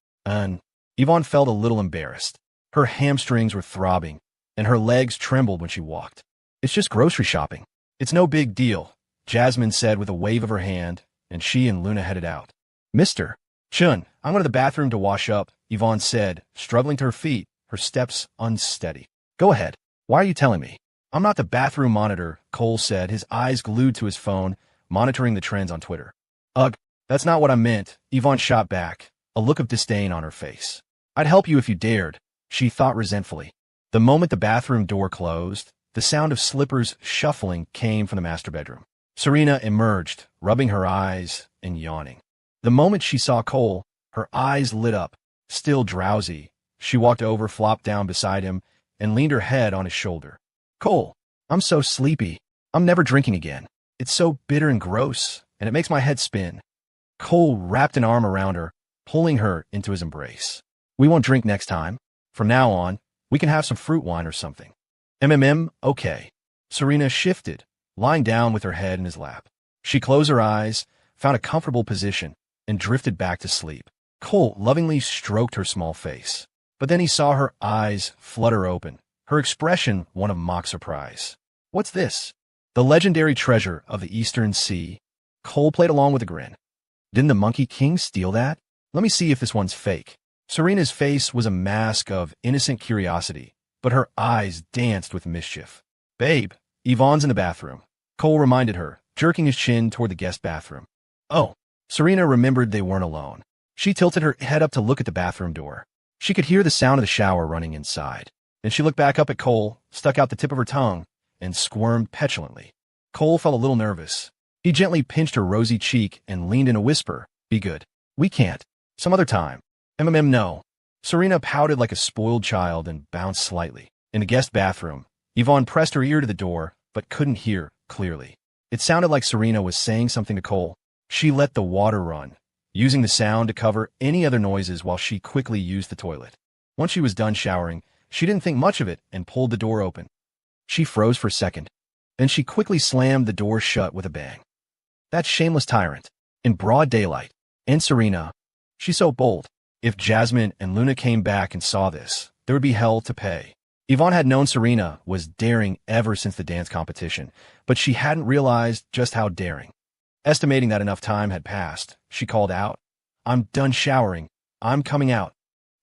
Yvonne felt a little embarrassed. Her hamstrings were throbbing, and her legs trembled when she walked. "It's just grocery shopping. It's no big deal," Jasmine said with a wave of her hand, and she and Luna headed out. Mr. Chun, I'm going to the bathroom to wash up, Yvonne said, struggling to her feet, her steps unsteady. Go ahead. Why are you telling me? I'm not the bathroom monitor, Cole said, his eyes glued to his phone, monitoring the trends on Twitter. Ugh, that's not what I meant, Yvonne shot back, a look of disdain on her face. I'd help you if you dared, she thought resentfully. The moment the bathroom door closed, the sound of slippers shuffling came from the master bedroom. Serena emerged, rubbing her eyes and yawning. The moment she saw Cole, her eyes lit up. Still drowsy, she walked over, flopped down beside him, and leaned her head on his shoulder. Cole, I'm so sleepy. I'm never drinking again. It's so bitter and gross, and it makes my head spin. Cole wrapped an arm around her, pulling her into his embrace. We won't drink next time. From now on, we can have some fruit wine or something. Okay. Serena shifted, lying down with her head in his lap. She closed her eyes, found a comfortable position, and drifted back to sleep. Cole lovingly stroked her small face. But then he saw her eyes flutter open, her expression one of mock surprise. What's this? The legendary treasure of the Eastern Sea. Cole played along with a grin. Didn't the Monkey King steal that? Let me see if this one's fake. Serena's face was a mask of innocent curiosity, but her eyes danced with mischief. Babe, Yvonne's in the bathroom, Cole reminded her, jerking his chin toward the guest bathroom. Oh, Serena remembered they weren't alone. She tilted her head up to look at the bathroom door. She could hear the sound of the shower running inside. Then she looked back up at Cole, stuck out the tip of her tongue, and squirmed petulantly. Cole felt a little nervous. He gently pinched her rosy cheek and leaned in a whisper. Be good. We can't. Some other time. No. Serena pouted like a spoiled child and bounced slightly. In the guest bathroom, Yvonne pressed her ear to the door, but couldn't hear clearly. It sounded like Serena was saying something to Cole. She let the water run, using the sound to cover any other noises while she quickly used the toilet. Once she was done showering, she didn't think much of it and pulled the door open. She froze for a second. Then she quickly slammed the door shut with a bang. That shameless tyrant. In broad daylight. And Serena. She's so bold. If Jasmine and Luna came back and saw this, there would be hell to pay. Yvonne had known Serena was daring ever since the dance competition, but she hadn't realized just how daring. Estimating that enough time had passed, she called out, I'm done showering. I'm coming out.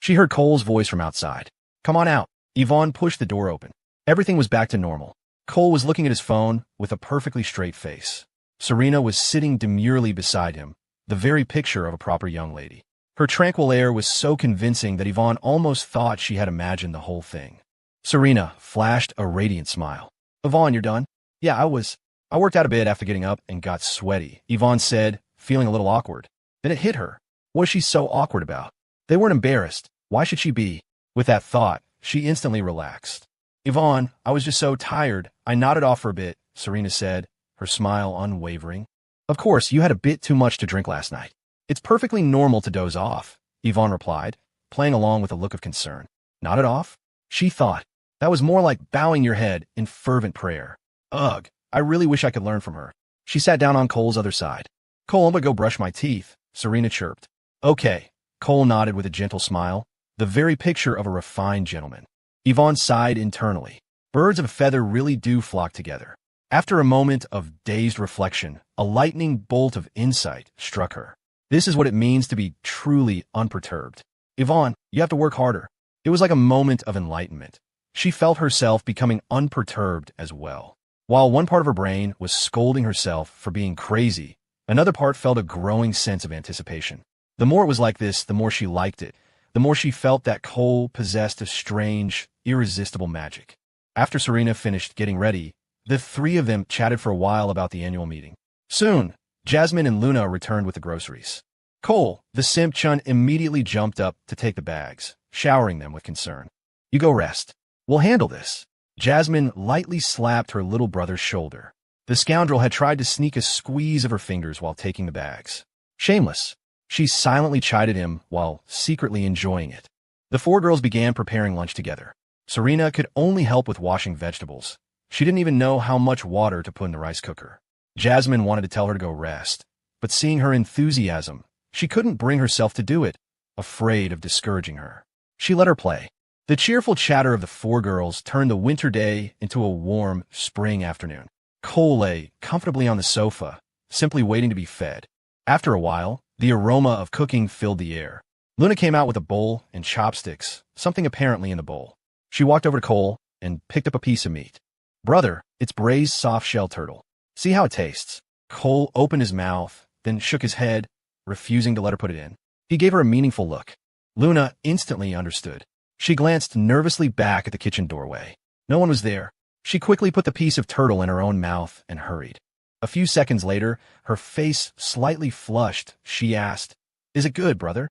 She heard Cole's voice from outside. Come on out. Yvonne pushed the door open. Everything was back to normal. Cole was looking at his phone with a perfectly straight face. Serena was sitting demurely beside him, the very picture of a proper young lady. Her tranquil air was so convincing that Yvonne almost thought she had imagined the whole thing. Serena flashed a radiant smile. Yvonne, you're done? Yeah, I worked out a bit after getting up and got sweaty, Yvonne said, feeling a little awkward. Then it hit her. What was she so awkward about? They weren't embarrassed. Why should she be? With that thought, she instantly relaxed. Yvonne, I was just so tired. I nodded off for a bit, Serena said, her smile unwavering. Of course, you had a bit too much to drink last night. It's perfectly normal to doze off, Yvonne replied, playing along with a look of concern. Nodded off? She thought. That was more like bowing your head in fervent prayer. Ugh, I really wish I could learn from her. She sat down on Cole's other side. Cole, I'm gonna go brush my teeth, Serena chirped. Okay, Cole nodded with a gentle smile, the very picture of a refined gentleman. Yvonne sighed internally. Birds of a feather really do flock together. After a moment of dazed reflection, a lightning bolt of insight struck her. This is what it means to be truly unperturbed. Yvonne, you have to work harder. It was like a moment of enlightenment. She felt herself becoming unperturbed as well. While one part of her brain was scolding herself for being crazy, another part felt a growing sense of anticipation. The more it was like this, the more she liked it, the more she felt that Cole possessed a strange, irresistible magic. After Serena finished getting ready, the three of them chatted for a while about the annual meeting. Soon, Jasmine and Luna returned with the groceries. Cole, the simp Chun, immediately jumped up to take the bags, showering them with concern. You go rest. We'll handle this. Jasmine lightly slapped her little brother's shoulder. The scoundrel had tried to sneak a squeeze of her fingers while taking the bags. Shameless. She silently chided him while secretly enjoying it. The four girls began preparing lunch together. Serena could only help with washing vegetables. She didn't even know how much water to put in the rice cooker. Jasmine wanted to tell her to go rest, but seeing her enthusiasm, she couldn't bring herself to do it, afraid of discouraging her. She let her play. The cheerful chatter of the four girls turned the winter day into a warm spring afternoon. Cole lay comfortably on the sofa, simply waiting to be fed. After a while, the aroma of cooking filled the air. Luna came out with a bowl and chopsticks, something apparently in the bowl. She walked over to Cole and picked up a piece of meat. "Brother, it's braised soft-shell turtle. See how it tastes." Cole opened his mouth, then shook his head, refusing to let her put it in. He gave her a meaningful look. Luna instantly understood. She glanced nervously back at the kitchen doorway. No one was there. She quickly put the piece of turtle in her own mouth and hurried. A few seconds later, her face slightly flushed, she asked, "Is it good, brother?"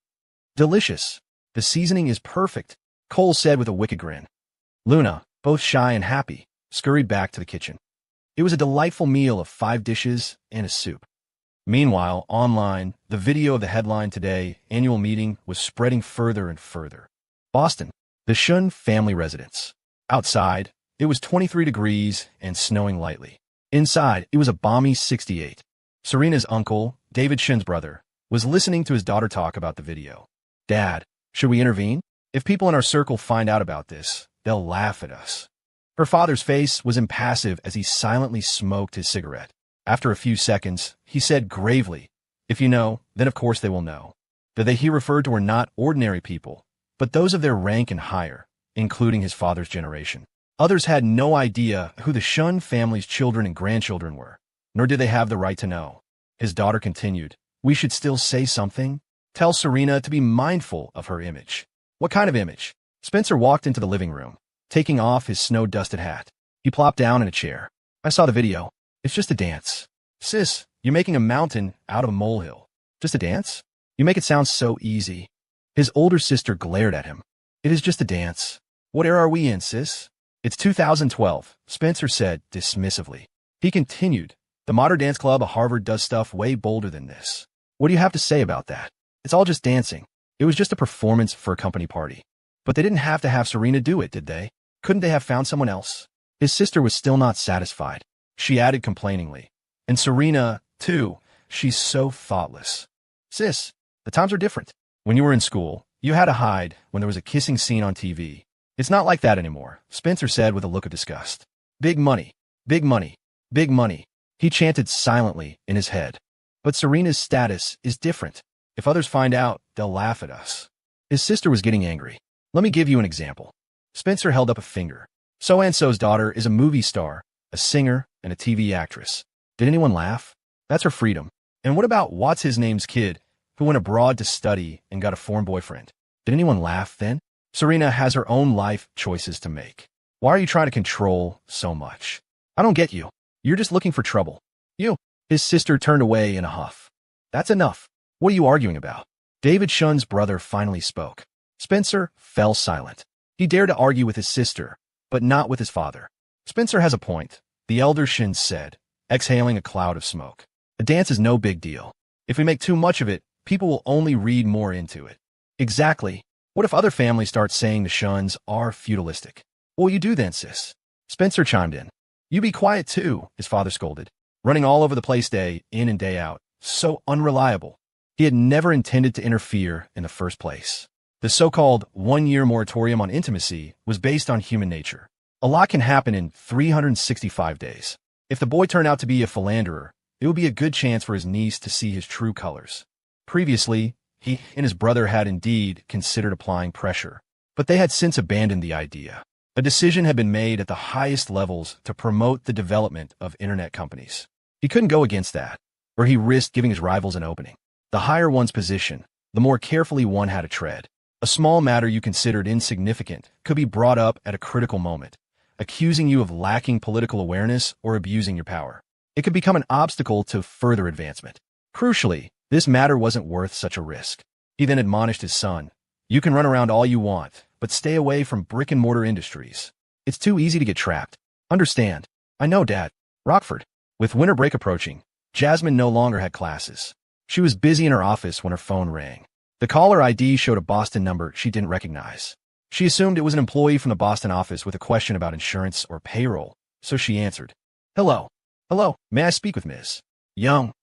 "Delicious. The seasoning is perfect," Cole said with a wicked grin. Luna, both shy and happy, scurried back to the kitchen. It was a delightful meal of 5 dishes and a soup. Meanwhile, online, the video of the headline today annual meeting was spreading further and further. Boston, the Shun family residence. Outside, it was 23 degrees and snowing lightly. Inside, it was a balmy 68. Serena's uncle, David Shun's brother, was listening to his daughter talk about the video. "Dad, should we intervene? If people in our circle find out about this, they'll laugh at us." Her father's face was impassive as he silently smoked his cigarette. After a few seconds, he said gravely, "If you know, then of course they will know." The they he referred to were not ordinary people, but those of their rank and higher, including his father's generation. Others had no idea who the Shun family's children and grandchildren were, nor did they have the right to know. His daughter continued, "We should still say something? Tell Serena to be mindful of her image." "What kind of image?" Spencer walked into the living room, taking off his snow-dusted hat. He plopped down in a chair. "I saw the video. It's just a dance." "Sis, you're making a mountain out of a molehill." "Just a dance? You make it sound so easy." His older sister glared at him. "It is just a dance." "What era are we in, sis?" "It's 2012, Spencer said dismissively. He continued, "The Modern Dance Club of Harvard does stuff way bolder than this." "What do you have to say about that?" "It's all just dancing. It was just a performance for a company party." "But they didn't have to have Serena do it, did they? Couldn't they have found someone else?" His sister was still not satisfied. She added complainingly, "And Serena, too, she's so thoughtless." "Sis, the times are different. When you were in school, you had to hide when there was a kissing scene on TV. It's not like that anymore," Spencer said with a look of disgust. "Big money, big money, big money," he chanted silently in his head. "But Serena's status is different. If others find out, they'll laugh at us." His sister was getting angry. "Let me give you an example." Spencer held up a finger. "So-and-so's daughter is a movie star, a singer, and a TV actress. Did anyone laugh? That's her freedom. And what about what's-his-name's kid, who went abroad to study and got a foreign boyfriend? Did anyone laugh then? Serena has her own life choices to make. Why are you trying to control so much? I don't get you. You're just looking for trouble." "You." His sister turned away in a huff. "That's enough. What are you arguing about?" David Shun's brother finally spoke. Spencer fell silent. He dared to argue with his sister, but not with his father. "Spencer has a point," the elder Shun said, exhaling a cloud of smoke. "A dance is no big deal. If we make too much of it, people will only read more into it." "Exactly. What if other families start saying the Shuns are feudalistic?" "What will you do then, sis?" Spencer chimed in. "You be quiet too," his father scolded. "Running all over the place day in and day out. So unreliable." He had never intended to interfere in the first place. The so-called one-year moratorium on intimacy was based on human nature. A lot can happen in 365 days. If the boy turned out to be a philanderer, it would be a good chance for his niece to see his true colors. Previously, he and his brother had indeed considered applying pressure, but they had since abandoned the idea. A decision had been made at the highest levels to promote the development of internet companies. He couldn't go against that, or he risked giving his rivals an opening. The higher one's position, the more carefully one had to tread. A small matter you considered insignificant could be brought up at a critical moment, accusing you of lacking political awareness or abusing your power. It could become an obstacle to further advancement. Crucially, this matter wasn't worth such a risk. He then admonished his son, "You can run around all you want, but stay away from brick-and-mortar industries. It's too easy to get trapped." "Understand." "I know, Dad." Rockford. With winter break approaching, Jasmine no longer had classes. She was busy in her office when her phone rang. The caller ID showed a Boston number she didn't recognize. She assumed it was an employee from the Boston office with a question about insurance or payroll, so she answered. "Hello. Hello, may I speak with Ms. Young?"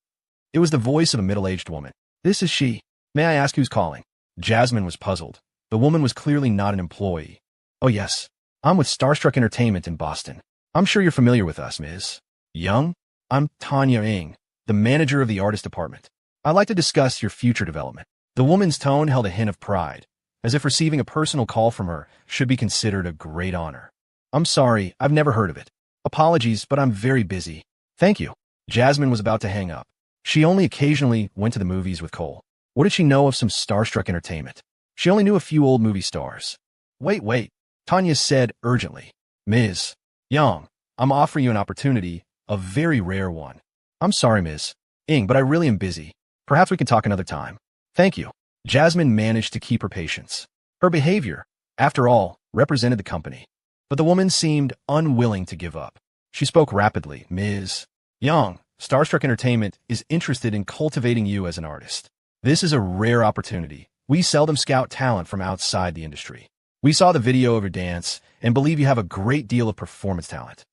It was the voice of a middle-aged woman. "This is she. May I ask who's calling?" Jasmine was puzzled. The woman was clearly not an employee. "Oh yes, I'm with Starstruck Entertainment in Boston. I'm sure you're familiar with us, Ms. Young? I'm Tanya Ng, the manager of the artist department. I'd like to discuss your future development. The woman's tone held a hint of pride, as if receiving a personal call from her should be considered a great honor. I'm sorry, I've never heard of it. Apologies, but I'm very busy. Thank you. Jasmine was about to hang up. She only occasionally went to the movies with Cole. What did she know of some starstruck entertainment? She only knew a few old movie stars. Wait, Tanya said urgently. Ms. Young, I'm offering you an opportunity, a very rare one. I'm sorry, Ms. Ng, but I really am busy. Perhaps we can talk another time. Thank you. Jasmine managed to keep her patience. Her behavior, after all, represented the company. But the woman seemed unwilling to give up. She spoke rapidly. Ms. Young, Starstruck Entertainment is interested in cultivating you as an artist. This is a rare opportunity. We seldom scout talent from outside the industry. We saw the video of your dance and believe you have a great deal of performance talent.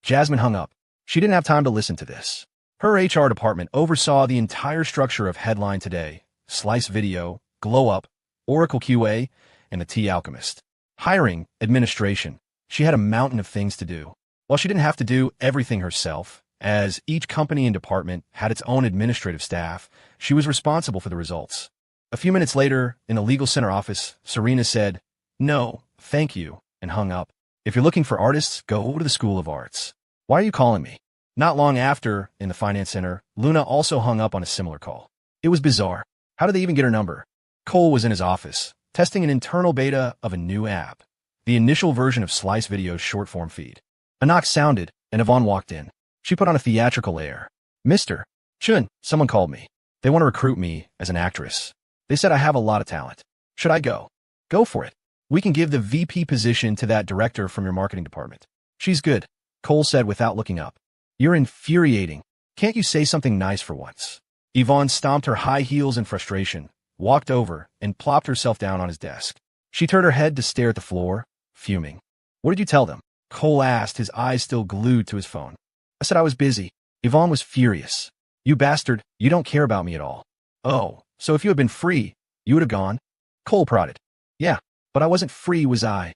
Jasmine hung up. She didn't have time to listen to this. Her HR department oversaw the entire structure of Headline Today, Slice Video, Glow Up, Oracle QA, and the Tea Alchemist. Hiring, administration. She had a mountain of things to do. While she didn't have to do everything herself, as each company and department had its own administrative staff, she was responsible for the results. A few minutes later, in the legal center office, Serena said, "No, thank you," and hung up. "If you're looking for artists, go to the School of Arts." "Why are you calling me?" Not long after, in the finance center, Luna also hung up on a similar call. It was bizarre. How did they even get her number? Cole was in his office, testing an internal beta of a new app, the initial version of Slice Video's short-form feed. A knock sounded, and Yvonne walked in. She put on a theatrical air. "Mr. Chun, someone called me. They want to recruit me as an actress. They said I have a lot of talent. Should I go?" "Go for it. We can give the VP position to that director from your marketing department. She's good," Cole said without looking up. "You're infuriating. Can't you say something nice for once?" Yvonne stomped her high heels in frustration, walked over, and plopped herself down on his desk. She turned her head to stare at the floor, fuming. "What did you tell them?" Cole asked, his eyes still glued to his phone. "I said I was busy." Yvonne was furious. "You bastard, you don't care about me at all." "Oh, so if you had been free, you would have gone?" Cole prodded. "Yeah, but I wasn't free, was I?"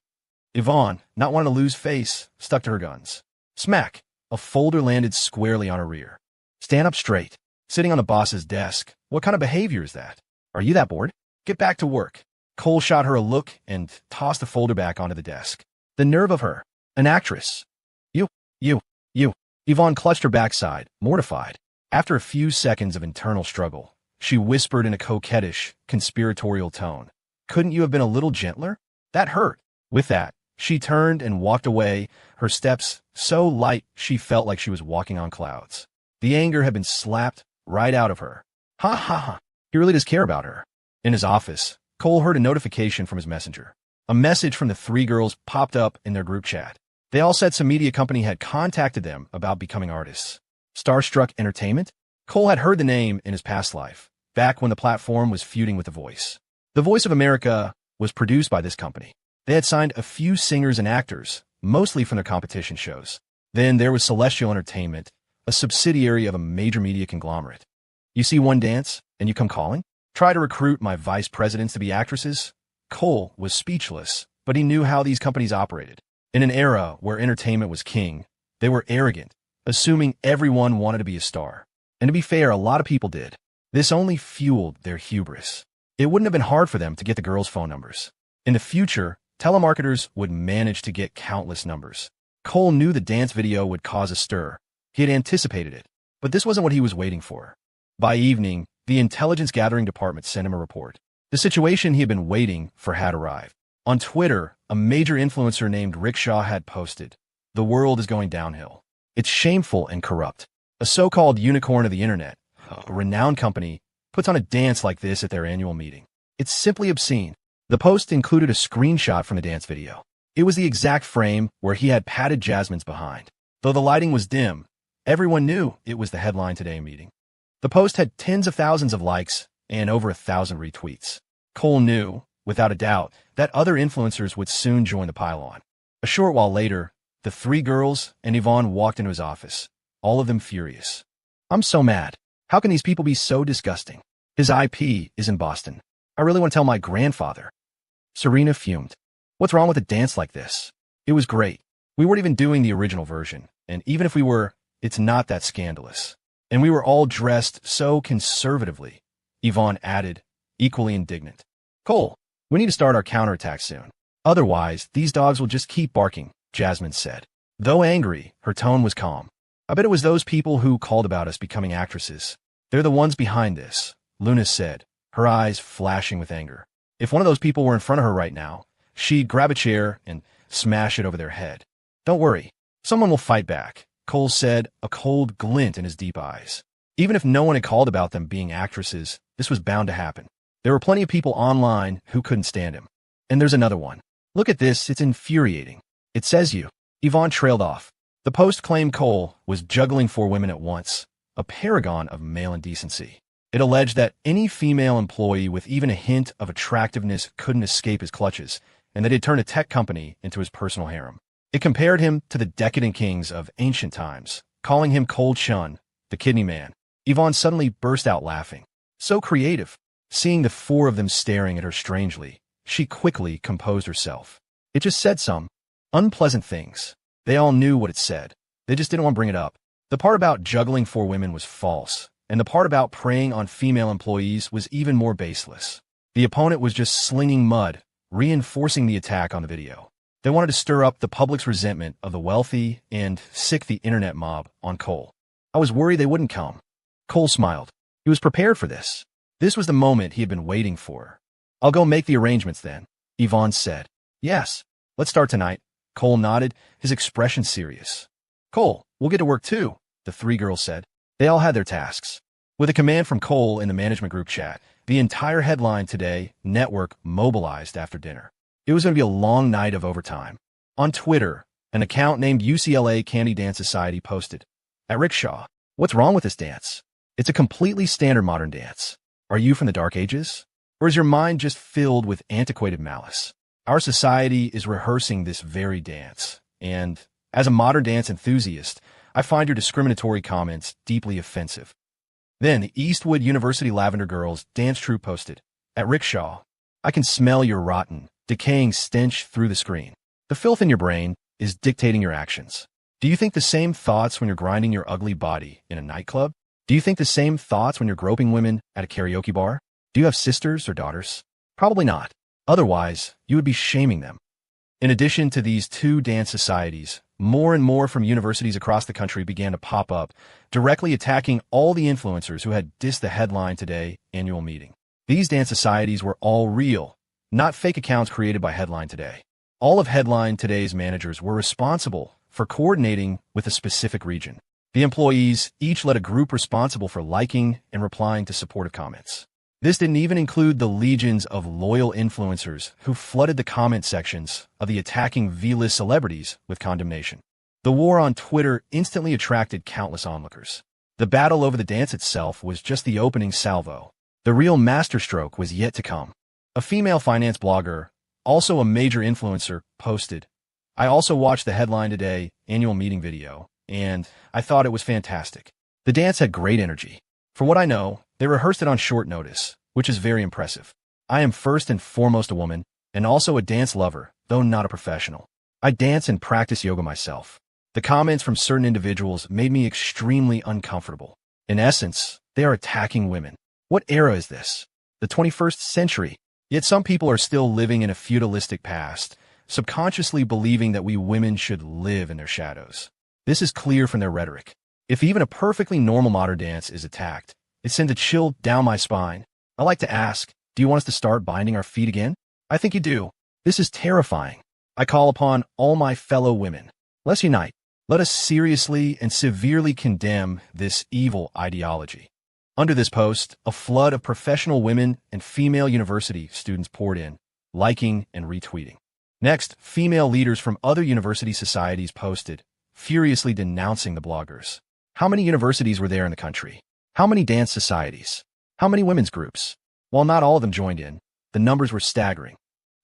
Yvonne, not wanting to lose face, stuck to her guns. Smack! A folder landed squarely on her rear. "Stand up straight. Sitting on the boss's desk. What kind of behavior is that? Are you that bored? Get back to work." Cole shot her a look and tossed the folder back onto the desk. The nerve of her. An actress. You. Yvonne clutched her backside, mortified. After a few seconds of internal struggle, she whispered in a coquettish, conspiratorial tone. "Couldn't you have been a little gentler? That hurt." With that, she turned and walked away, her steps so light she felt like she was walking on clouds. The anger had been slapped right out of her. Ha. He really does care about her. In his office, Cole heard a notification from his messenger. A message from the three girls popped up in their group chat. They all said some media company had contacted them about becoming artists. Starstruck Entertainment? Cole had heard the name in his past life, back when the platform was feuding with The Voice. The Voice of America was produced by this company. They had signed a few singers and actors, mostly from their competition shows. Then there was Celestial Entertainment, a subsidiary of a major media conglomerate. "You see one dance, and you come calling? Try to recruit my vice presidents to be actresses?" Cole was speechless, but he knew how these companies operated. In an era where entertainment was king, they were arrogant, assuming everyone wanted to be a star. And to be fair, a lot of people did. This only fueled their hubris. It wouldn't have been hard for them to get the girls' phone numbers. In the future, telemarketers would manage to get countless numbers. Cole knew the dance video would cause a stir. He had anticipated it, but this wasn't what he was waiting for. By evening, the intelligence gathering department sent him a report. The situation he had been waiting for had arrived. On Twitter, a major influencer named Rickshaw had posted, "The world is going downhill. It's shameful and corrupt. A so-called unicorn of the internet, a renowned company, puts on a dance like this at their annual meeting. It's simply obscene." The post included a screenshot from the dance video. It was the exact frame where he had patted Jasmine's behind. Though the lighting was dim, everyone knew it was the Headline Today meeting. The post had tens of thousands of likes and over 1,000 retweets. Cole knew, without a doubt, that other influencers would soon join the pylon. A short while later, the three girls and Yvonne walked into his office, all of them furious. "I'm so mad. How can these people be so disgusting? His IP is in Boston. I really want to tell my grandfather." Serena fumed. "What's wrong with a dance like this? It was great. We weren't even doing the original version, and even if we were, It's not that scandalous. And we were all dressed so conservatively, Yvonne added, equally indignant. Cole, we need to start our counterattack soon. Otherwise, these dogs will just keep barking, Jasmine said. Though angry, her tone was calm. I bet it was those people who called about us becoming actresses. They're the ones behind this, Luna said, her eyes flashing with anger. If one of those people were in front of her right now, she'd grab a chair and smash it over their head. Don't worry, someone will fight back, Cole said, a cold glint in his deep eyes. Even if no one had called about them being actresses, this was bound to happen. There were plenty of people online who couldn't stand him. And there's another one. Look at this, it's infuriating. It says you. Yvonne trailed off. The post claimed Cole was juggling 4 women at once, a paragon of male indecency. It alleged that any female employee with even a hint of attractiveness couldn't escape his clutches, and that he'd turned a tech company into his personal harem. It compared him to the decadent kings of ancient times, calling him Cold Chun, the kidney man. Yvonne suddenly burst out laughing. So creative. Seeing the 4 of them staring at her strangely, she quickly composed herself. It just said some unpleasant things. They all knew what it said. They just didn't want to bring it up. The part about juggling 4 women was false, and the part about preying on female employees was even more baseless. The opponent was just slinging mud, reinforcing the attack on the video. They wanted to stir up the public's resentment of the wealthy and sick the internet mob on Cole. I was worried they wouldn't come. Cole smiled. He was prepared for this. This was the moment he had been waiting for. I'll go make the arrangements then, Yvonne said. Yes, let's start tonight. Cole nodded, his expression serious. Cole, we'll get to work too, the 3 girls said. They all had their tasks. With a command from Cole in the management group chat, the entire Headline Today network mobilized after dinner. It was going to be a long night of overtime. On Twitter, an account named UCLA Candy Dance Society posted, "At Rickshaw, what's wrong with this dance? It's a completely standard modern dance. Are you from the Dark Ages? Or is your mind just filled with antiquated malice? Our society is rehearsing this very dance, and as a modern dance enthusiast, I find your discriminatory comments deeply offensive." Then the Eastwood University Lavender Girls dance troupe posted, "At Rickshaw, I can smell your rotten, decaying stench through the screen. The filth in your brain is dictating your actions. Do you think the same thoughts when you're grinding your ugly body in a nightclub? Do you think the same thoughts when you're groping women at a karaoke bar? Do you have sisters or daughters? Probably not. Otherwise, you would be shaming them." In addition to these 2 dance societies, more and more from universities across the country began to pop up, directly attacking all the influencers who had dissed the Headline Today annual meeting. These dance societies were all real, not fake accounts created by Headline Today. All of Headline Today's managers were responsible for coordinating with a specific region. The employees each led a group responsible for liking and replying to supportive comments. This didn't even include the legions of loyal influencers who flooded the comment sections of the attacking V-list celebrities with condemnation. The war on Twitter instantly attracted countless onlookers. The battle over the dance itself was just the opening salvo. The real masterstroke was yet to come. A female finance blogger, also a major influencer, posted, "I also watched the Headline Today annual meeting video, and I thought it was fantastic. The dance had great energy. From what I know, they rehearsed it on short notice, which is very impressive. I am first and foremost a woman, and also a dance lover, though not a professional. I dance and practice yoga myself." The comments from certain individuals made me extremely uncomfortable. In essence, they are attacking women. What era is this? The 21st century. Yet some people are still living in a feudalistic past, subconsciously believing that we women should live in their shadows. This is clear from their rhetoric. If even a perfectly normal modern dance is attacked, it sends a chill down my spine. I like to ask, do you want us to start binding our feet again? I think you do. This is terrifying. I call upon all my fellow women. Let's unite. Let us seriously and severely condemn this evil ideology. Under this post, a flood of professional women and female university students poured in, liking and retweeting. Next, female leaders from other university societies posted, furiously denouncing the bloggers. How many universities were there in the country? How many dance societies? How many women's groups? While not all of them joined in, the numbers were staggering.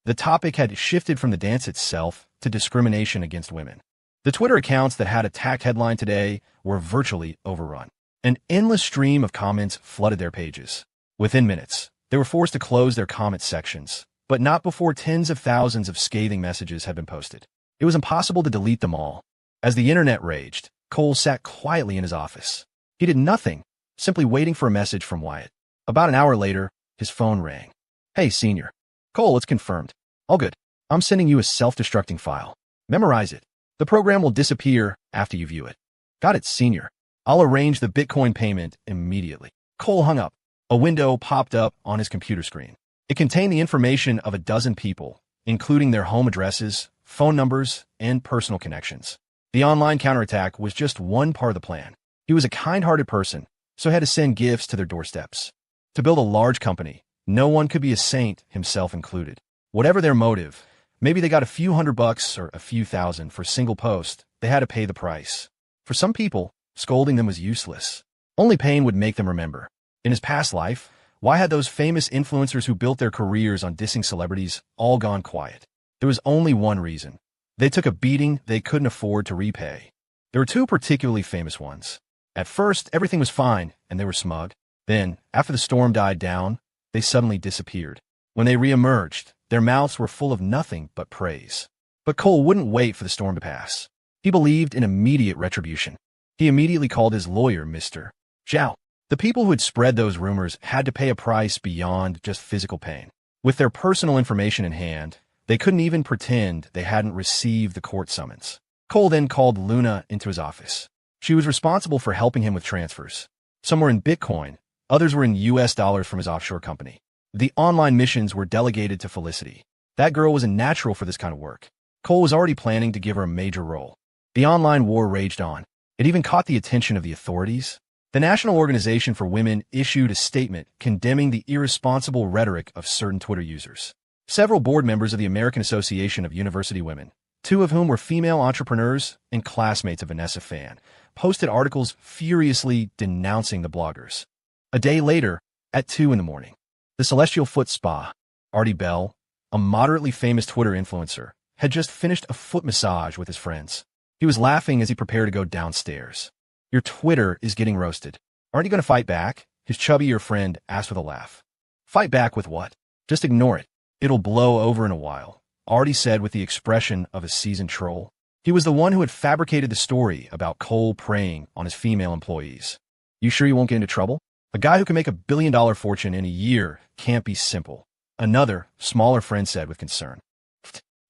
The topic had shifted from the dance itself to discrimination against women. The Twitter accounts that had attacked Headline Today were virtually overrun. An endless stream of comments flooded their pages. Within minutes, they were forced to close their comment sections, but not before tens of thousands of scathing messages had been posted. It was impossible to delete them all. As the internet raged, Cole sat quietly in his office. He did nothing, simply waiting for a message from Wyatt. About an hour later, his phone rang. Hey, Senior. Cole, it's confirmed. All good. I'm sending you a self-destructing file. Memorize it. The program will disappear after you view it. Got it, Senior. I'll arrange the Bitcoin payment immediately. Cole hung up. A window popped up on his computer screen. It contained the information of a dozen people, including their home addresses, phone numbers, and personal connections. The online counterattack was just one part of the plan. He was a kind-hearted person, so he had to send gifts to their doorsteps. To build a large company, no one could be a saint, himself included. Whatever their motive, maybe they got a few $100 or a few thousand for a single post, they had to pay the price. For some people, scolding them was useless. Only pain would make them remember. In his past life, why had those famous influencers who built their careers on dissing celebrities all gone quiet? There was only one reason. They took a beating they couldn't afford to repay. There were two particularly famous ones. At first, everything was fine, and they were smug. Then, after the storm died down, they suddenly disappeared. When they re-emerged, their mouths were full of nothing but praise. But Cole wouldn't wait for the storm to pass. He believed in immediate retribution. He immediately called his lawyer Mr. Zhao. The people who had spread those rumors had to pay a price beyond just physical pain. With their personal information in hand, they couldn't even pretend they hadn't received the court summons. Cole then called Luna into his office. She was responsible for helping him with transfers. Some were in Bitcoin, others were in US dollars from his offshore company. The online missions were delegated to Felicity. That girl was a natural for this kind of work. Cole was already planning to give her a major role. The online war raged on. It even caught the attention of the authorities. The National Organization for Women issued a statement condemning the irresponsible rhetoric of certain Twitter users. Several board members of the American Association of University Women, two of whom were female entrepreneurs and classmates of Vanessa Fan, posted articles furiously denouncing the bloggers. A day later, at 2 in the morning, the Celestial Foot Spa, Artie Bell, a moderately famous Twitter influencer, had just finished a foot massage with his friends. He was laughing as he prepared to go downstairs. Your Twitter is getting roasted. Aren't you going to fight back? His chubbier friend asked with a laugh. Fight back with what? Just ignore it. It'll blow over in a while, Artie said with the expression of a seasoned troll. He was the one who had fabricated the story about Cole preying on his female employees. You sure you won't get into trouble? A guy who can make $1 billion fortune in a year can't be simple. Another, smaller friend said with concern.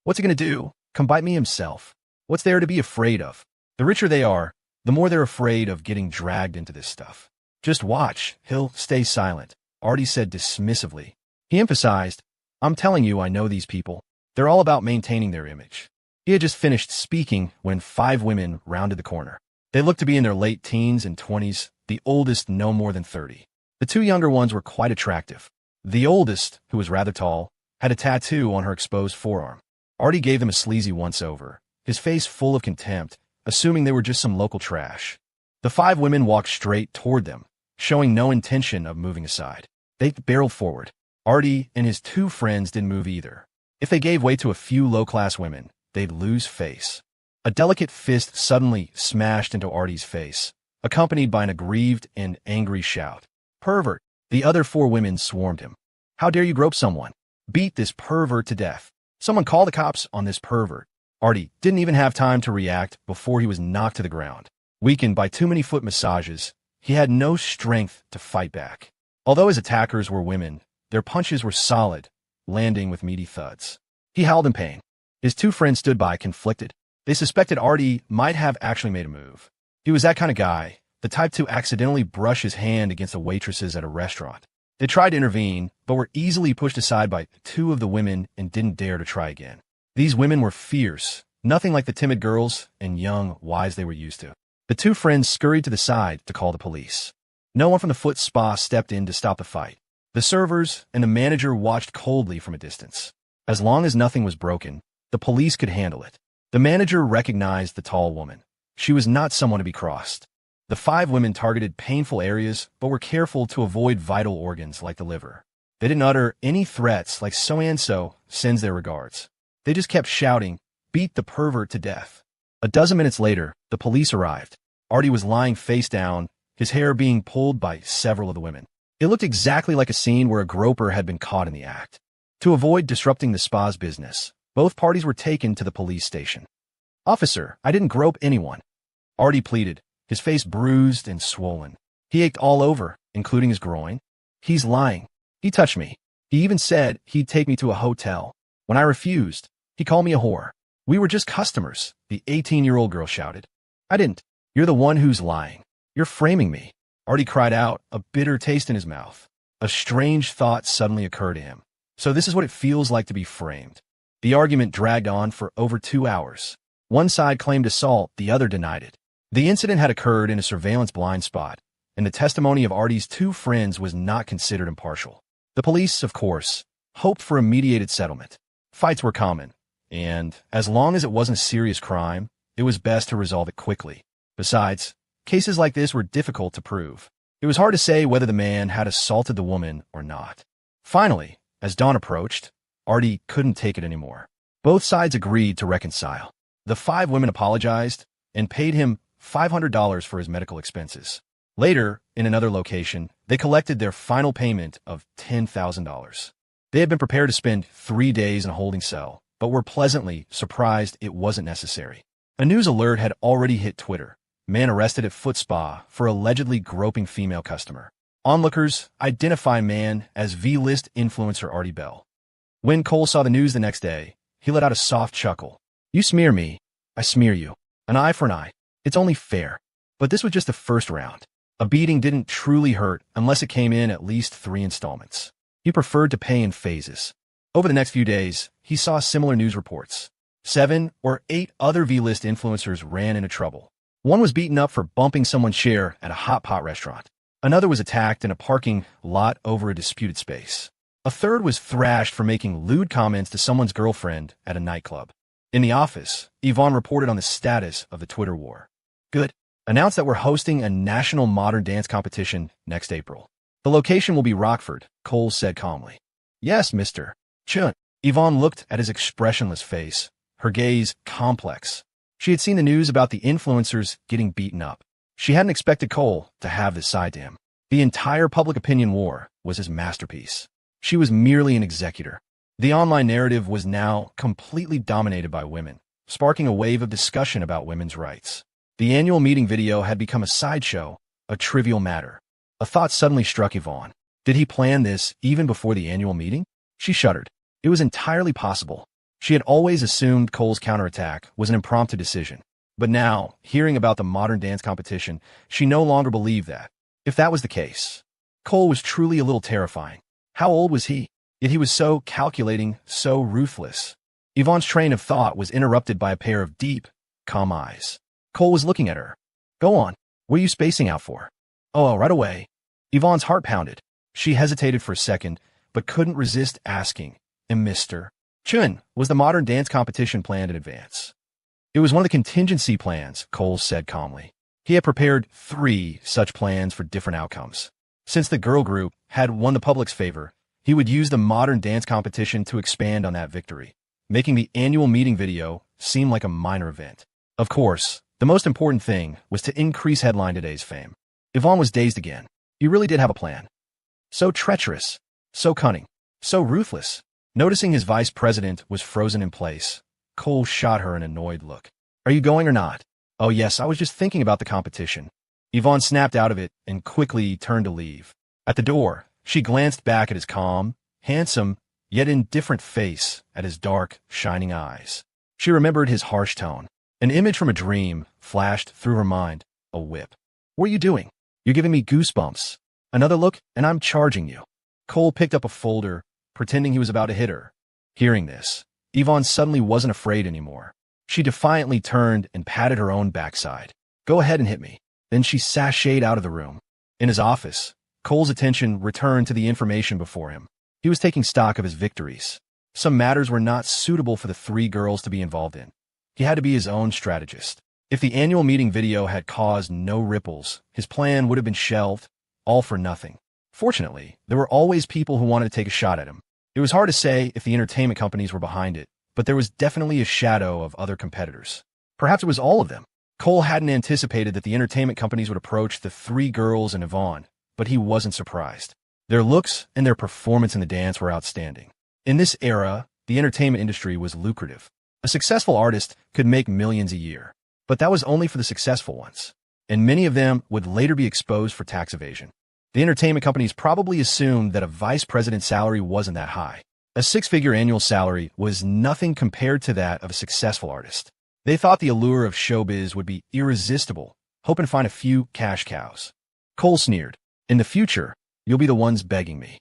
What's he going to do? Come bite me himself. What's there to be afraid of? The richer they are, the more they're afraid of getting dragged into this stuff. Just watch. He'll stay silent, Artie said dismissively. He emphasized, I'm telling you I know these people. They're all about maintaining their image. He had just finished speaking when 5 women rounded the corner. They looked to be in their late teens and 20s, the oldest no more than 30. The 2 younger ones were quite attractive. The oldest, who was rather tall, had a tattoo on her exposed forearm. Artie gave them a sleazy once-over, his face full of contempt, assuming they were just some local trash. The 5 women walked straight toward them, showing no intention of moving aside. They barreled forward. Artie and his 2 friends didn't move either. If they gave way to a few low-class women, they'd lose face. A delicate fist suddenly smashed into Artie's face, accompanied by an aggrieved and angry shout. Pervert! The other 4 women swarmed him. How dare you grope someone? Beat this pervert to death. Someone call the cops on this pervert. Artie didn't even have time to react before he was knocked to the ground. Weakened by too many foot massages, he had no strength to fight back. Although his attackers were women, their punches were solid, landing with meaty thuds. He howled in pain. His 2 friends stood by, conflicted. They suspected Artie might have actually made a move. He was that kind of guy, the type to accidentally brush his hand against the waitresses at a restaurant. They tried to intervene, but were easily pushed aside by 2 of the women and didn't dare to try again. These women were fierce, nothing like the timid girls and young wives they were used to. The 2 friends scurried to the side to call the police. No one from the foot spa stepped in to stop the fight. The servers and the manager watched coldly from a distance. As long as nothing was broken, the police could handle it. The manager recognized the tall woman. She was not someone to be crossed. The 5 women targeted painful areas, but were careful to avoid vital organs like the liver. They didn't utter any threats like so-and-so sends their regards. They just kept shouting, beat the pervert to death. A dozen minutes later, the police arrived. Artie was lying face down, his hair being pulled by several of the women. It looked exactly like a scene where a groper had been caught in the act. To avoid disrupting the spa's business, both parties were taken to the police station. Officer, I didn't grope anyone. Artie pleaded, his face bruised and swollen. He ached all over, including his groin. He's lying. He touched me. He even said he'd take me to a hotel. When I refused, he called me a whore. We were just customers, the 18-year-old girl shouted. I didn't. You're the one who's lying. You're framing me. Artie cried out, a bitter taste in his mouth. A strange thought suddenly occurred to him. So this is what it feels like to be framed. The argument dragged on for over 2 hours. One side claimed assault, the other denied it. The incident had occurred in a surveillance blind spot, and the testimony of Artie's 2 friends was not considered impartial. The police, of course, hoped for a mediated settlement. Fights were common, and as long as it wasn't a serious crime, it was best to resolve it quickly. Besides, cases like this were difficult to prove. It was hard to say whether the man had assaulted the woman or not. Finally, as dawn approached, Artie couldn't take it anymore. Both sides agreed to reconcile. The 5 women apologized and paid him $500 for his medical expenses. Later, in another location, they collected their final payment of $10,000. They had been prepared to spend 3 days in a holding cell, but were pleasantly surprised it wasn't necessary. A news alert had already hit Twitter. Man arrested at foot spa for allegedly groping female customer. Onlookers identify man as V-list influencer Artie Bell. When Cole saw the news the next day, he let out a soft chuckle. You smear me, I smear you. An eye for an eye. It's only fair. But this was just the first round. A beating didn't truly hurt unless it came in at least 3 installments. He preferred to pay in phases. Over the next few days, he saw similar news reports. 7 or 8 other V-list influencers ran into trouble. One was beaten up for bumping someone's chair at a hot pot restaurant. Another was attacked in a parking lot over a disputed space. A third was thrashed for making lewd comments to someone's girlfriend at a nightclub. In the office, Yvonne reported on the status of the Twitter war. Good. Announced that we're hosting a national modern dance competition next April. The location will be Rockford, Cole said calmly. Yes, Mr. Chun. Yvonne looked at his expressionless face, her gaze complex. She had seen the news about the influencers getting beaten up. She hadn't expected Cole to have this side to him. The entire public opinion war was his masterpiece. She was merely an executor. The online narrative was now completely dominated by women, sparking a wave of discussion about women's rights. The annual meeting video had become a sideshow, a trivial matter. A thought suddenly struck Yvonne. Did he plan this even before the annual meeting? She shuddered. It was entirely possible. She had always assumed Cole's counterattack was an impromptu decision. But now, hearing about the modern dance competition, she no longer believed that. If that was the case, Cole was truly a little terrifying. How old was he? Yet he was so calculating, so ruthless. Yvonne's train of thought was interrupted by a pair of deep, calm eyes. Cole was looking at her. Go on. What are you spacing out for? Oh, right away. Yvonne's heart pounded. She hesitated for a second, but couldn't resist asking, and Mr. Chun, was the modern dance competition planned in advance? It was one of the contingency plans, Cole said calmly. He had prepared 3 such plans for different outcomes. Since the girl group had won the public's favor, he would use the modern dance competition to expand on that victory, making the annual meeting video seem like a minor event. Of course, the most important thing was to increase headline today's fame. Yvonne was dazed again. He really did have a plan. So treacherous, so cunning, so ruthless. Noticing his vice president was frozen in place, Cole shot her an annoyed look. Are you going or not? Oh yes, I was just thinking about the competition. Yvonne snapped out of it and quickly turned to leave. At the door, she glanced back at his calm, handsome, yet indifferent face, at his dark, shining eyes. She remembered his harsh tone. An image from a dream flashed through her mind, a whip. What are you doing? You're giving me goosebumps. Another look, and I'm charging you. Cole picked up a folder, pretending he was about to hit her. Hearing this, Yvonne suddenly wasn't afraid anymore. She defiantly turned and patted her own backside. Go ahead and hit me. Then she sashayed out of the room. In his office, Cole's attention returned to the information before him. He was taking stock of his victories. Some matters were not suitable for the 3 girls to be involved in. He had to be his own strategist. If the annual meeting video had caused no ripples, his plan would have been shelved, all for nothing. Fortunately, there were always people who wanted to take a shot at him. It was hard to say if the entertainment companies were behind it, but there was definitely a shadow of other competitors. Perhaps it was all of them. Cole hadn't anticipated that the entertainment companies would approach the 3 girls and Yvonne, but he wasn't surprised. Their looks and their performance in the dance were outstanding. In this era, the entertainment industry was lucrative. A successful artist could make millions a year. But that was only for the successful ones, and many of them would later be exposed for tax evasion. The entertainment companies probably assumed that a vice president's salary wasn't that high. A six-figure annual salary was nothing compared to that of a successful artist. They thought the allure of showbiz would be irresistible, hoping to find a few cash cows. Cole sneered, "In the future, you'll be the ones begging me."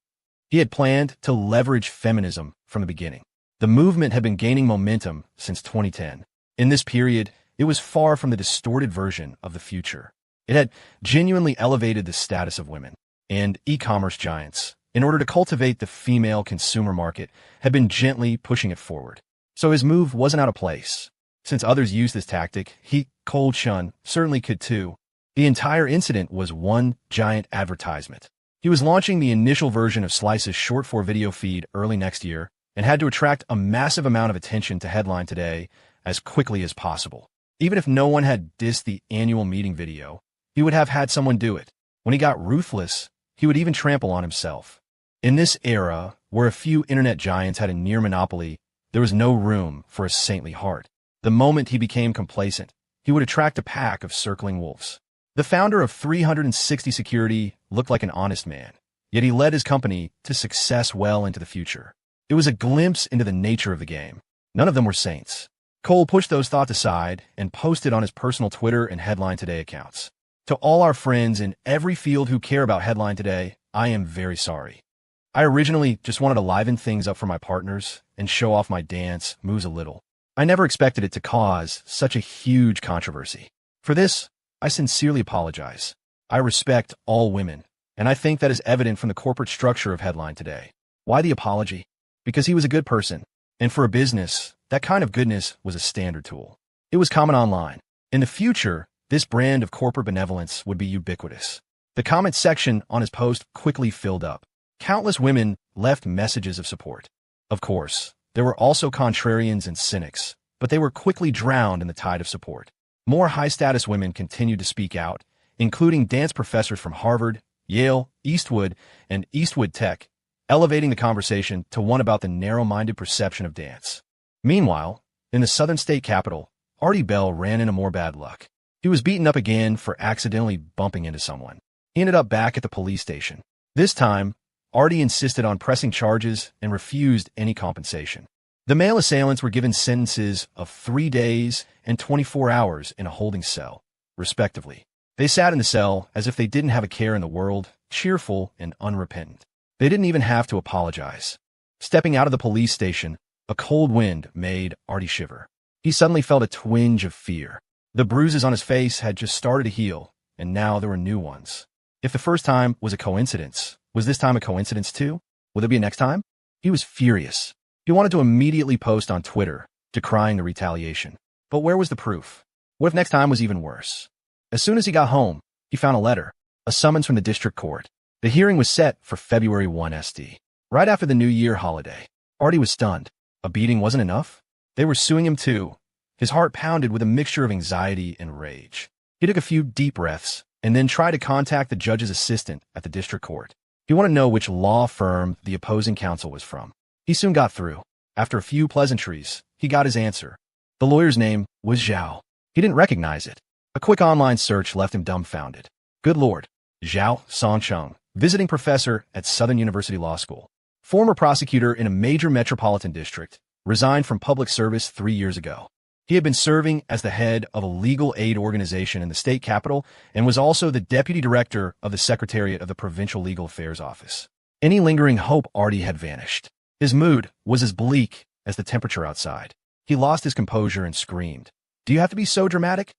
He had planned to leverage feminism from the beginning. The movement had been gaining momentum since 2010. In this period, it was far from the distorted version of the future. It had genuinely elevated the status of women, and e-commerce giants, in order to cultivate the female consumer market, had been gently pushing it forward. So his move wasn't out of place. Since others used this tactic, he, Cole Chun, certainly could too. The entire incident was one giant advertisement. He was launching the initial version of Slice's short-form video feed early next year and had to attract a massive amount of attention to Headline Today as quickly as possible. Even if no one had dissed the annual meeting video, he would have had someone do it. When he got ruthless, he would even trample on himself. In this era, where a few internet giants had a near monopoly, there was no room for a saintly heart. The moment he became complacent, he would attract a pack of circling wolves. The founder of 360 Security looked like an honest man, yet he led his company to success well into the future. It was a glimpse into the nature of the game. None of them were saints. Cole pushed those thoughts aside and posted on his personal Twitter and Headline Today accounts. To all our friends in every field who care about Headline Today, I am very sorry. I originally just wanted to liven things up for my partners and show off my dance moves a little. I never expected it to cause such a huge controversy. For this, I sincerely apologize. I respect all women, and I think that is evident from the corporate structure of Headline Today. Why the apology? Because he was a good person, and for a business, that kind of goodness was a standard tool. It was common online. In the future, this brand of corporate benevolence would be ubiquitous. The comment section on his post quickly filled up. Countless women left messages of support. Of course, there were also contrarians and cynics, but they were quickly drowned in the tide of support. More high-status women continued to speak out, including dance professors from Harvard, Yale, Eastwood, and Eastwood Tech, elevating the conversation to one about the narrow-minded perception of dance. Meanwhile, in the southern state capital, Artie Bell ran into more bad luck. He was beaten up again for accidentally bumping into someone. He ended up back at the police station. This time, Artie insisted on pressing charges and refused any compensation. The male assailants were given sentences of 3 days and 24 hours in a holding cell, respectively. They sat in the cell as if they didn't have a care in the world, cheerful and unrepentant. They didn't even have to apologize. Stepping out of the police station, a cold wind made Artie shiver. He suddenly felt a twinge of fear. The bruises on his face had just started to heal, and now there were new ones. If the first time was a coincidence, was this time a coincidence too? Will there be a next time? He was furious. He wanted to immediately post on Twitter, decrying the retaliation. But where was the proof? What if next time was even worse? As soon as he got home, he found a letter, a summons from the district court. The hearing was set for February 1 SD, right after the New Year holiday. Artie was stunned. A beating wasn't enough? They were suing him too. His heart pounded with a mixture of anxiety and rage. He took a few deep breaths and then tried to contact the judge's assistant at the district court. He wanted to know which law firm the opposing counsel was from. He soon got through. After a few pleasantries, he got his answer. The lawyer's name was Zhao. He didn't recognize it. A quick online search left him dumbfounded. Good Lord. Zhao Songcheng, visiting professor at Southern University Law School, former prosecutor in a major metropolitan district, resigned from public service 3 years ago. He had been serving as the head of a legal aid organization in the state capital and was also the deputy director of the Secretariat of the Provincial Legal Affairs Office. Any lingering hope Artie had vanished. His mood was as bleak as the temperature outside. He lost his composure and screamed, "Do you have to be so dramatic?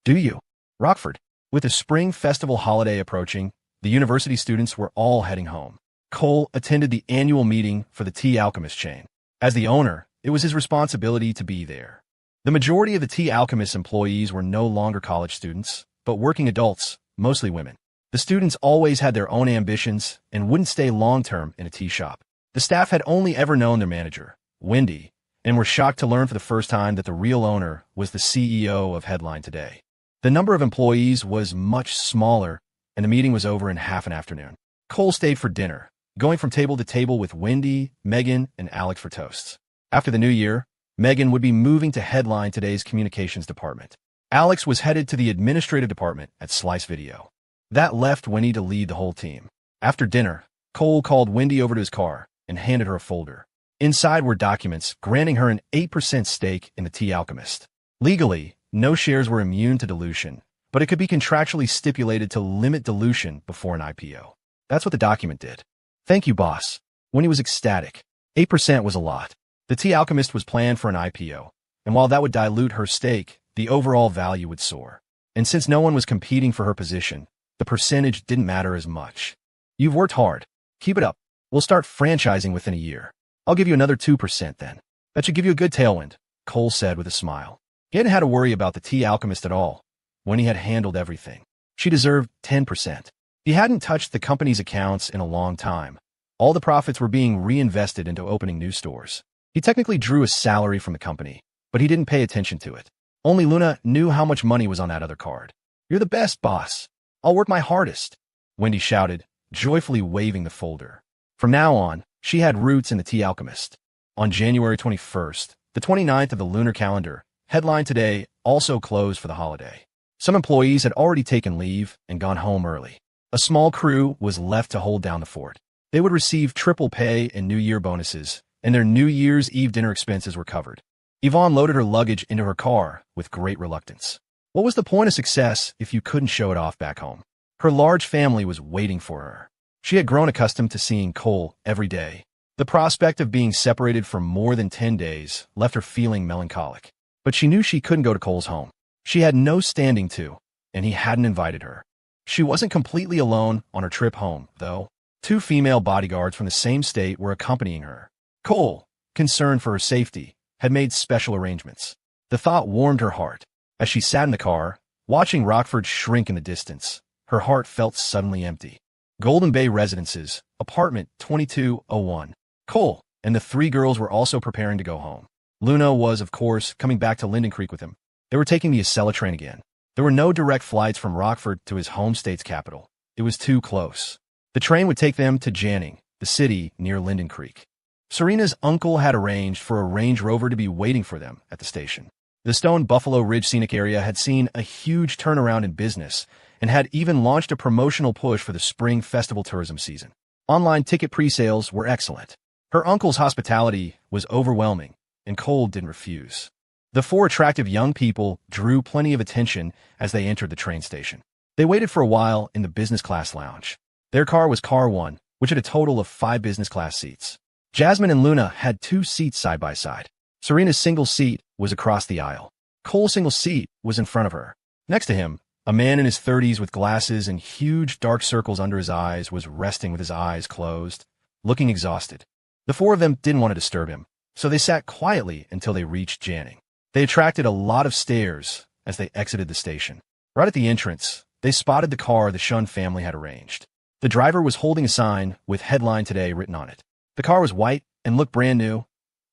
Do you?" Rockford. With the spring festival holiday approaching, the university students were all heading home. Cole attended the annual meeting for the Tea Alchemist chain. As the owner, it was his responsibility to be there. The majority of the Tea Alchemist employees were no longer college students, but working adults, mostly women. The students always had their own ambitions and wouldn't stay long-term in a tea shop. The staff had only ever known their manager, Wendy, and were shocked to learn for the first time that the real owner was the CEO of Headline Today. The number of employees was much smaller, and the meeting was over in half an afternoon. Cole stayed for dinner, going from table to table with Wendy, Megan, and Alex for toasts. After the new year, Megan would be moving to Headline Today's communications department. Alex was headed to the administrative department at Slice Video. That left Wendy to lead the whole team. After dinner, Cole called Wendy over to his car and handed her a folder. Inside were documents granting her an 8% stake in the Tea Alchemist. Legally, no shares were immune to dilution, but it could be contractually stipulated to limit dilution before an IPO. That's what the document did. Thank you, boss. Wendy was ecstatic. 8% was a lot. The Tea Alchemist was planned for an IPO, and while that would dilute her stake, the overall value would soar. And since no one was competing for her position, the percentage didn't matter as much. You've worked hard. Keep it up. We'll start franchising within a year. I'll give you another 2% then. That should give you a good tailwind, Cole said with a smile. He hadn't had to worry about the Tea Alchemist at all. When he had handled everything, she deserved 10%. He hadn't touched the company's accounts in a long time. All the profits were being reinvested into opening new stores. He technically drew a salary from the company, but he didn't pay attention to it. Only Luna knew how much money was on that other card. You're the best, boss. I'll work my hardest, Wendy shouted, joyfully waving the folder. From now on, she had roots in the Tea Alchemist. On January 21st, the 29th of the lunar calendar, headline today also closed for the holiday. Some employees had already taken leave and gone home early. A small crew was left to hold down the fort. They would receive triple pay and New Year bonuses, and their New Year's Eve dinner expenses were covered. Yvonne loaded her luggage into her car with great reluctance. What was the point of success if you couldn't show it off back home? Her large family was waiting for her. She had grown accustomed to seeing Cole every day. The prospect of being separated for more than 10 days left her feeling melancholic. But she knew she couldn't go to Cole's home. She had no standing to, and he hadn't invited her. She wasn't completely alone on her trip home, though. 2 female bodyguards from the same state were accompanying her. Cole, concerned for her safety, had made special arrangements. The thought warmed her heart. As she sat in the car, watching Rockford shrink in the distance, her heart felt suddenly empty. Golden Bay Residences, apartment 2201. Cole and the 3 girls were also preparing to go home. Luna was, of course, coming back to Linden Creek with him. They were taking the Acela train again. There were no direct flights from Rockford to his home state's capital. It was too close. The train would take them to Janning, the city near Linden Creek. Serena's uncle had arranged for a Range Rover to be waiting for them at the station. The Stone Buffalo Ridge scenic area had seen a huge turnaround in business and had even launched a promotional push for the spring festival tourism season. Online ticket pre-sales were excellent. Her uncle's hospitality was overwhelming, and Cole didn't refuse. The 4 attractive young people drew plenty of attention as they entered the train station. They waited for a while in the business class lounge. Their car was Car 1, which had a total of 5 business class seats. Jasmine and Luna had 2 seats side by side. Serena's single seat was across the aisle. Cole's single seat was in front of her. Next to him, a man in his 30s with glasses and huge dark circles under his eyes was resting with his eyes closed, looking exhausted. The 4 of them didn't want to disturb him, so they sat quietly until they reached Janning. They attracted a lot of stares as they exited the station. Right at the entrance, they spotted the car the Shun family had arranged. The driver was holding a sign with headline today written on it. The car was white and looked brand new,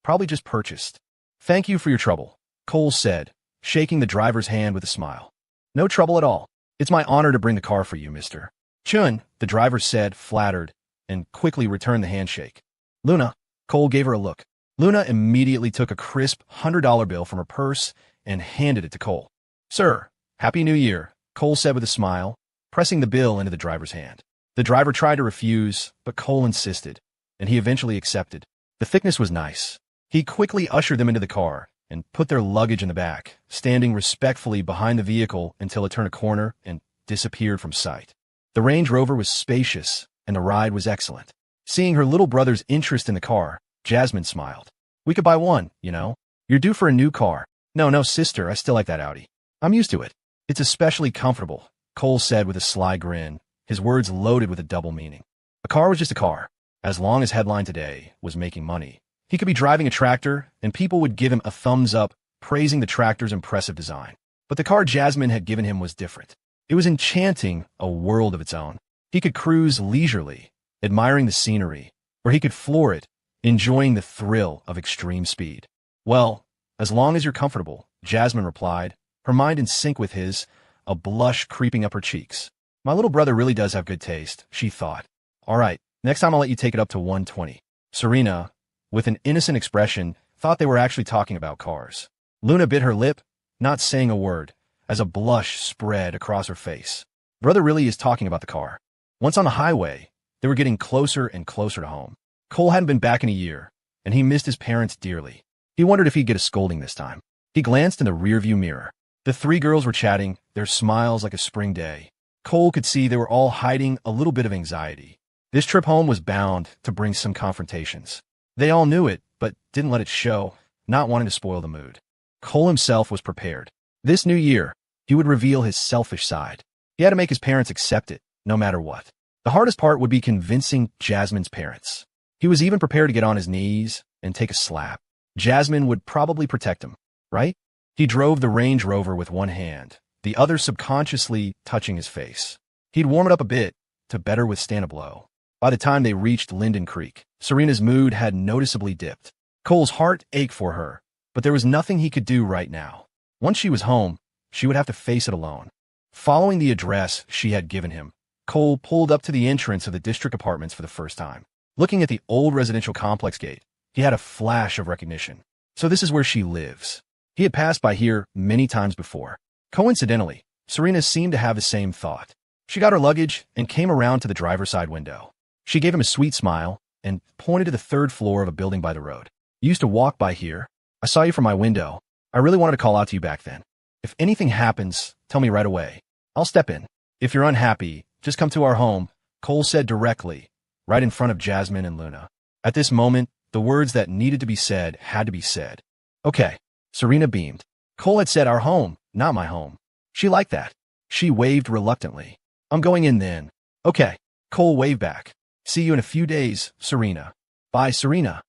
probably just purchased. Thank you for your trouble, Cole said, shaking the driver's hand with a smile. No trouble at all. It's my honor to bring the car for you, mister. Chun, the driver said, flattered, and quickly returned the handshake. Luna, Cole gave her a look. Luna immediately took a crisp $100 bill from her purse and handed it to Cole. Sir, Happy New Year, Cole said with a smile, pressing the bill into the driver's hand. The driver tried to refuse, but Cole insisted, and he eventually accepted. The thickness was nice. He quickly ushered them into the car and put their luggage in the back, standing respectfully behind the vehicle until it turned a corner and disappeared from sight. The Range Rover was spacious, and the ride was excellent. Seeing her little brother's interest in the car, Jasmine smiled. We could buy one, you know. You're due for a new car. No, sister, I still like that Audi. I'm used to it. It's especially comfortable, Cole said with a sly grin, his words loaded with a double meaning. A car was just a car. As long as Headline Today was making money, he could be driving a tractor, and people would give him a thumbs up, praising the tractor's impressive design. But the car Jasmine had given him was different. It was enchanting, a world of its own. He could cruise leisurely, admiring the scenery, or he could floor it, enjoying the thrill of extreme speed. Well, as long as you're comfortable, Jasmine replied, her mind in sync with his, a blush creeping up her cheeks. My little brother really does have good taste, she thought. All right, next time I'll let you take it up to 120. Serena, with an innocent expression, thought they were actually talking about cars. Luna bit her lip, not saying a word, as a blush spread across her face. Brother really is talking about the car. Once on the highway, they were getting closer and closer to home. Cole hadn't been back in a year, and he missed his parents dearly. He wondered if he'd get a scolding this time. He glanced in the rearview mirror. The three girls were chatting, their smiles like a spring day. Cole could see they were all hiding a little bit of anxiety. This trip home was bound to bring some confrontations. They all knew it, but didn't let it show, not wanting to spoil the mood. Cole himself was prepared. This new year, he would reveal his selfish side. He had to make his parents accept it, no matter what. The hardest part would be convincing Jasmine's parents. He was even prepared to get on his knees and take a slap. Jasmine would probably protect him, right? He drove the Range Rover with one hand, the other subconsciously touching his face. He'd warm it up a bit to better withstand a blow. By the time they reached Linden Creek, Serena's mood had noticeably dipped. Cole's heart ached for her, but there was nothing he could do right now. Once she was home, she would have to face it alone. Following the address she had given him, Cole pulled up to the entrance of the district apartments for the first time. Looking at the old residential complex gate, he had a flash of recognition. So this is where she lives. He had passed by here many times before. Coincidentally, Serena seemed to have the same thought. She got her luggage and came around to the driver's side window. She gave him a sweet smile and pointed to the third floor of a building by the road. You used to walk by here. I saw you from my window. I really wanted to call out to you back then. If anything happens, tell me right away. I'll step in. If you're unhappy, just come to our home, Cole said directly, right in front of Jasmine and Luna. At this moment, the words that needed to be said had to be said. Okay. Serena beamed. Cole had said our home, not my home. She liked that. She waved reluctantly. I'm going in then. Okay. Cole waved back. See you in a few days, Serena. Bye, Serena.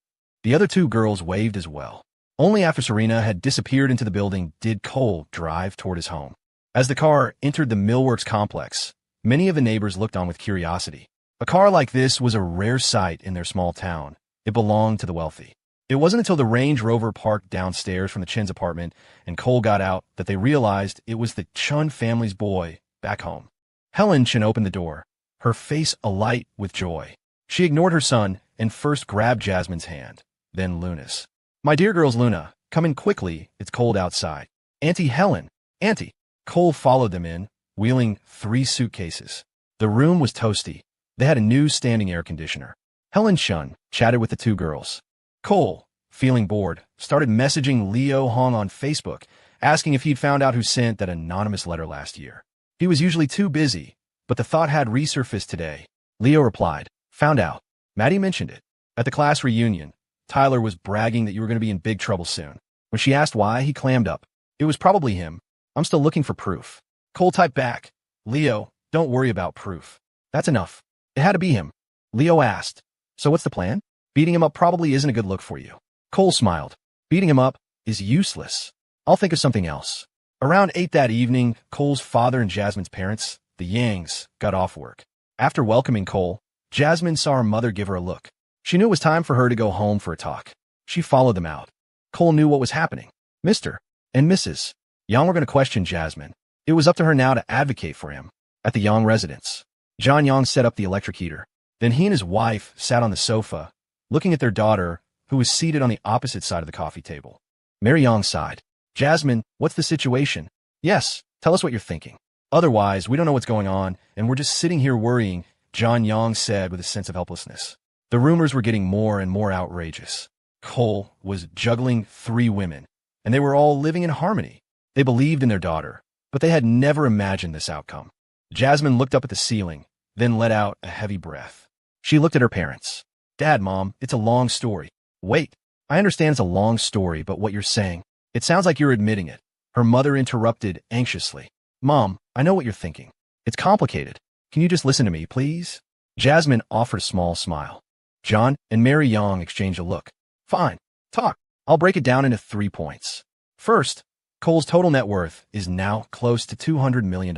The other two girls waved as well. Only after Serena had disappeared into the building did Cole drive toward his home. As the car entered the Millworks complex, many of the neighbors looked on with curiosity. A car like this was a rare sight in their small town. It belonged to the wealthy. It wasn't until the Range Rover parked downstairs from the Chin's apartment and Cole got out that they realized it was the Chun family's boy back home. Helen Chin opened the door, her face alight with joy. She ignored her son and first grabbed Jasmine's hand, then Luna's. My dear girls, Luna, come in quickly. It's cold outside. Auntie Helen, Auntie. Cole followed them in, wheeling 3 suitcases. The room was toasty. They had a new standing air conditioner. Helen Chun chatted with the two girls. Cole, feeling bored, started messaging Leo Hong on Facebook, asking if he'd found out who sent that anonymous letter last year. He was usually too busy, but the thought had resurfaced today. Leo replied, found out. Maddie mentioned it. At the class reunion, Tyler was bragging that you were going to be in big trouble soon. When she asked why, he clammed up. It was probably him. I'm still looking for proof. Cole typed back, Leo, don't worry about proof. That's enough. It had to be him. Leo asked, so what's the plan? Beating him up probably isn't a good look for you. Cole smiled. Beating him up is useless. I'll think of something else. Around 8 that evening, Cole's father and Jasmine's parents, the Yangs, got off work. After welcoming Cole, Jasmine saw her mother give her a look. She knew it was time for her to go home for a talk. She followed them out. Cole knew what was happening. Mr. and Mrs. Yang were going to question Jasmine. It was up to her now to advocate for him. At the Yang residence, John Yang set up the electric heater. Then he and his wife sat on the sofa, looking at their daughter, who was seated on the opposite side of the coffee table. Mary Yang sighed. Jasmine, what's the situation? Yes, tell us what you're thinking. Otherwise, we don't know what's going on, and we're just sitting here worrying, John Yang said with a sense of helplessness. The rumors were getting more and more outrageous. Cole was juggling 3 women, and they were all living in harmony. They believed in their daughter, but they had never imagined this outcome. Jasmine looked up at the ceiling, then let out a heavy breath. She looked at her parents. Dad, Mom, it's a long story. Wait, I understand it's a long story, but what you're saying, it sounds like you're admitting it. Her mother interrupted anxiously. Mom, I know what you're thinking. It's complicated. Can you just listen to me, please? Jasmine offered a small smile. John and Mary Yang exchanged a look. Fine, talk. I'll break it down into 3 points. First, Cole's total net worth is now close to $200 million.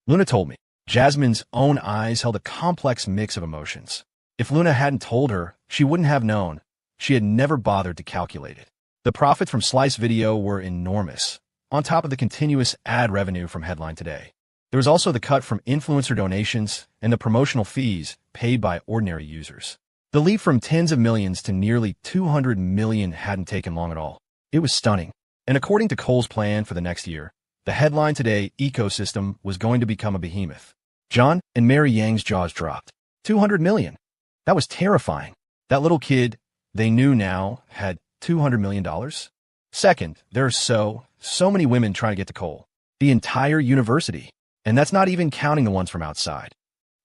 Luna told me. Jasmine's own eyes held a complex mix of emotions. If Luna hadn't told her, she wouldn't have known. She had never bothered to calculate it. The profits from Slice Video were enormous, on top of the continuous ad revenue from Headline Today. There was also the cut from influencer donations and the promotional fees paid by ordinary users. The leap from tens of millions to nearly 200 million hadn't taken long at all. It was stunning. And according to Cole's plan for the next year, The headline today, ecosystem, was going to become a behemoth. John and Mary Yang's jaws dropped. 200 million. That was terrifying. That little kid, they knew now, had $200 million. Second, there are so many women trying to get to Cole. The entire university. And that's not even counting the ones from outside.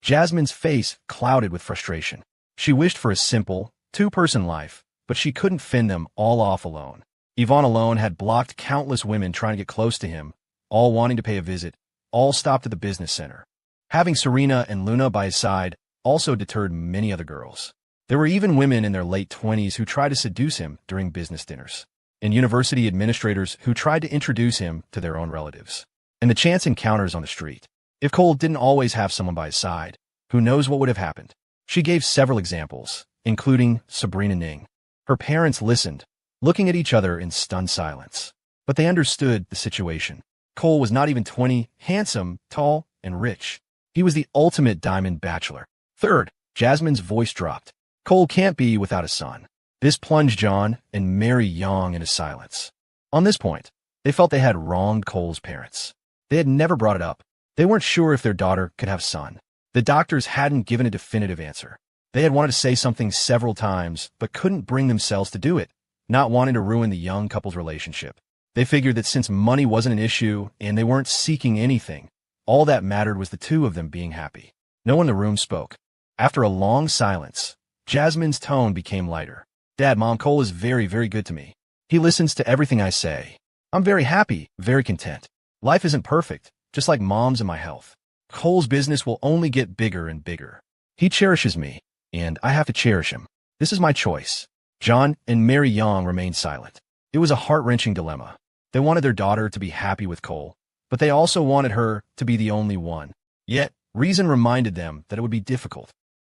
Jasmine's face clouded with frustration. She wished for a simple, two-person life, but she couldn't fend them all off alone. Yvonne alone had blocked countless women trying to get close to him, all wanting to pay a visit, all stopped at the business center. Having Serena and Luna by his side also deterred many other girls. There were even women in their late 20s who tried to seduce him during business dinners, and university administrators who tried to introduce him to their own relatives. And the chance encounters on the street. If Cole didn't always have someone by his side, who knows what would have happened? She gave several examples, including Sabrina Ning. Her parents listened, looking at each other in stunned silence. But they understood the situation. Cole was not even 20, handsome, tall, and rich. He was the ultimate diamond bachelor. Third, Jasmine's voice dropped. Cole can't be without a son. This plunged John and Mary Yang into silence. On this point, they felt they had wronged Cole's parents. They had never brought it up. They weren't sure if their daughter could have a son. The doctors hadn't given a definitive answer. They had wanted to say something several times, but couldn't bring themselves to do it, not wanting to ruin the young couple's relationship. They figured that since money wasn't an issue and they weren't seeking anything, all that mattered was the two of them being happy. No one in the room spoke. After a long silence, Jasmine's tone became lighter. Dad, Mom, Cole is very, very good to me. He listens to everything I say. I'm very happy, very content. Life isn't perfect, just like Mom's and my health. Cole's business will only get bigger and bigger. He cherishes me, and I have to cherish him. This is my choice. John and Mary Yang remained silent. It was a heart-wrenching dilemma. They wanted their daughter to be happy with Cole, but they also wanted her to be the only one. Yet, reason reminded them that it would be difficult.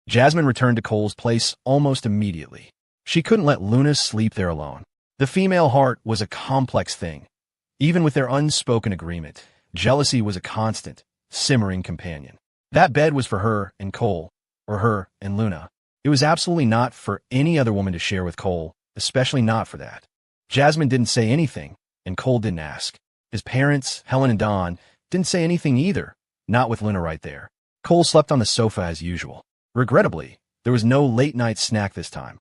Jasmine returned to Cole's place almost immediately. She couldn't let Luna sleep there alone. The female heart was a complex thing. Even with their unspoken agreement, jealousy was a constant, simmering companion. That bed was for her and Cole, or her and Luna. It was absolutely not for any other woman to share with Cole, especially not for that. Jasmine didn't say anything, and Cole didn't ask. His parents, Helen and Don, didn't say anything either, not with Luna right there. Cole slept on the sofa as usual. Regrettably, there was no late-night snack this time.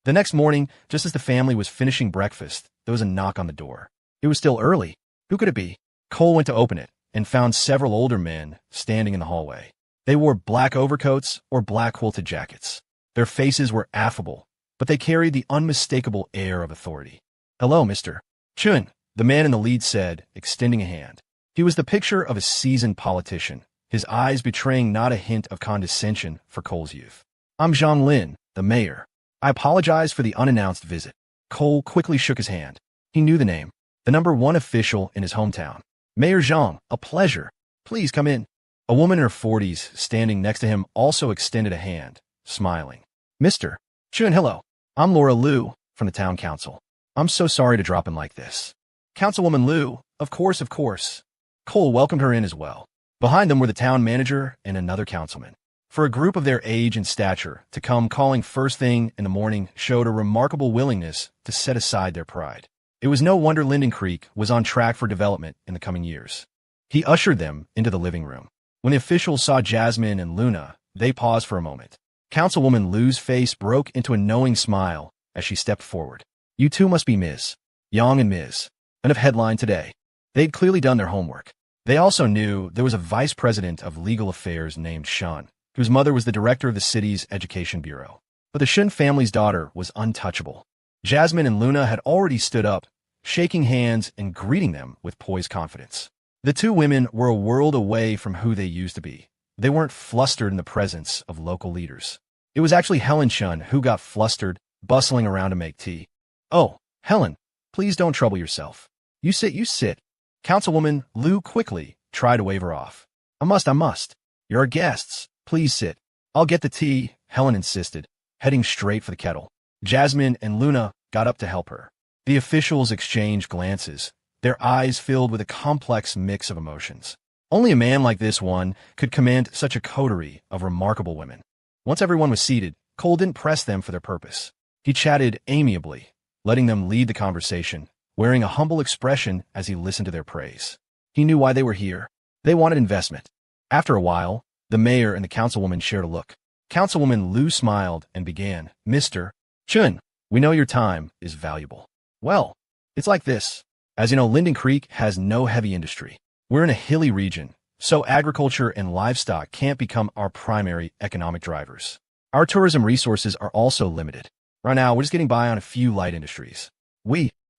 The next morning, just as the family was finishing breakfast, there was a knock on the door. It was still early. Who could it be? Cole went to open it and found several older men standing in the hallway. They wore black overcoats or black quilted jackets. Their faces were affable, but they carried the unmistakable air of authority. "Hello, Mr. Chun," the man in the lead said, extending a hand. He was the picture of a seasoned politician, his eyes betraying not a hint of condescension for Cole's youth. "I'm Zhang Lin, the mayor. I apologize for the unannounced visit." Cole quickly shook his hand. He knew the name, the #1 official in his hometown. "Mayor Zhang, a pleasure. Please come in." A woman in her 40s standing next to him also extended a hand, smiling. "Mr. Chun, hello. I'm Laura Liu from the town council. I'm so sorry to drop in like this." "Councilwoman Liu, of course, of course." Cole welcomed her in as well. Behind them were the town manager and another councilman. For a group of their age and stature to come calling first thing in the morning showed a remarkable willingness to set aside their pride. It was no wonder Linden Creek was on track for development in the coming years. He ushered them into the living room. When the officials saw Jasmine and Luna, they paused for a moment. Councilwoman Liu's face broke into a knowing smile as she stepped forward. "You two must be Ms. Yang and Ms. Enough headline today." They'd clearly done their homework. They also knew there was a vice president of legal affairs named Shun, whose mother was the director of the city's education bureau. But the Shun family's daughter was untouchable. Jasmine and Luna had already stood up, shaking hands and greeting them with poised confidence. The two women were a world away from who they used to be. They weren't flustered in the presence of local leaders. It was actually Helen Shun who got flustered, bustling around to make tea. "Oh, Helen, please don't trouble yourself. You sit, you sit." Councilwoman Liu quickly tried to wave her off. I must. You're our guests. Please sit. "I'll get the tea," Helen insisted, heading straight for the kettle. Jasmine and Luna got up to help her. The officials exchanged glances, their eyes filled with a complex mix of emotions. Only a man like this one could command such a coterie of remarkable women. Once everyone was seated, Cole didn't press them for their purpose. He chatted amiably, letting them lead the conversation, wearing a humble expression as he listened to their praise. He knew why they were here. They wanted investment. After a while, the mayor and the councilwoman shared a look. Councilwoman Lu smiled and began, Mr. Chun, we know your time is valuable. Well, it's like this. As you know, Linden Creek has no heavy industry. We're in a hilly region, so agriculture and livestock can't become our primary economic drivers. Our tourism resources are also limited. Right now, we're just getting by on a few light industries.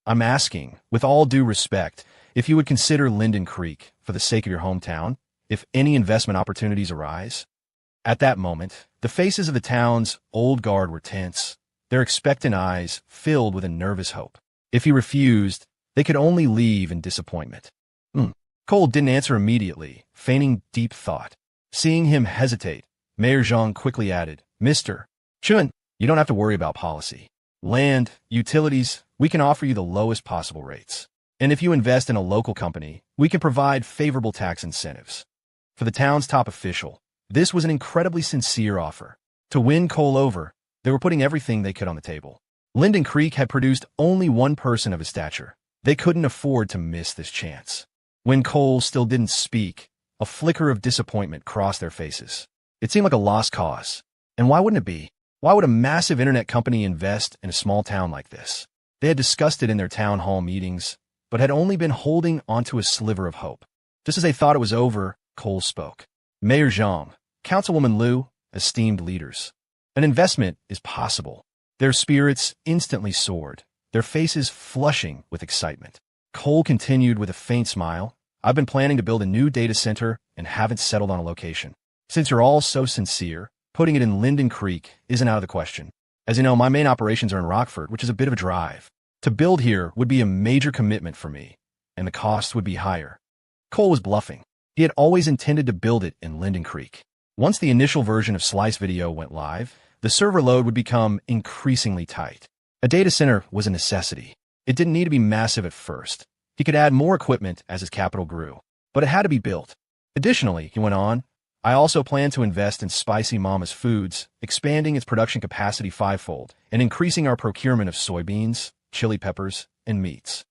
I'm asking, with all due respect, if you would consider Linden Creek for the sake of your hometown, if any investment opportunities arise. At that moment, the faces of the town's old guard were tense, their expectant eyes filled with a nervous hope. If he refused, they could only leave in disappointment. Cole didn't answer immediately, feigning deep thought. Seeing him hesitate, Mayor Zhang quickly added, Mr. Chun, you don't have to worry about policy. Land, utilities, we can offer you the lowest possible rates. And if you invest in a local company, we can provide favorable tax incentives. For the town's top official, this was an incredibly sincere offer. To win Cole over, they were putting everything they could on the table. Linden Creek had produced only one person of his stature. They couldn't afford to miss this chance. When Cole still didn't speak, a flicker of disappointment crossed their faces. It seemed like a lost cause. And why wouldn't it be? Why would a massive internet company invest in a small town like this? They had discussed it in their town hall meetings, but had only been holding onto a sliver of hope. Just as they thought it was over, Cole spoke. Mayor Zhang, Councilwoman Lu, esteemed leaders. An investment is possible. Their spirits instantly soared, their faces flushing with excitement. Cole continued with a faint smile. I've been planning to build a new data center and haven't settled on a location. Since you're all so sincere, putting it in Linden Creek isn't out of the question. As you know, my main operations are in Rockford, which is a bit of a drive. To build here would be a major commitment for me, and the costs would be higher. Cole was bluffing. He had always intended to build it in Linden Creek. Once the initial version of Slice Video went live, the server load would become increasingly tight. A data center was a necessity. It didn't need to be massive at first. He could add more equipment as his capital grew, but it had to be built. Additionally, he went on, I also plan to invest in Spicy Mama's Foods, expanding its production capacity fivefold and increasing our procurement of soybeans, chili peppers, and meats.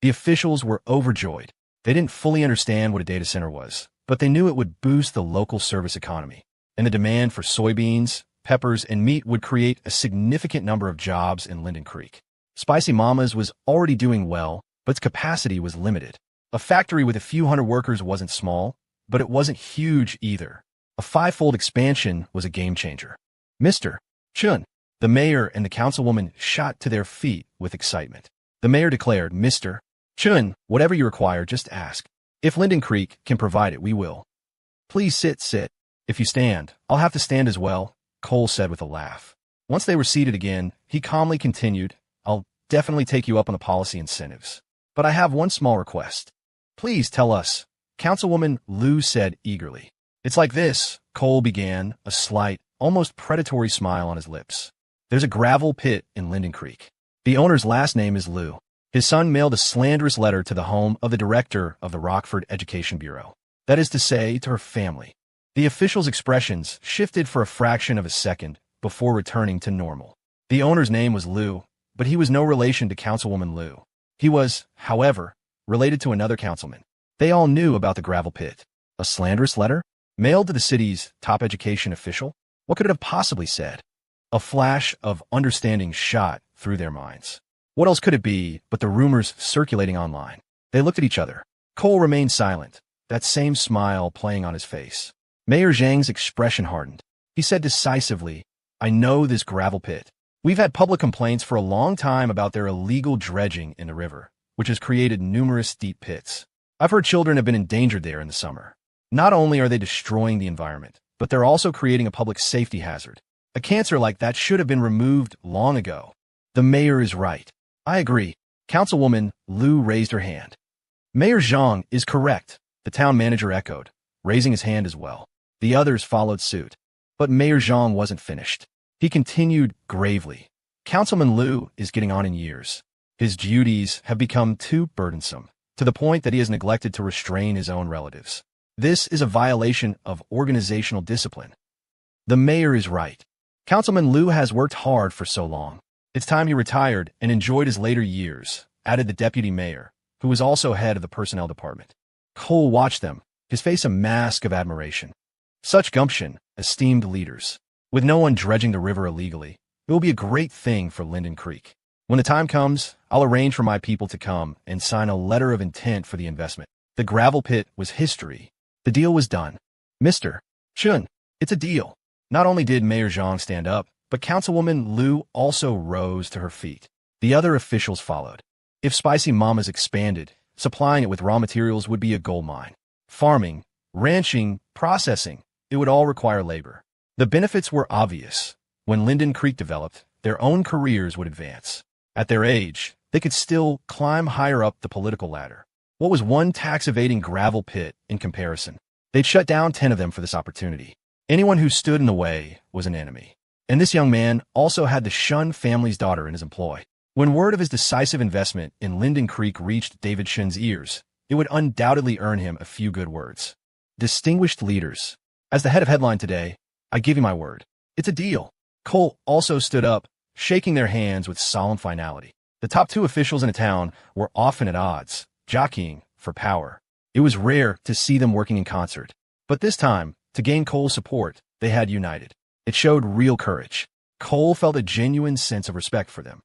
The officials were overjoyed. They didn't fully understand what a data center was, but they knew it would boost the local service economy, and the demand for soybeans, peppers, and meat would create a significant number of jobs in Linden Creek. Spicy Mama's was already doing well, but its capacity was limited. A factory with a few hundred workers wasn't small, but it wasn't huge either. A fivefold expansion was a game changer. Mr. Chun, the mayor and the councilwoman shot to their feet with excitement. The mayor declared, Mr. Chun, whatever you require, just ask. If Linden Creek can provide it, we will. Please sit. If you stand, I'll have to stand as well, Cole said with a laugh. Once they were seated again, he calmly continued, I'll definitely take you up on the policy incentives. But I have one small request. Please tell us, Councilwoman Lu said eagerly. It's like this, Cole began, a slight, almost predatory smile on his lips. There's a gravel pit in Linden Creek. The owner's last name is Lu. His son mailed a slanderous letter to the home of the director of the Rockford Education Bureau. That is to say, to her family. The official's expressions shifted for a fraction of a second before returning to normal. The owner's name was Lu, but he was no relation to Councilwoman Lu. He was, however, related to another councilman. They all knew about the gravel pit. A slanderous letter? Mailed to the city's top education official? What could it have possibly said? A flash of understanding shot through their minds. What else could it be but the rumors circulating online? They looked at each other. Cole remained silent, that same smile playing on his face. Mayor Zhang's expression hardened. He said decisively, I know this gravel pit. We've had public complaints for a long time about their illegal dredging in the river, which has created numerous deep pits. I've heard children have been endangered there in the summer. Not only are they destroying the environment, but they're also creating a public safety hazard. A cancer like that should have been removed long ago. The mayor is right. I agree. Councilwoman Lu raised her hand. Mayor Zhang is correct, the town manager echoed, raising his hand as well. The others followed suit. But Mayor Zhang wasn't finished. He continued gravely. Councilman Lu is getting on in years. His duties have become too burdensome, to the point that he has neglected to restrain his own relatives. This is a violation of organizational discipline. The mayor is right. Councilman Lu has worked hard for so long. It's time he retired and enjoyed his later years, added the deputy mayor, who was also head of the personnel department. Cole watched them, his face a mask of admiration. Such gumption, esteemed leaders. With no one dredging the river illegally, it will be a great thing for Linden Creek. When the time comes, I'll arrange for my people to come and sign a letter of intent for the investment. The gravel pit was history. The deal was done. Mr. Chun, it's a deal. Not only did Mayor Zhang stand up, but Councilwoman Liu also rose to her feet. The other officials followed. If Spicy Mama's expanded, supplying it with raw materials would be a gold mine. Farming, ranching, processing, it would all require labor. The benefits were obvious. When Linden Creek developed, their own careers would advance. At their age, they could still climb higher up the political ladder. What was one tax-evading gravel pit in comparison? They'd shut down 10 of them for this opportunity. Anyone who stood in the way was an enemy. And this young man also had the Shun family's daughter in his employ. When word of his decisive investment in Linden Creek reached David Shun's ears, it would undoubtedly earn him a few good words. Distinguished leaders. As the head of Headline today, I give you my word. It's a deal. Cole also stood up, shaking their hands with solemn finality. The top two officials in a town were often at odds, jockeying for power. It was rare to see them working in concert. But this time, to gain Cole's support, they had united. It showed real courage. Cole felt a genuine sense of respect for them.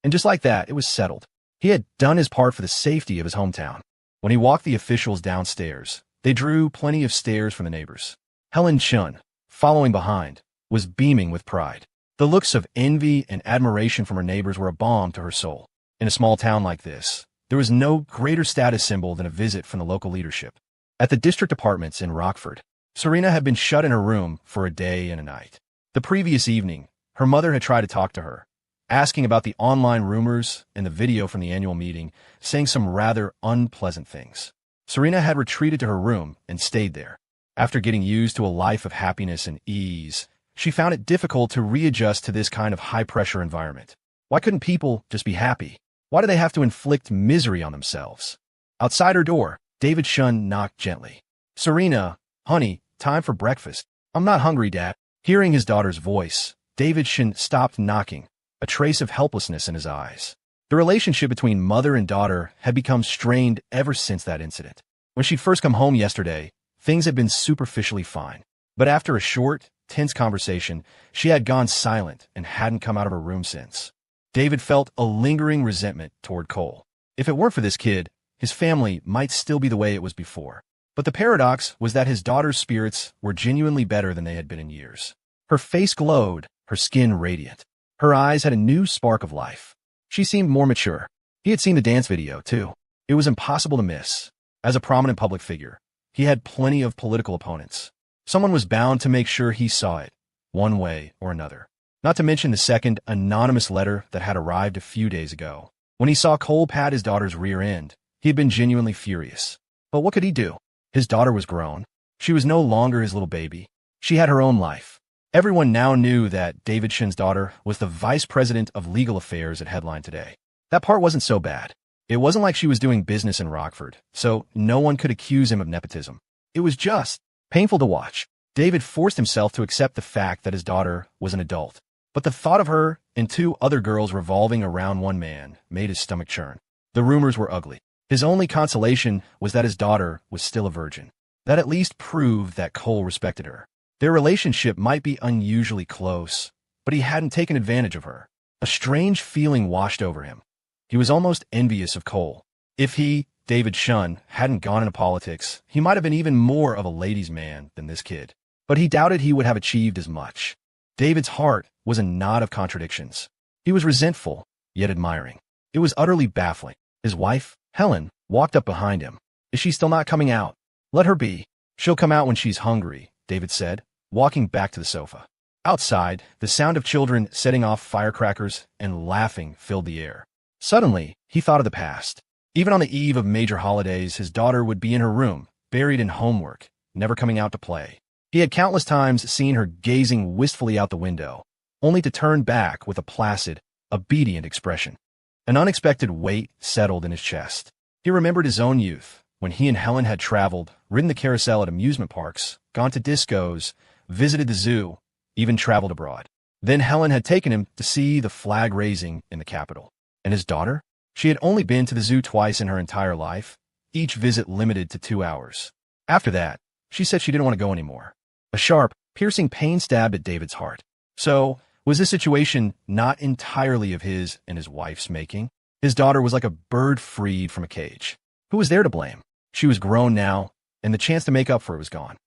And just like that, it was settled. He had done his part for the safety of his hometown. When he walked the officials downstairs, they drew plenty of stares from the neighbors. Helen Chun, following behind, was beaming with pride. The looks of envy and admiration from her neighbors were a balm to her soul. In a small town like this, there was no greater status symbol than a visit from the local leadership. At the district apartments in Rockford, Serena had been shut in her room for a day and a night. The previous evening, her mother had tried to talk to her, asking about the online rumors and the video from the annual meeting, saying some rather unpleasant things. Serena had retreated to her room and stayed there. After getting used to a life of happiness and ease, she found it difficult to readjust to this kind of high-pressure environment. Why couldn't people just be happy? Why did they have to inflict misery on themselves? Outside her door, David Shun knocked gently. Serena, honey, time for breakfast. I'm not hungry, Dad. Hearing his daughter's voice, David Shun stopped knocking, a trace of helplessness in his eyes. The relationship between mother and daughter had become strained ever since that incident. When she'd first come home yesterday, things had been superficially fine. But after a short, tense conversation, she had gone silent and hadn't come out of her room since. David felt a lingering resentment toward Cole. If it weren't for this kid, his family might still be the way it was before. But the paradox was that his daughter's spirits were genuinely better than they had been in years. Her face glowed, her skin radiant. Her eyes had a new spark of life. She seemed more mature. He had seen the dance video, too. It was impossible to miss. As a prominent public figure, he had plenty of political opponents. Someone was bound to make sure he saw it, one way or another. Not to mention the second anonymous letter that had arrived a few days ago. When he saw Cole pat his daughter's rear end, he had been genuinely furious. But what could he do? His daughter was grown. She was no longer his little baby. She had her own life. Everyone now knew that David Shin's daughter was the vice president of legal affairs at Headline today. That part wasn't so bad. It wasn't like she was doing business in Rockford, so no one could accuse him of nepotism. It was just painful to watch. David forced himself to accept the fact that his daughter was an adult. But the thought of her and two other girls revolving around one man made his stomach churn. The rumors were ugly. His only consolation was that his daughter was still a virgin. That at least proved that Cole respected her. Their relationship might be unusually close, but he hadn't taken advantage of her. A strange feeling washed over him. He was almost envious of Cole. If he, David Shun, hadn't gone into politics, he might have been even more of a ladies' man than this kid. But he doubted he would have achieved as much. David's heart was a knot of contradictions. He was resentful, yet admiring. It was utterly baffling. His wife, Helen, walked up behind him. Is she still not coming out? Let her be. She'll come out when she's hungry, David said, walking back to the sofa. Outside, the sound of children setting off firecrackers and laughing filled the air. Suddenly, he thought of the past. Even on the eve of major holidays, his daughter would be in her room, buried in homework, never coming out to play. He had countless times seen her gazing wistfully out the window, only to turn back with a placid, obedient expression. An unexpected weight settled in his chest. He remembered his own youth, when he and Helen had traveled, ridden the carousel at amusement parks, gone to discos, visited the zoo, even traveled abroad. Then Helen had taken him to see the flag raising in the Capitol. And his daughter? She had only been to the zoo twice in her entire life, each visit limited to 2 hours. After that, she said she didn't want to go anymore. A sharp, piercing pain stabbed at David's heart. So, was this situation not entirely of his and his wife's making? His daughter was like a bird freed from a cage. Who was there to blame? She was grown now, and the chance to make up for it was gone.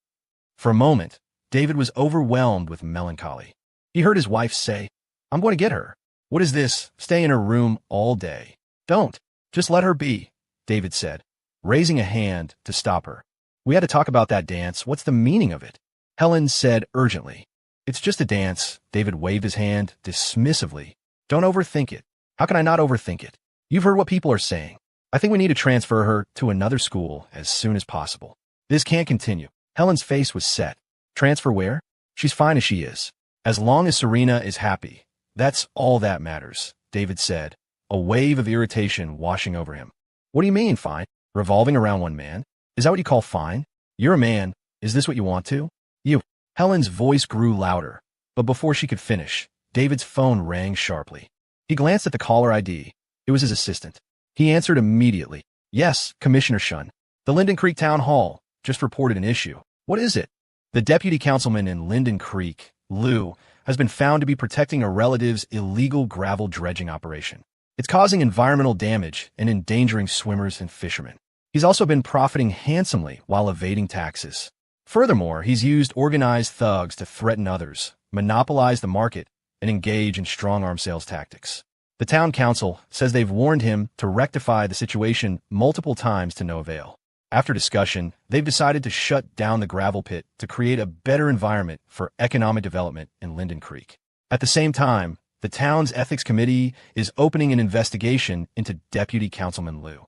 For a moment, David was overwhelmed with melancholy. He heard his wife say, "I'm going to get her. What is this, stay in her room all day?" "Don't. Just let her be," David said, raising a hand to stop her. "We had to talk about that dance. What's the meaning of it?" Helen said urgently. "It's just a dance." David waved his hand dismissively. "Don't overthink it." "How can I not overthink it? You've heard what people are saying. I think we need to transfer her to another school as soon as possible. This can't continue." Helen's face was set. "Transfer where? She's fine as she is. As long as Serena is happy. That's all that matters," David said, a wave of irritation washing over him. "What do you mean, fine? Revolving around one man? Is that what you call fine? You're a man. Is this what you want to?" "You." Helen's voice grew louder, but before she could finish, David's phone rang sharply. He glanced at the caller ID. It was his assistant. He answered immediately. "Yes, Commissioner Shun. The Linden Creek Town Hall just reported an issue." "What is it?" "The deputy councilman in Linden Creek, Lou, has been found to be protecting a relative's illegal gravel dredging operation. It's causing environmental damage and endangering swimmers and fishermen. He's also been profiting handsomely while evading taxes. Furthermore, he's used organized thugs to threaten others, monopolize the market, and engage in strong-arm sales tactics. The town council says they've warned him to rectify the situation multiple times to no avail. After discussion, they've decided to shut down the gravel pit to create a better environment for economic development in Linden Creek. At the same time, the town's ethics committee is opening an investigation into Deputy Councilman Lou."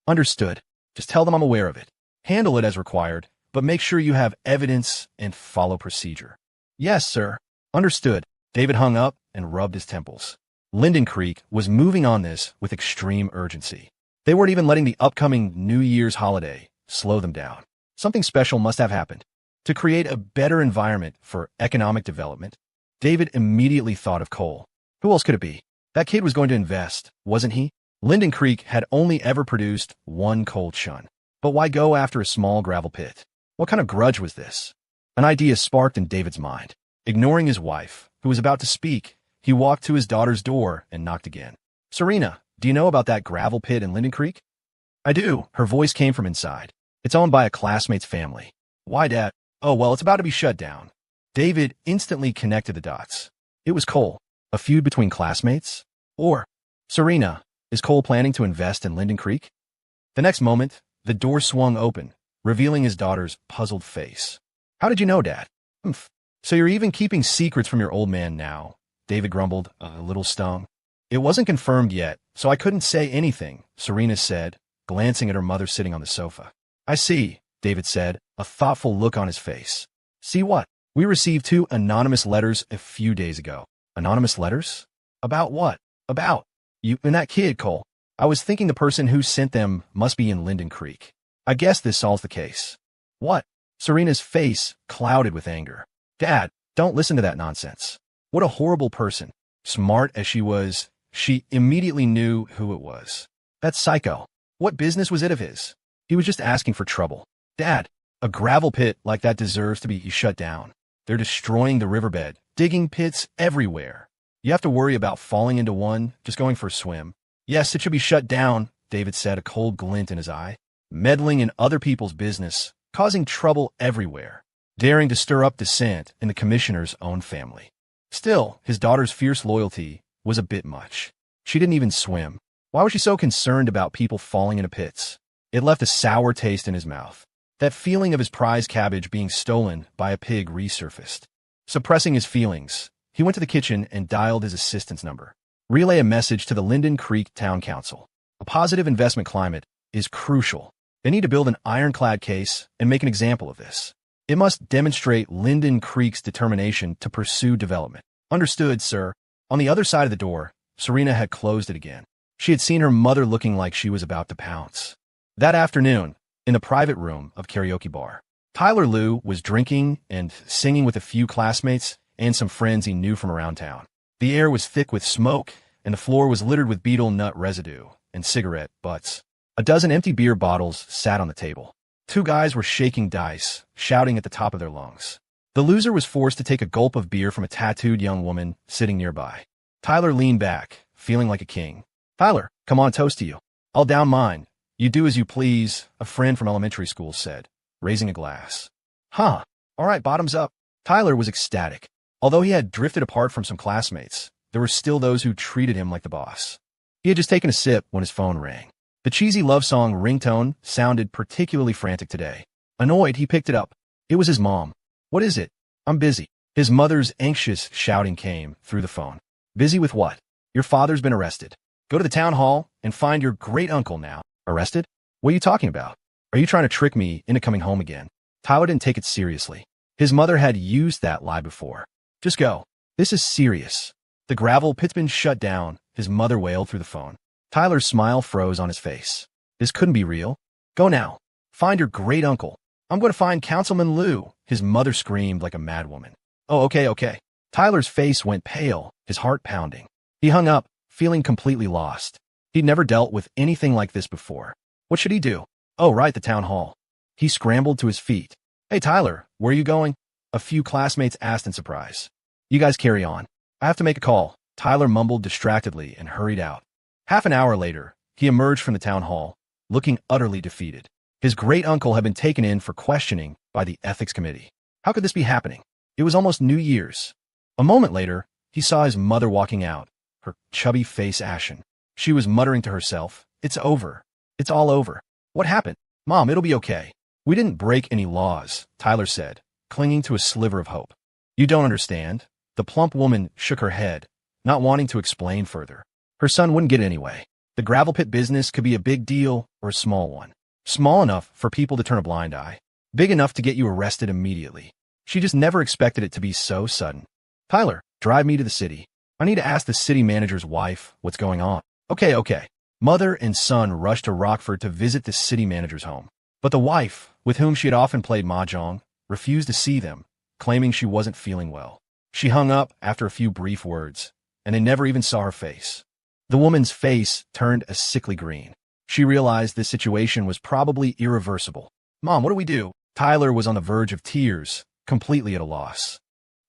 "Understood. Just tell them I'm aware of it. Handle it as required, but make sure you have evidence and follow procedure." "Yes, sir." "Understood." David hung up and rubbed his temples. Linden Creek was moving on this with extreme urgency. They weren't even letting the upcoming New Year's holiday slow them down. Something special must have happened. To create a better environment for economic development, David immediately thought of Cole. Who else could it be? That kid was going to invest, wasn't he? Linden Creek had only ever produced one cold shun. But why go after a small gravel pit? What kind of grudge was this? An idea sparked in David's mind. Ignoring his wife, who was about to speak, he walked to his daughter's door and knocked again. "Serena, do you know about that gravel pit in Linden Creek?" "I do." Her voice came from inside. "It's owned by a classmate's family." "Why, Dad?" "Oh, well, it's about to be shut down." David instantly connected the dots. It was Cole. A feud between classmates? Or, Serena, is Cole planning to invest in Linden Creek? The next moment, the door swung open, revealing his daughter's puzzled face. "How did you know, Dad?" "Humph. So you're even keeping secrets from your old man now," David grumbled, a little stung. "It wasn't confirmed yet, so I couldn't say anything," Serena said, glancing at her mother sitting on the sofa. "I see," David said, a thoughtful look on his face. "See what? We received 2 anonymous letters a few days ago." "Anonymous letters? About what?" "About you and that kid, Cole. I was thinking the person who sent them must be in Linden Creek. I guess this solves the case." "What?" Serena's face clouded with anger. "Dad, don't listen to that nonsense. What a horrible person. Smart as she was, she immediately knew who it was. That psycho. What business was it of his? He was just asking for trouble. Dad, a gravel pit like that deserves to be shut down. They're destroying the riverbed, digging pits everywhere. You have to worry about falling into one, just going for a swim. Yes, it should be shut down," David said, a cold glint in his eye. "Meddling in other people's business, causing trouble everywhere, daring to stir up dissent in the commissioner's own family." Still, his daughter's fierce loyalty was a bit much. She didn't even swim. Why was she so concerned about people falling into pits? It left a sour taste in his mouth. That feeling of his prize cabbage being stolen by a pig resurfaced. Suppressing his feelings, he went to the kitchen and dialed his assistant's number. "Relay a message to the Linden Creek Town Council. A positive investment climate is crucial. They need to build an ironclad case and make an example of this. It must demonstrate Linden Creek's determination to pursue development." "Understood, sir." On the other side of the door, Serena had closed it again. She had seen her mother looking like she was about to pounce. That afternoon, in the private room of karaoke bar, Tyler Liu was drinking and singing with a few classmates and some friends he knew from around town. The air was thick with smoke, and the floor was littered with betel nut residue and cigarette butts. A dozen empty beer bottles sat on the table. Two guys were shaking dice, shouting at the top of their lungs. The loser was forced to take a gulp of beer from a tattooed young woman sitting nearby. Tyler leaned back, feeling like a king. Tyler, come on, toast to you. I'll down mine. You do as you please, a friend from elementary school said, raising a glass. Huh. All right, bottoms up. Tyler was ecstatic. Although he had drifted apart from some classmates, there were still those who treated him like the boss. He had just taken a sip when his phone rang. The cheesy love song ringtone sounded particularly frantic today. Annoyed, he picked it up. It was his mom. What is it? I'm busy. His mother's anxious shouting came through the phone. Busy with what? Your father's been arrested. Go to the town hall and find your great-uncle now. Arrested? What are you talking about? Are you trying to trick me into coming home again? Tyler didn't take it seriously. His mother had used that lie before. Just go. This is serious. The gravel pit's been shut down, his mother wailed through the phone. Tyler's smile froze on his face. This couldn't be real. Go now. Find your great-uncle. I'm going to find Councilman Lou, his mother screamed like a madwoman. Oh, okay. Tyler's face went pale, his heart pounding. He hung up, feeling completely lost. He'd never dealt with anything like this before. What should he do? Oh, right, the town hall. He scrambled to his feet. Hey, Tyler, where are you going? A few classmates asked in surprise. You guys carry on. I have to make a call. Tyler mumbled distractedly and hurried out. Half an hour later, he emerged from the town hall, looking utterly defeated. His great-uncle had been taken in for questioning by the ethics committee. How could this be happening? It was almost New Year's. A moment later, he saw his mother walking out, her chubby face ashen. She was muttering to herself, It's over. It's all over. What happened? Mom, it'll be okay. We didn't break any laws, Tyler said, clinging to a sliver of hope. You don't understand. The plump woman shook her head, not wanting to explain further. Her son wouldn't get it anyway. The gravel pit business could be a big deal or a small one. Small enough for people to turn a blind eye. Big enough to get you arrested immediately. She just never expected it to be so sudden. Tyler, drive me to the city. I need to ask the city manager's wife what's going on. Okay. Mother and son rushed to Rockford to visit the city manager's home. But the wife, with whom she had often played mahjong, refused to see them, claiming she wasn't feeling well. She hung up after a few brief words, and they never even saw her face. The woman's face turned a sickly green. She realized this situation was probably irreversible. Mom, what do we do? Tyler was on the verge of tears, completely at a loss.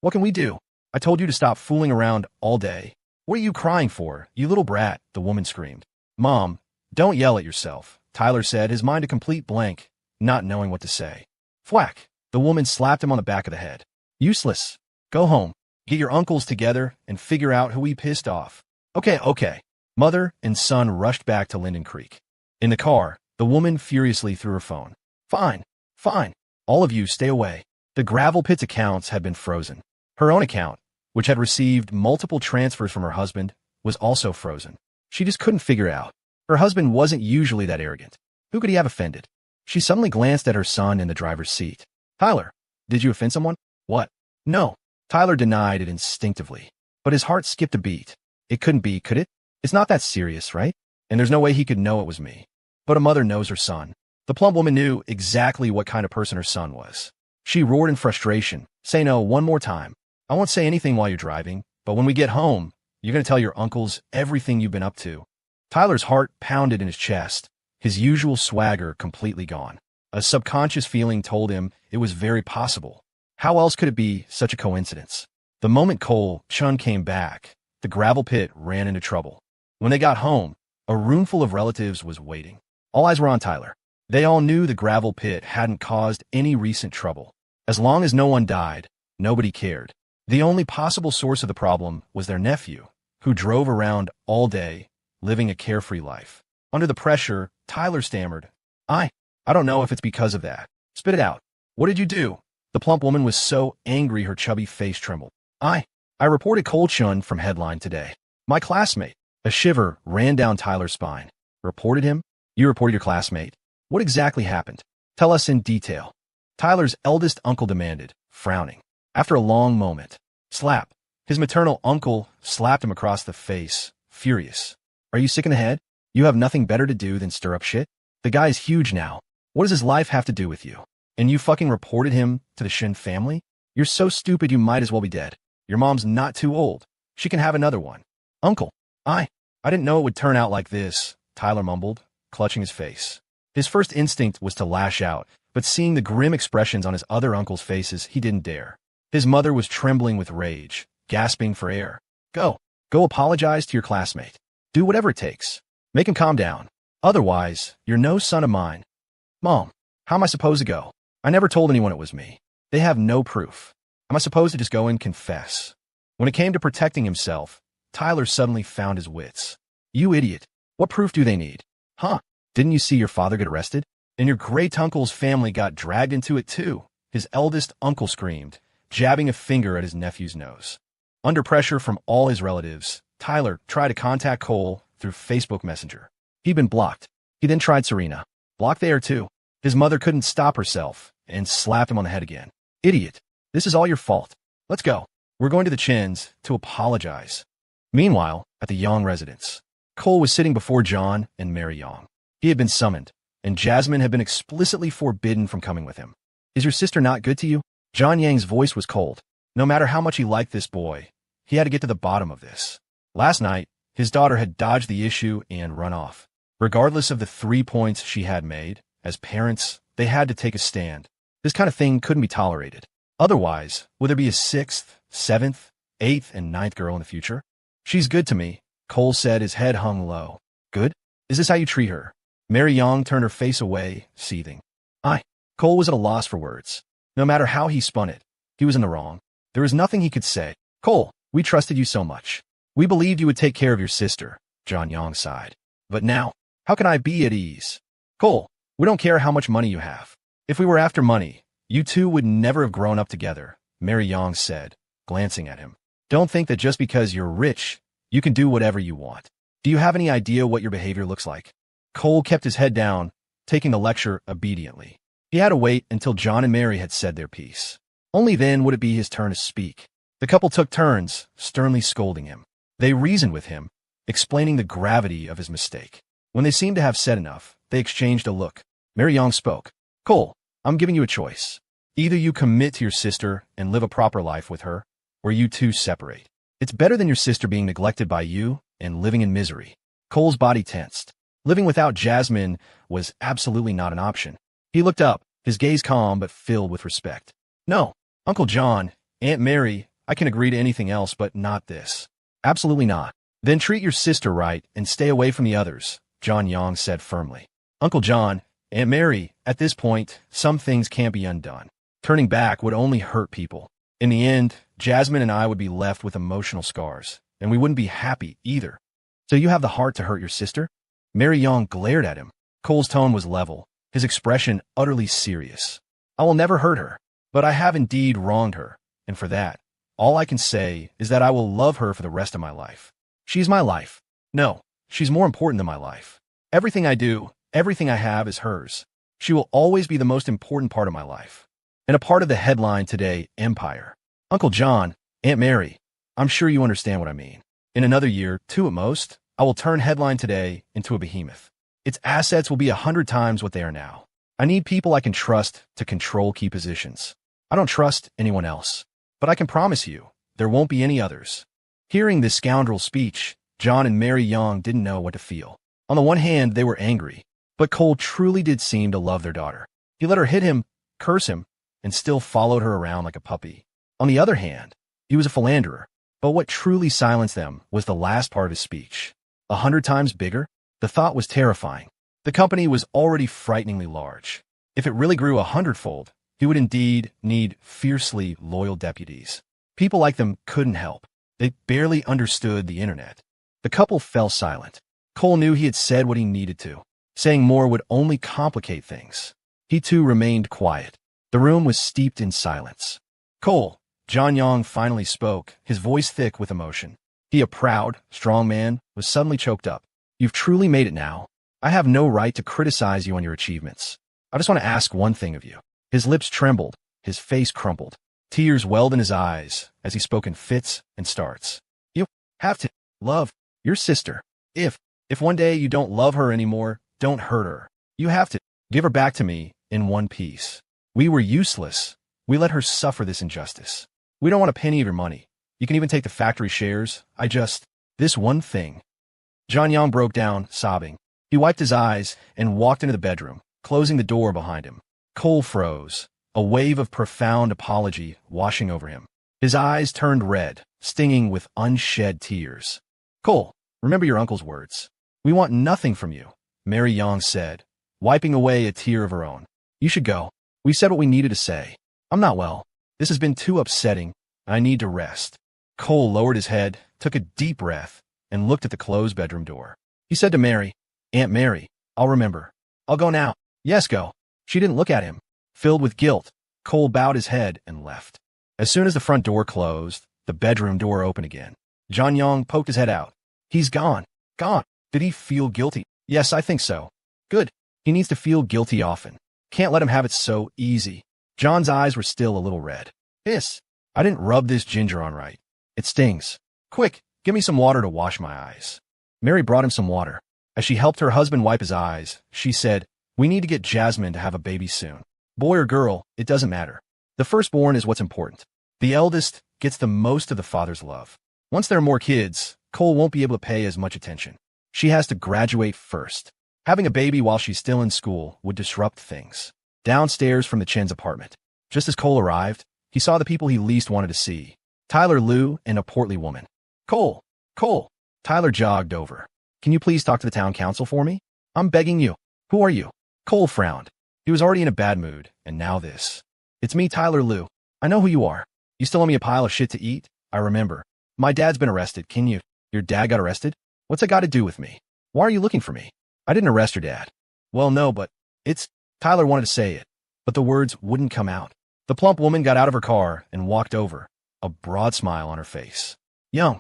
What can we do? I told you to stop fooling around all day. What are you crying for, you little brat? The woman screamed. Mom, don't yell at yourself, Tyler said, his mind a complete blank, not knowing what to say. Thwack! The woman slapped him on the back of the head. Useless. Go home. Get your uncles together and figure out who we pissed off. Okay. Mother and son rushed back to Linden Creek. In the car, the woman furiously threw her phone. Fine. All of you stay away. The gravel pit's accounts had been frozen. Her own account, which had received multiple transfers from her husband, was also frozen. She just couldn't figure out. Her husband wasn't usually that arrogant. Who could he have offended? She suddenly glanced at her son in the driver's seat. Tyler, did you offend someone? What? No. Tyler denied it instinctively, but his heart skipped a beat. It couldn't be, could it? It's not that serious, right? And there's no way he could know it was me. But a mother knows her son. The plump woman knew exactly what kind of person her son was. She roared in frustration. Say no one more time. I won't say anything while you're driving, but when we get home, you're going to tell your uncles everything you've been up to. Tyler's heart pounded in his chest, his usual swagger completely gone. A subconscious feeling told him it was very possible. How else could it be such a coincidence? The moment Cole Chun came back, the gravel pit ran into trouble. When they got home, a roomful of relatives was waiting. All eyes were on Tyler. They all knew the gravel pit hadn't caused any recent trouble. As long as no one died, nobody cared. The only possible source of the problem was their nephew, who drove around all day, living a carefree life. Under the pressure, Tyler stammered, I don't know if it's because of that. Spit it out. What did you do? The plump woman was so angry her chubby face trembled. I reported Cole Chun from Headline today. My classmate. A shiver ran down Tyler's spine. Reported him? You reported your classmate. What exactly happened? Tell us in detail. Tyler's eldest uncle demanded, frowning. After a long moment, slap. His maternal uncle slapped him across the face, furious. Are you sick in the head? You have nothing better to do than stir up shit? The guy's huge now. What does his life have to do with you? And you fucking reported him to the Shin family? You're so stupid you might as well be dead. Your mom's not too old. She can have another one. Uncle, I didn't know it would turn out like this, Tyler mumbled, clutching his face. His first instinct was to lash out, but seeing the grim expressions on his other uncles' faces, he didn't dare. His mother was trembling with rage, gasping for air. Go. Go apologize to your classmate. Do whatever it takes. Make him calm down. Otherwise, you're no son of mine. Mom, how am I supposed to go? I never told anyone it was me. They have no proof. Am I supposed to just go and confess? When it came to protecting himself, Tyler suddenly found his wits. You idiot. What proof do they need? Huh? Didn't you see your father get arrested? And your great-uncle's family got dragged into it too. His eldest uncle screamed, jabbing a finger at his nephew's nose. Under pressure from all his relatives, Tyler tried to contact Cole through Facebook Messenger. He'd been blocked. He then tried Serena. Blocked there too. His mother couldn't stop herself and slapped him on the head again. Idiot. This is all your fault. Let's go. We're going to the Chins to apologize. Meanwhile, at the Young residence, Cole was sitting before John and Mary Young. He had been summoned, and Jasmine had been explicitly forbidden from coming with him. Is your sister not good to you? John Yang's voice was cold. No matter how much he liked this boy, he had to get to the bottom of this. Last night, his daughter had dodged the issue and run off. Regardless of the 3 points she had made, as parents, they had to take a stand. This kind of thing couldn't be tolerated. Otherwise, would there be a 6th, 7th, 8th, and 9th girl in the future? She's good to me, Cole said, his head hung low. Good? Is this how you treat her? Mary Young turned her face away, seething. Cole was at a loss for words. No matter how he spun it, he was in the wrong. There was nothing he could say. Cole, we trusted you so much. We believed you would take care of your sister, John Young sighed. But now, how can I be at ease? Cole, we don't care how much money you have. If we were after money, you two would never have grown up together, Mary Young said, glancing at him. Don't think that just because you're rich, you can do whatever you want. Do you have any idea what your behavior looks like? Cole kept his head down, taking the lecture obediently. He had to wait until John and Mary had said their piece. Only then would it be his turn to speak. The couple took turns, sternly scolding him. They reasoned with him, explaining the gravity of his mistake. When they seemed to have said enough, they exchanged a look. Mary Young spoke. Cole, I'm giving you a choice. Either you commit to your sister and live a proper life with her, or you two separate. It's better than your sister being neglected by you and living in misery. Cole's body tensed. Living without Jasmine was absolutely not an option. He looked up, his gaze calm but filled with respect. No, Uncle John, Aunt Mary, I can agree to anything else but not this. Absolutely not. Then treat your sister right and stay away from the others, John Young said firmly. Uncle John, Aunt Mary, at this point, some things can't be undone. Turning back would only hurt people. In the end, Jasmine and I would be left with emotional scars, and we wouldn't be happy either. So you have the heart to hurt your sister? Mary Young glared at him. Cole's tone was level, his expression utterly serious. I will never hurt her, but I have indeed wronged her, and for that, all I can say is that I will love her for the rest of my life. She's my life. No, she's more important than my life. Everything I do, everything I have is hers. She will always be the most important part of my life. And a part of the headline today, Empire. Uncle John, Aunt Mary, I'm sure you understand what I mean. In another year, 2 at most, I will turn headline today into a behemoth. Its assets will be 100 times what they are now. I need people I can trust to control key positions. I don't trust anyone else, but I can promise you, there won't be any others. Hearing this scoundrel's speech, John and Mary Young didn't know what to feel. On the one hand, they were angry, but Cole truly did seem to love their daughter. He let her hit him, curse him, and still followed her around like a puppy. On the other hand, he was a philanderer, but what truly silenced them was the last part of his speech. 100 times bigger? The thought was terrifying. The company was already frighteningly large. If it really grew 100-fold, he would indeed need fiercely loyal deputies. People like them couldn't help. They barely understood the internet. The couple fell silent. Cole knew he had said what he needed to. Saying more would only complicate things. He too remained quiet. The room was steeped in silence. Cole, John Young finally spoke, his voice thick with emotion. He, a proud, strong man, was suddenly choked up. You've truly made it now. I have no right to criticize you on your achievements. I just want to ask one thing of you. His lips trembled, his face crumpled. Tears welled in his eyes as he spoke in fits and starts. You have to love your sister. If one day you don't love her anymore, don't hurt her. You have to give her back to me in one piece. We were useless. We let her suffer this injustice. We don't want a penny of your money. You can even take the factory shares. This one thing. John Young broke down, sobbing. He wiped his eyes and walked into the bedroom, closing the door behind him. Cole froze, a wave of profound apology washing over him. His eyes turned red, stinging with unshed tears. "Cole, remember your uncle's words. We want nothing from you," Mary Young said, wiping away a tear of her own. "You should go. We said what we needed to say. I'm not well. This has been too upsetting. I need to rest." Cole lowered his head, took a deep breath, and looked at the closed bedroom door. He said to Mary, "Aunt Mary, I'll remember. I'll go now." "Yes, go." She didn't look at him. Filled with guilt, Cole bowed his head and left. As soon as the front door closed, the bedroom door opened again. John Young poked his head out. "He's gone. Gone." Did he feel guilty? "Yes, I think so." "Good. He needs to feel guilty often. Can't let him have it so easy." John's eyes were still a little red. "Hiss. I didn't rub this ginger on right. It stings. Quick, give me some water to wash my eyes." Mary brought him some water. As she helped her husband wipe his eyes, she said, "We need to get Jasmine to have a baby soon. Boy or girl, it doesn't matter. The firstborn is what's important. The eldest gets the most of the father's love. Once there are more kids, Cole won't be able to pay as much attention. She has to graduate first. Having a baby while she's still in school would disrupt things." Downstairs from the Chen's apartment, just as Cole arrived, he saw the people he least wanted to see. Tyler Liu and a portly woman. "Cole! Cole!" Tyler jogged over. "Can you please talk to the town council for me? I'm begging you." "Who are you?" Cole frowned. He was already in a bad mood, and now this. "It's me, Tyler Liu. I know who you are. You still owe me a pile of shit to eat? I remember. My dad's been arrested. Can you—" "Your dad got arrested? What's it got to do with me? Why are you looking for me?" "I didn't arrest your dad." "Well, no, but it's—" Tyler wanted to say it, but the words wouldn't come out. The plump woman got out of her car and walked over, a broad smile on her face. "Young.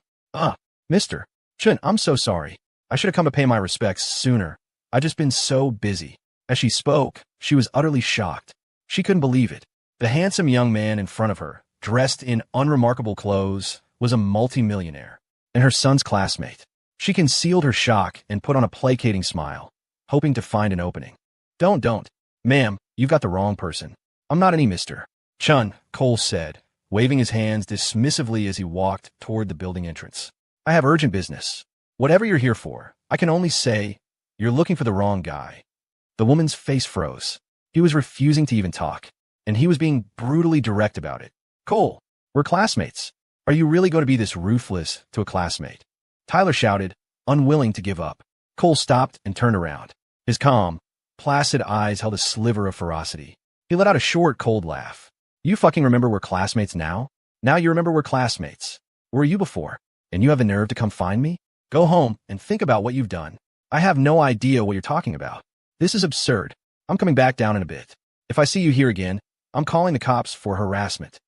Mr. Chen, I'm so sorry. I should have come to pay my respects sooner. I've just been so busy." As she spoke, she was utterly shocked. She couldn't believe it. The handsome young man in front of her, dressed in unremarkable clothes, was a multimillionaire, and her son's classmate. She concealed her shock and put on a placating smile, hoping to find an opening. Don't. Ma'am, you've got the wrong person. I'm not any Mr. Chun," Cole said, waving his hands dismissively as he walked toward the building entrance. "I have urgent business. Whatever you're here for, I can only say you're looking for the wrong guy." The woman's face froze. He was refusing to even talk, and he was being brutally direct about it. "Cole, we're classmates. Are you really going to be this ruthless to a classmate?" Tyler shouted, unwilling to give up. Cole stopped and turned around. His calm, placid eyes held a sliver of ferocity. He let out a short, cold laugh. "You fucking remember we're classmates now? Now you remember we're classmates. Where were you before? And you have the nerve to come find me? Go home and think about what you've done. I have no idea what you're talking about. This is absurd. I'm coming back down in a bit. If I see you here again, I'm calling the cops for harassment."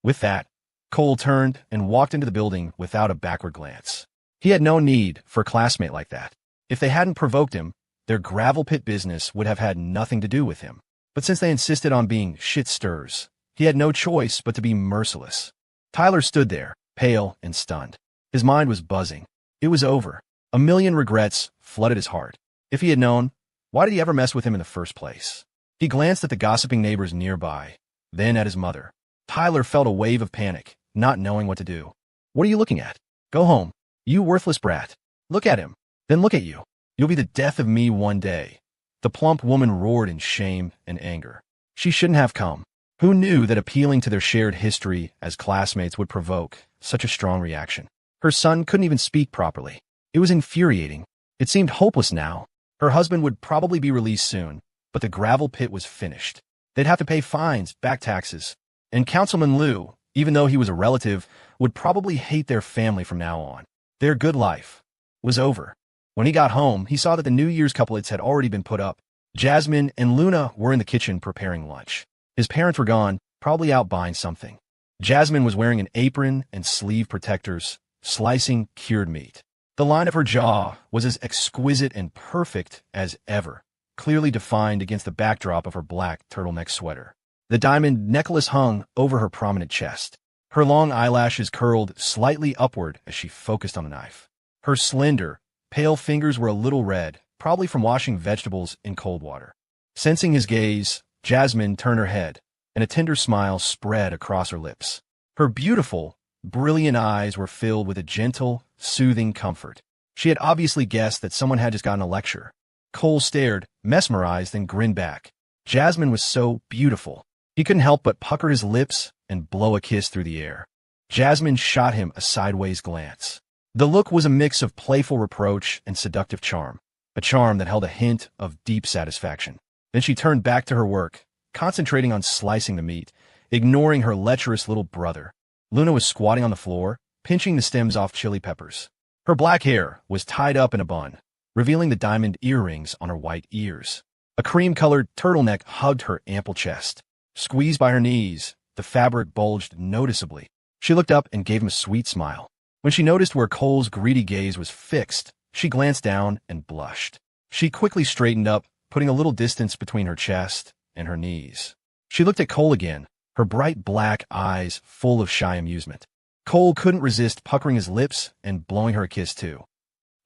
With that, Cole turned and walked into the building without a backward glance. He had no need for a classmate like that. If they hadn't provoked him, their gravel pit business would have had nothing to do with him. But since they insisted on being shit stirs, he had no choice but to be merciless. Tyler stood there, pale and stunned. His mind was buzzing. It was over. A million regrets flooded his heart. If he had known, why did he ever mess with him in the first place? He glanced at the gossiping neighbors nearby, then at his mother. Tyler felt a wave of panic, not knowing what to do. "What are you looking at? Go home. You worthless brat. Look at him. Then look at you. You'll be the death of me one day." The plump woman roared in shame and anger. She shouldn't have come. Who knew that appealing to their shared history as classmates would provoke such a strong reaction? Her son couldn't even speak properly. It was infuriating. It seemed hopeless now. Her husband would probably be released soon, but the gravel pit was finished. They'd have to pay fines, back taxes. And Councilman Liu, even though he was a relative, would probably hate their family from now on. Their good life was over. When he got home, he saw that the New Year's couplets had already been put up. Jasmine and Luna were in the kitchen preparing lunch. His parents were gone, probably out buying something. Jasmine was wearing an apron and sleeve protectors, slicing cured meat. The line of her jaw was as exquisite and perfect as ever, clearly defined against the backdrop of her black turtleneck sweater. The diamond necklace hung over her prominent chest. Her long eyelashes curled slightly upward as she focused on the knife. Her slender, pale fingers were a little red, probably from washing vegetables in cold water. Sensing his gaze, Jasmine turned her head, and a tender smile spread across her lips. Her beautiful, brilliant eyes were filled with a gentle, soothing comfort. She had obviously guessed that someone had just gotten a lecture. Cole stared, mesmerized, and grinned back. Jasmine was so beautiful. He couldn't help but pucker his lips and blow a kiss through the air. Jasmine shot him a sideways glance. The look was a mix of playful reproach and seductive charm, a charm that held a hint of deep satisfaction. Then she turned back to her work, concentrating on slicing the meat, ignoring her lecherous little brother. Luna was squatting on the floor, pinching the stems off chili peppers. Her black hair was tied up in a bun, revealing the diamond earrings on her white ears. A cream-colored turtleneck hugged her ample chest. Squeezed by her knees, the fabric bulged noticeably. She looked up and gave him a sweet smile. When she noticed where Cole's greedy gaze was fixed, she glanced down and blushed. She quickly straightened up, putting a little distance between her chest and her knees. She looked at Cole again, her bright black eyes full of shy amusement. Cole couldn't resist puckering his lips and blowing her a kiss too.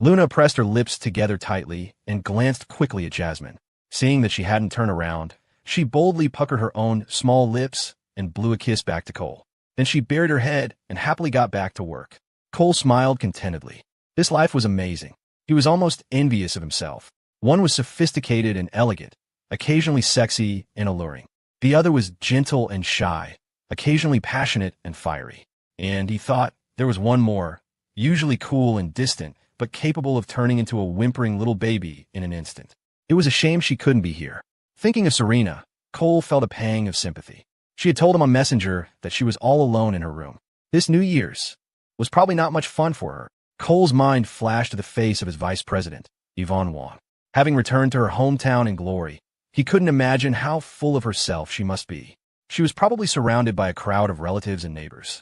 Luna pressed her lips together tightly and glanced quickly at Jasmine. Seeing that she hadn't turned around, she boldly puckered her own small lips and blew a kiss back to Cole. Then she buried her head and happily got back to work. Cole smiled contentedly. This life was amazing. He was almost envious of himself. One was sophisticated and elegant, occasionally sexy and alluring. The other was gentle and shy, occasionally passionate and fiery. And he thought there was one more, usually cool and distant, but capable of turning into a whimpering little baby in an instant. It was a shame she couldn't be here. Thinking of Serena, Cole felt a pang of sympathy. She had told him on Messenger that she was all alone in her room. This New Year's was probably not much fun for her. Cole's mind flashed to the face of his vice president, Yvonne Wang. Having returned to her hometown in glory, he couldn't imagine how full of herself she must be. She was probably surrounded by a crowd of relatives and neighbors.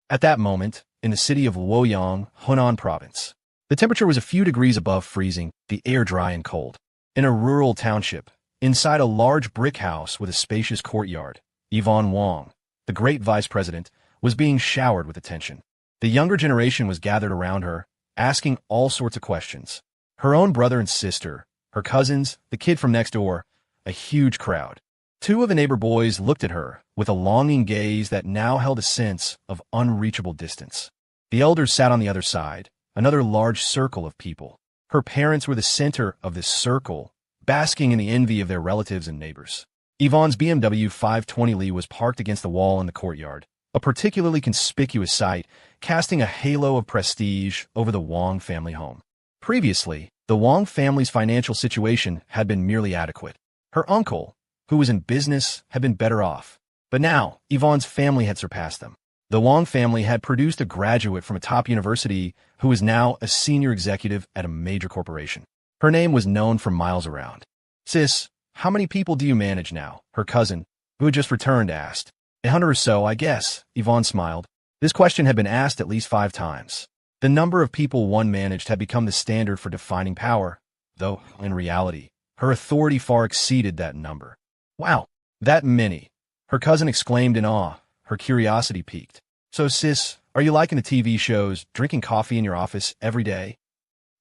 At that moment, in the city of Luoyang, Hunan province, the temperature was a few degrees above freezing, the air dry and cold. In a rural township, inside a large brick house with a spacious courtyard, Yvonne Wang, the great vice president, was being showered with attention. The younger generation was gathered around her, asking all sorts of questions. Her own brother and sister, her cousins, the kid from next door, a huge crowd. Two of the neighbor boys looked at her with a longing gaze that now held a sense of unreachable distance. The elders sat on the other side, another large circle of people. Her parents were the center of this circle, basking in the envy of their relatives and neighbors. Yvonne's BMW 520Li was parked against the wall in the courtyard, a particularly conspicuous sight, casting a halo of prestige over the Wang family home. Previously, the Wang family's financial situation had been merely adequate. Her uncle, who was in business, had been better off. But now, Yvonne's family had surpassed them. The Wang family had produced a graduate from a top university who was now a senior executive at a major corporation. Her name was known for miles around. "Sis, how many people do you manage now?" her cousin, who had just returned, asked. "100 or so, I guess," Yvonne smiled. This question had been asked at least 5 times. The number of people one managed had become the standard for defining power, though, in reality, her authority far exceeded that number. "Wow, that many," her cousin exclaimed in awe, her curiosity piqued. "So, sis, are you liking the TV shows, drinking coffee in your office every day?"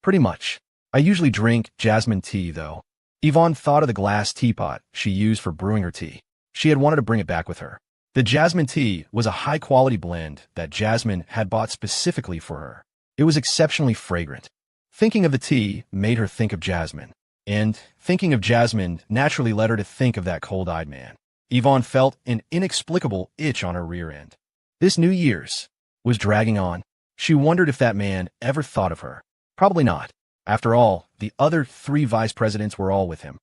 "Pretty much. I usually drink jasmine tea, though." Yvonne thought of the glass teapot she used for brewing her tea. She had wanted to bring it back with her. The jasmine tea was a high-quality blend that Jasmine had bought specifically for her. It was exceptionally fragrant. Thinking of the tea made her think of Jasmine. And thinking of Jasmine naturally led her to think of that cold-eyed man. Yvonne felt an inexplicable itch on her rear end. This New Year's was dragging on. She wondered if that man ever thought of her. Probably not. After all, the other 3 vice presidents were all with him.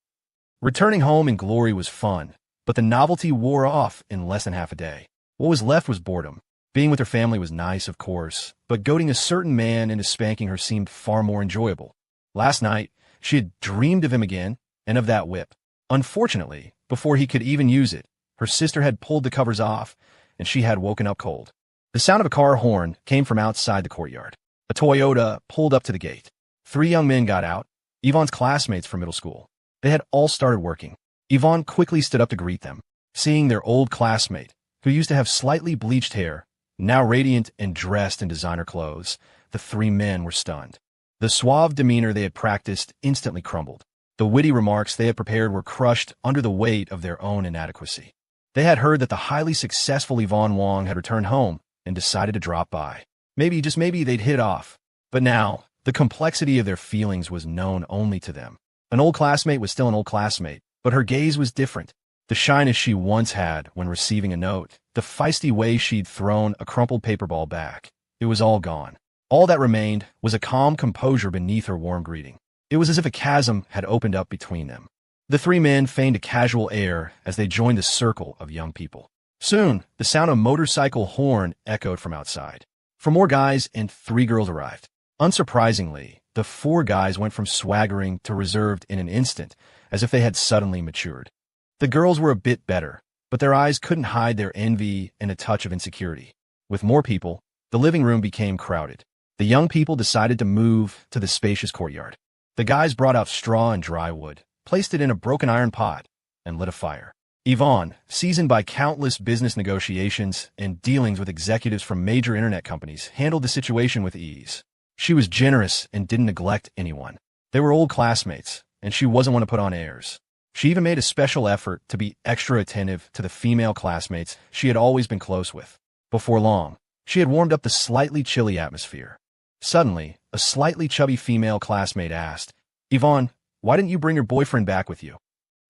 Returning home in glory was fun, but the novelty wore off in less than half a day. What was left was boredom. Being with her family was nice, of course, but goading a certain man into spanking her seemed far more enjoyable. Last night, she had dreamed of him again, and of that whip. Unfortunately, before he could even use it, her sister had pulled the covers off, and she had woken up cold. The sound of a car horn came from outside the courtyard. A Toyota pulled up to the gate. 3 young men got out, Yvonne's classmates from middle school. They had all started working. Yvonne quickly stood up to greet them. Seeing their old classmate, who used to have slightly bleached hair, now radiant and dressed in designer clothes, the 3 men were stunned. The suave demeanor they had practiced instantly crumbled. The witty remarks they had prepared were crushed under the weight of their own inadequacy. They had heard that the highly successful Yvonne Wang had returned home and decided to drop by. Maybe, just maybe, they'd hit it off. But now, the complexity of their feelings was known only to them. An old classmate was still an old classmate, but her gaze was different. The shyness she once had when receiving a note, the feisty way she'd thrown a crumpled paper ball back, it was all gone. All that remained was a calm composure beneath her warm greeting. It was as if a chasm had opened up between them. The three men feigned a casual air as they joined the circle of young people. Soon, the sound of a motorcycle horn echoed from outside. 4 more guys and 3 girls arrived. Unsurprisingly, the 4 guys went from swaggering to reserved in an instant, as if they had suddenly matured. The girls were a bit better, but their eyes couldn't hide their envy and a touch of insecurity. With more people, the living room became crowded. The young people decided to move to the spacious courtyard. The guys brought out straw and dry wood, placed it in a broken iron pot, and lit a fire. Yvonne, seasoned by countless business negotiations and dealings with executives from major internet companies, handled the situation with ease. She was generous and didn't neglect anyone. They were old classmates, and she wasn't one to put on airs. She even made a special effort to be extra attentive to the female classmates she had always been close with. Before long, she had warmed up the slightly chilly atmosphere. Suddenly, a slightly chubby female classmate asked, "Yvonne, why didn't you bring your boyfriend back with you?"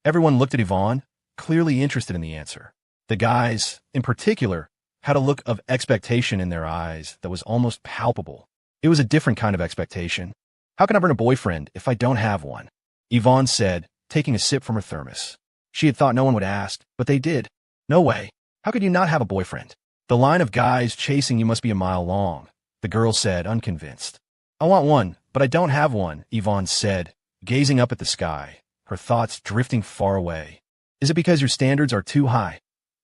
Everyone looked at Yvonne, clearly interested in the answer. The guys, in particular, had a look of expectation in their eyes that was almost palpable. It was a different kind of expectation. "How can I bring a boyfriend if I don't have one?" Yvonne said, taking a sip from her thermos. She had thought no one would ask, but they did. "No way. How could you not have a boyfriend? The line of guys chasing you must be a mile long," the girl said, unconvinced. "I want one, but I don't have one," Yvonne said, gazing up at the sky, her thoughts drifting far away. "Is it because your standards are too high?"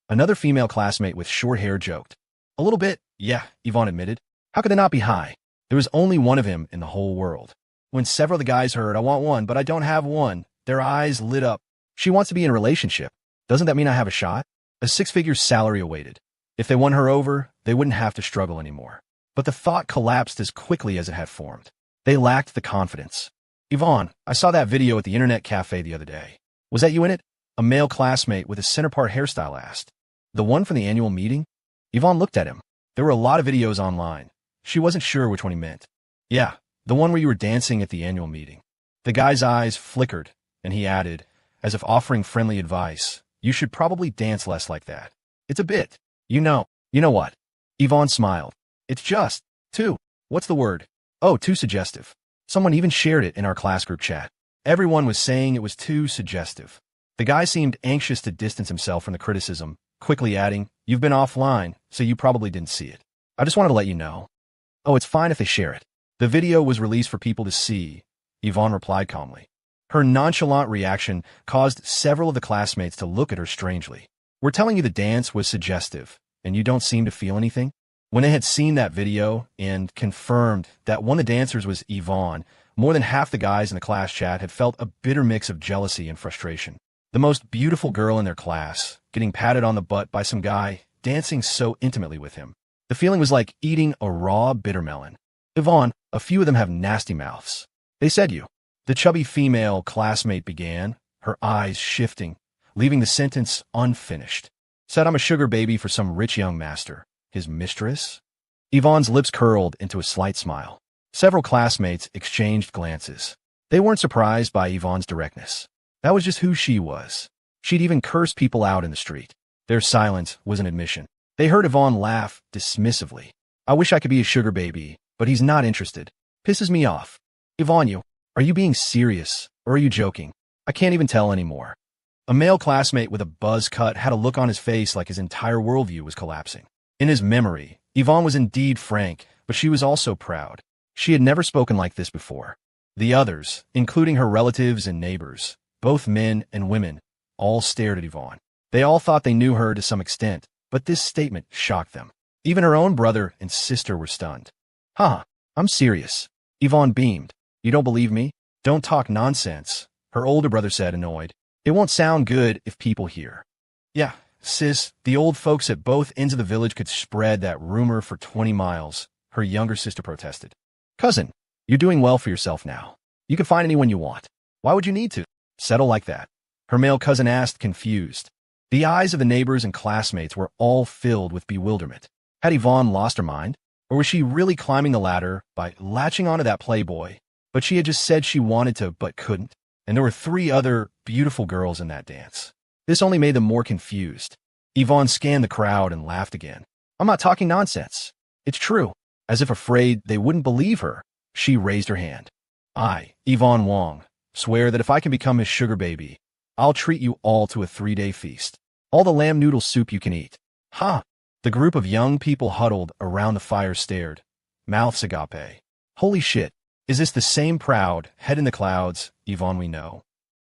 Another female classmate with short hair joked. "A little bit, yeah," Yvonne admitted. "How could they not be high? There was only one of him in the whole world." When several of the guys heard, "I want one, but I don't have one," their eyes lit up. "She wants to be in a relationship. Doesn't that mean I have a shot?" A 6-figure salary awaited. If they won her over, they wouldn't have to struggle anymore. But the thought collapsed as quickly as it had formed. They lacked the confidence. "Yvonne, I saw that video at the internet cafe the other day. Was that you in it?" A male classmate with a center-part hairstyle asked. "The one from the annual meeting?" Yvonne looked at him. There were a lot of videos online. She wasn't sure which one he meant. "Yeah, the one where you were dancing at the annual meeting." The guy's eyes flickered, and he added, as if offering friendly advice, "You should probably dance less like that. It's a bit. You know what?" Yvonne smiled. "It's just, what's the word? Oh, too suggestive." Someone even shared it in our class group chat. Everyone was saying it was too suggestive. The guy seemed anxious to distance himself from the criticism, quickly adding, "You've been offline, so you probably didn't see it. I just wanted to let you know." "Oh, it's fine if they share it. The video was released for people to see," Yvonne replied calmly. Her nonchalant reaction caused several of the classmates to look at her strangely. "We're telling you the dance was suggestive, and you don't seem to feel anything?" When they had seen that video and confirmed that one of the dancers was Yvonne, more than half the guys in the class chat had felt a bitter mix of jealousy and frustration. The most beautiful girl in their class, getting patted on the butt by some guy, dancing so intimately with him. The feeling was like eating a raw bitter melon. "Yvonne, a few of them have nasty mouths. They said you." The chubby female classmate began, her eyes shifting, leaving the sentence unfinished. "Said I'm a sugar baby for some rich young master. His mistress?" Yvonne's lips curled into a slight smile. Several classmates exchanged glances. They weren't surprised by Yvonne's directness. That was just who she was. She'd even cursed people out in the street. Their silence was an admission. They heard Yvonne laugh dismissively. "I wish I could be a sugar baby, but he's not interested. Pisses me off." "Yvonne, are you being serious, or are you joking? I can't even tell anymore." A male classmate with a buzz cut had a look on his face like his entire worldview was collapsing. In his memory, Yvonne was indeed frank, but she was also proud. She had never spoken like this before. The others, including her relatives and neighbors, both men and women, all stared at Yvonne. They all thought they knew her to some extent, but this statement shocked them. Even her own brother and sister were stunned. I'm serious." Yvonne beamed. "You don't believe me? Don't talk nonsense," her older brother said, annoyed. "It won't sound good if people hear." "Yeah, sis, the old folks at both ends of the village could spread that rumor for 20 miles, her younger sister protested. "Cousin, you're doing well for yourself now. You can find anyone you want. Why would you need to settle like that?" her male cousin asked, confused. The eyes of the neighbors and classmates were all filled with bewilderment. Had Yvonne lost her mind? Or was she really climbing the ladder by latching onto that playboy? But she had just said she wanted to but couldn't. and there were 3 other beautiful girls in that dance. This only made them more confused. Yvonne scanned the crowd and laughed again. I'm not talking nonsense. It's true. As if afraid they wouldn't believe her, she raised her hand. I, Yvonne Wong, swear that if I can become his sugar baby, I'll treat you all to a 3-day feast. All the lamb noodle soup you can eat. Ha! The group of young people huddled around the fire stared, mouths agape. Holy shit, is this the same proud, head in the clouds, Yvonne we know?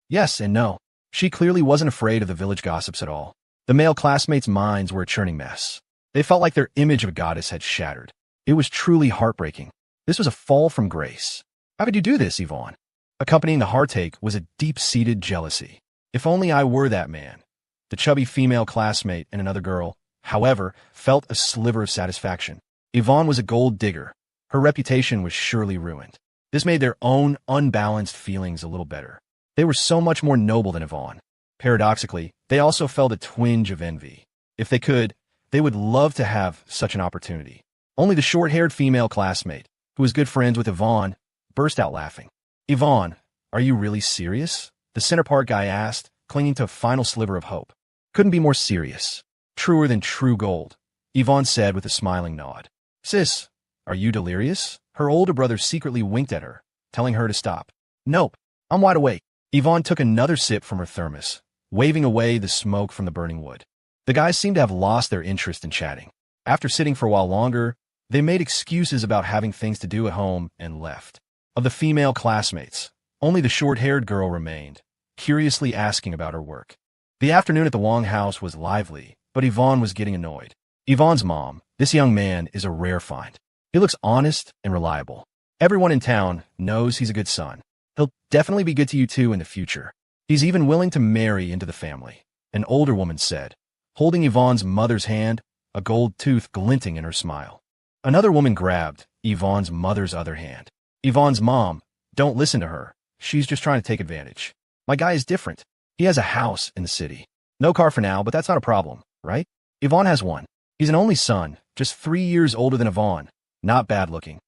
Yes and no. She clearly wasn't afraid of the village gossips at all. The male classmates' minds were a churning mess. They felt like their image of a goddess had shattered. It was truly heartbreaking. This was a fall from grace. How could you do this, Yvonne? Accompanying the heartache was a deep-seated jealousy. If only I were that man. The chubby female classmate and another girl, however, felt a sliver of satisfaction. Yvonne was a gold digger. Her reputation was surely ruined. This made their own unbalanced feelings a little better. They were so much more noble than Yvonne. Paradoxically, they also felt a twinge of envy. If they could, they would love to have such an opportunity. Only the short-haired female classmate, who was good friends with Yvonne, burst out laughing. Yvonne, are you really serious? The center part guy asked, clinging to a final sliver of hope. Couldn't be more serious. Truer than true gold, Yvonne said with a smiling nod. Sis, are you delirious? Her older brother secretly winked at her, telling her to stop. Nope, I'm wide awake. Yvonne took another sip from her thermos, waving away the smoke from the burning wood. The guys seemed to have lost their interest in chatting. After sitting for a while longer, they made excuses about having things to do at home and left. Of the female classmates, only the short-haired girl remained, curiously asking about her work. The afternoon at the Wong house was lively, but Yvonne was getting annoyed. Yvonne's mom, this young man, is a rare find. He looks honest and reliable. Everyone in town knows he's a good son. He'll definitely be good to you too in the future. He's even willing to marry into the family, an older woman said, holding Yvonne's mother's hand, a gold tooth glinting in her smile. Another woman grabbed Yvonne's mother's other hand. Yvonne's mom, don't listen to her. She's just trying to take advantage. My guy is different. He has a house in the city. No car for now, but that's not a problem, right? Yvonne has one. He's an only son, just 3 years older than Yvonne. Not bad looking.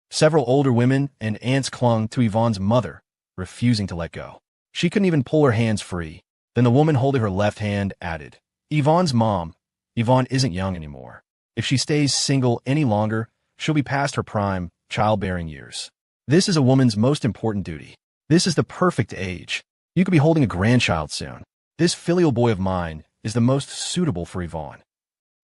Several older women and aunts clung to Yvonne's mother, refusing to let go. She couldn't even pull her hands free. Then the woman holding her left hand added, Yvonne's mom, Yvonne isn't young anymore. If she stays single any longer, she'll be past her prime, childbearing years. This is a woman's most important duty. This is the perfect age. You could be holding a grandchild soon. This filial boy of mine is the most suitable for Yvonne.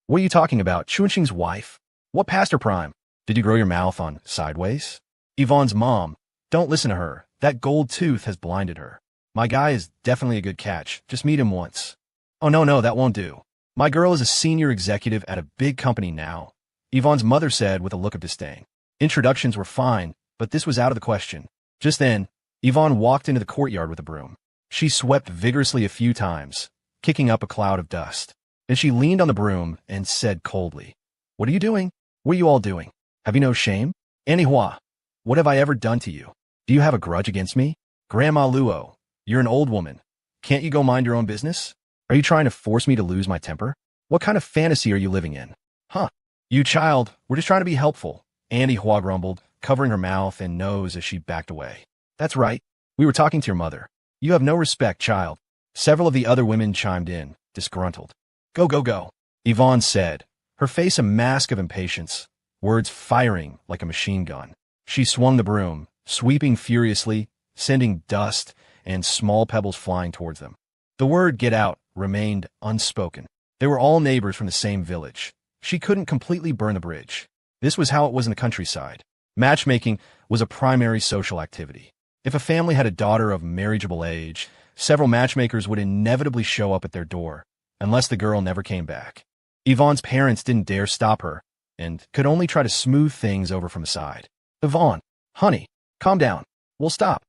What are you talking about? Chunxing's wife? What past her prime? Did you grow your mouth on sideways? Yvonne's mom, don't listen to her. That gold tooth has blinded her. My guy is definitely a good catch. Just meet him once. Oh no, that won't do. My girl is a senior executive at a big company now, Yvonne's mother said with a look of disdain. Introductions were fine, but this was out of the question. Just then, Yvonne walked into the courtyard with a broom. She swept vigorously a few times, kicking up a cloud of dust. Then she leaned on the broom and said coldly, What are you doing? What are you all doing? Have you no shame? Annie Hua, what have I ever done to you? Do you have a grudge against me? Grandma Luo, you're an old woman. Can't you go mind your own business? Are you trying to force me to lose my temper? What kind of fantasy are you living in? Huh? You child, we're just trying to be helpful, Annie Hua grumbled, covering her mouth and nose as she backed away. That's right. We were talking to your mother. You have no respect, child. Several of the other women chimed in, disgruntled. Go, Yvonne said, her face a mask of impatience, words firing like a machine gun. She swung the broom, sweeping furiously, sending dust and small pebbles flying towards them. The word get out remained unspoken. They were all neighbors from the same village. She couldn't completely burn the bridge. This was how it was in the countryside. Matchmaking was a primary social activity. If a family had a daughter of marriageable age, several matchmakers would inevitably show up at their door, unless the girl never came back. Yvonne's parents didn't dare stop her, and could only try to smooth things over from the side. Yvonne, honey, calm down. We'll stop.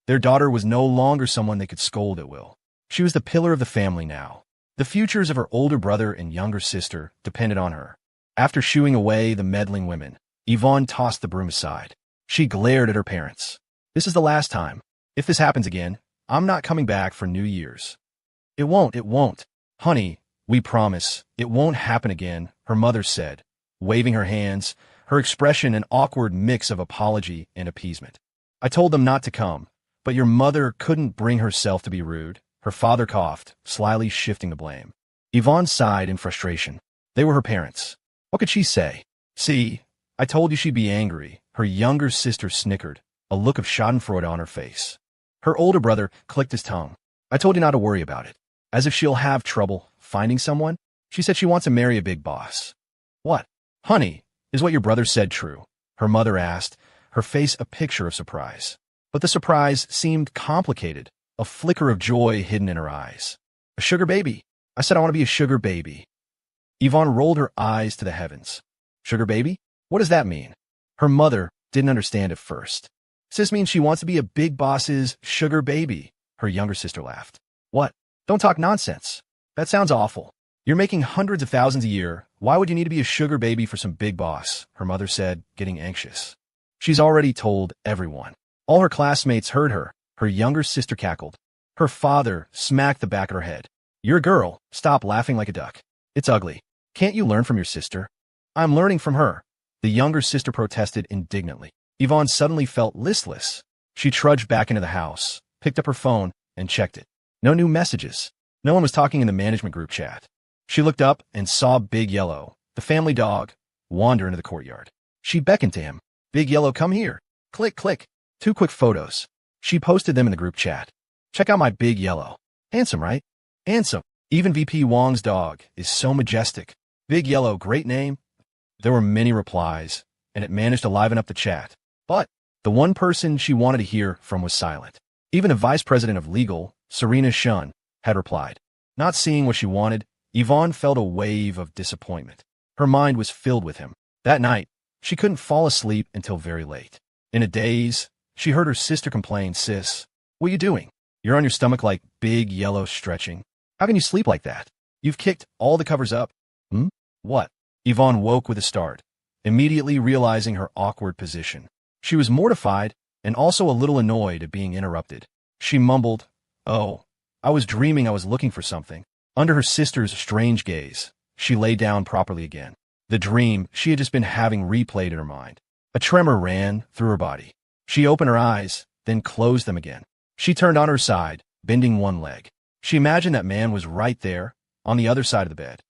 Their daughter was no longer someone they could scold at will. She was the pillar of the family now. The futures of her older brother and younger sister depended on her. After shooing away the meddling women, Yvonne tossed the broom aside. She glared at her parents. This is the last time. If this happens again, I'm not coming back for New Year's. It won't. Honey, we promise, it won't happen again, her mother said, waving her hands, her expression an awkward mix of apology and appeasement. I told them not to come, But your mother couldn't bring herself to be rude. Her father coughed, slyly shifting the blame. Yvonne sighed in frustration. They were her parents. What could she say? See, I told you she'd be angry. Her younger sister snickered, a look of schadenfreude on her face. Her older brother clicked his tongue. I told you not to worry about it. As if she'll have trouble finding someone? She said she wants to marry a big boss. What? Honey, is what your brother said true? Her mother asked, her face a picture of surprise. But the surprise seemed complicated, a flicker of joy hidden in her eyes. A sugar baby. I said I want to be a sugar baby. Yvonne rolled her eyes to the heavens. Sugar baby? What does that mean? Her mother didn't understand at first. Sis means she wants to be a big boss's sugar baby. Her younger sister laughed. What? Don't talk nonsense. That sounds awful. You're making hundreds of thousands a year. Why would you need to be a sugar baby for some big boss? Her mother said, getting anxious. She's already told everyone. All her classmates heard her. Her younger sister cackled. Her father smacked the back of her head. You're a girl. Stop laughing like a duck. It's ugly. Can't you learn from your sister? I'm learning from her. The younger sister protested indignantly. Yvonne suddenly felt listless. She trudged back into the house, picked up her phone, and checked it. No new messages. No one was talking in the management group chat. She looked up and saw Big Yellow, the family dog, wander into the courtyard. She beckoned to him. Big Yellow, come here. Click, click. 2 quick photos. She posted them in the group chat. Check out my Big Yellow. Handsome, right? Handsome. Even VP Wong's dog is so majestic. Big Yellow, great name. There were many replies, and it managed to liven up the chat. But the one person she wanted to hear from was silent. Even the vice president of legal, Serena Shun, had replied. Not seeing what she wanted, Yvonne felt a wave of disappointment. Her mind was filled with him. That night, she couldn't fall asleep until very late. In a daze, she heard her sister complain, Sis, what are you doing? You're on your stomach like Big Yellow stretching. How can you sleep like that? You've kicked all the covers up. What? Yvonne woke with a start, immediately realizing her awkward position. She was mortified and also a little annoyed at being interrupted. She mumbled, Oh, I was dreaming I was looking for something. Under her sister's strange gaze, she lay down properly again. The dream she had just been having replayed in her mind. A tremor ran through her body. She opened her eyes, then closed them again. She turned on her side, bending one leg. She imagined that man was right there, on the other side of the bed.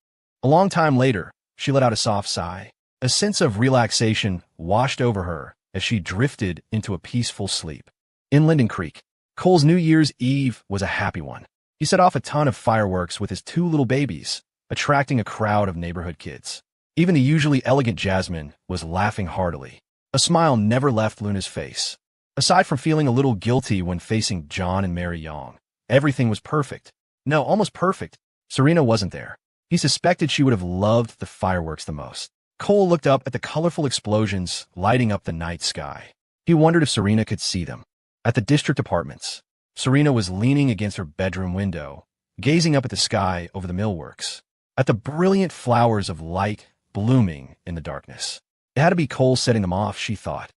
A long time later, she let out a soft sigh. A sense of relaxation washed over her as she drifted into a peaceful sleep. In Linden Creek, Cole's New Year's Eve was a happy one. He set off a ton of fireworks with his 2 little babies, attracting a crowd of neighborhood kids. Even the usually elegant Jasmine was laughing heartily. A smile never left Luna's face. Aside from feeling a little guilty when facing John and Mary Yong, everything was perfect. No, almost perfect. Serena wasn't there. He suspected she would have loved the fireworks the most. Cole looked up at the colorful explosions lighting up the night sky. He wondered if Serena could see them. At the district apartments, Serena was leaning against her bedroom window, gazing up at the sky over the millworks, at the brilliant flowers of light blooming in the darkness. It had to be Cole setting them off, she thought.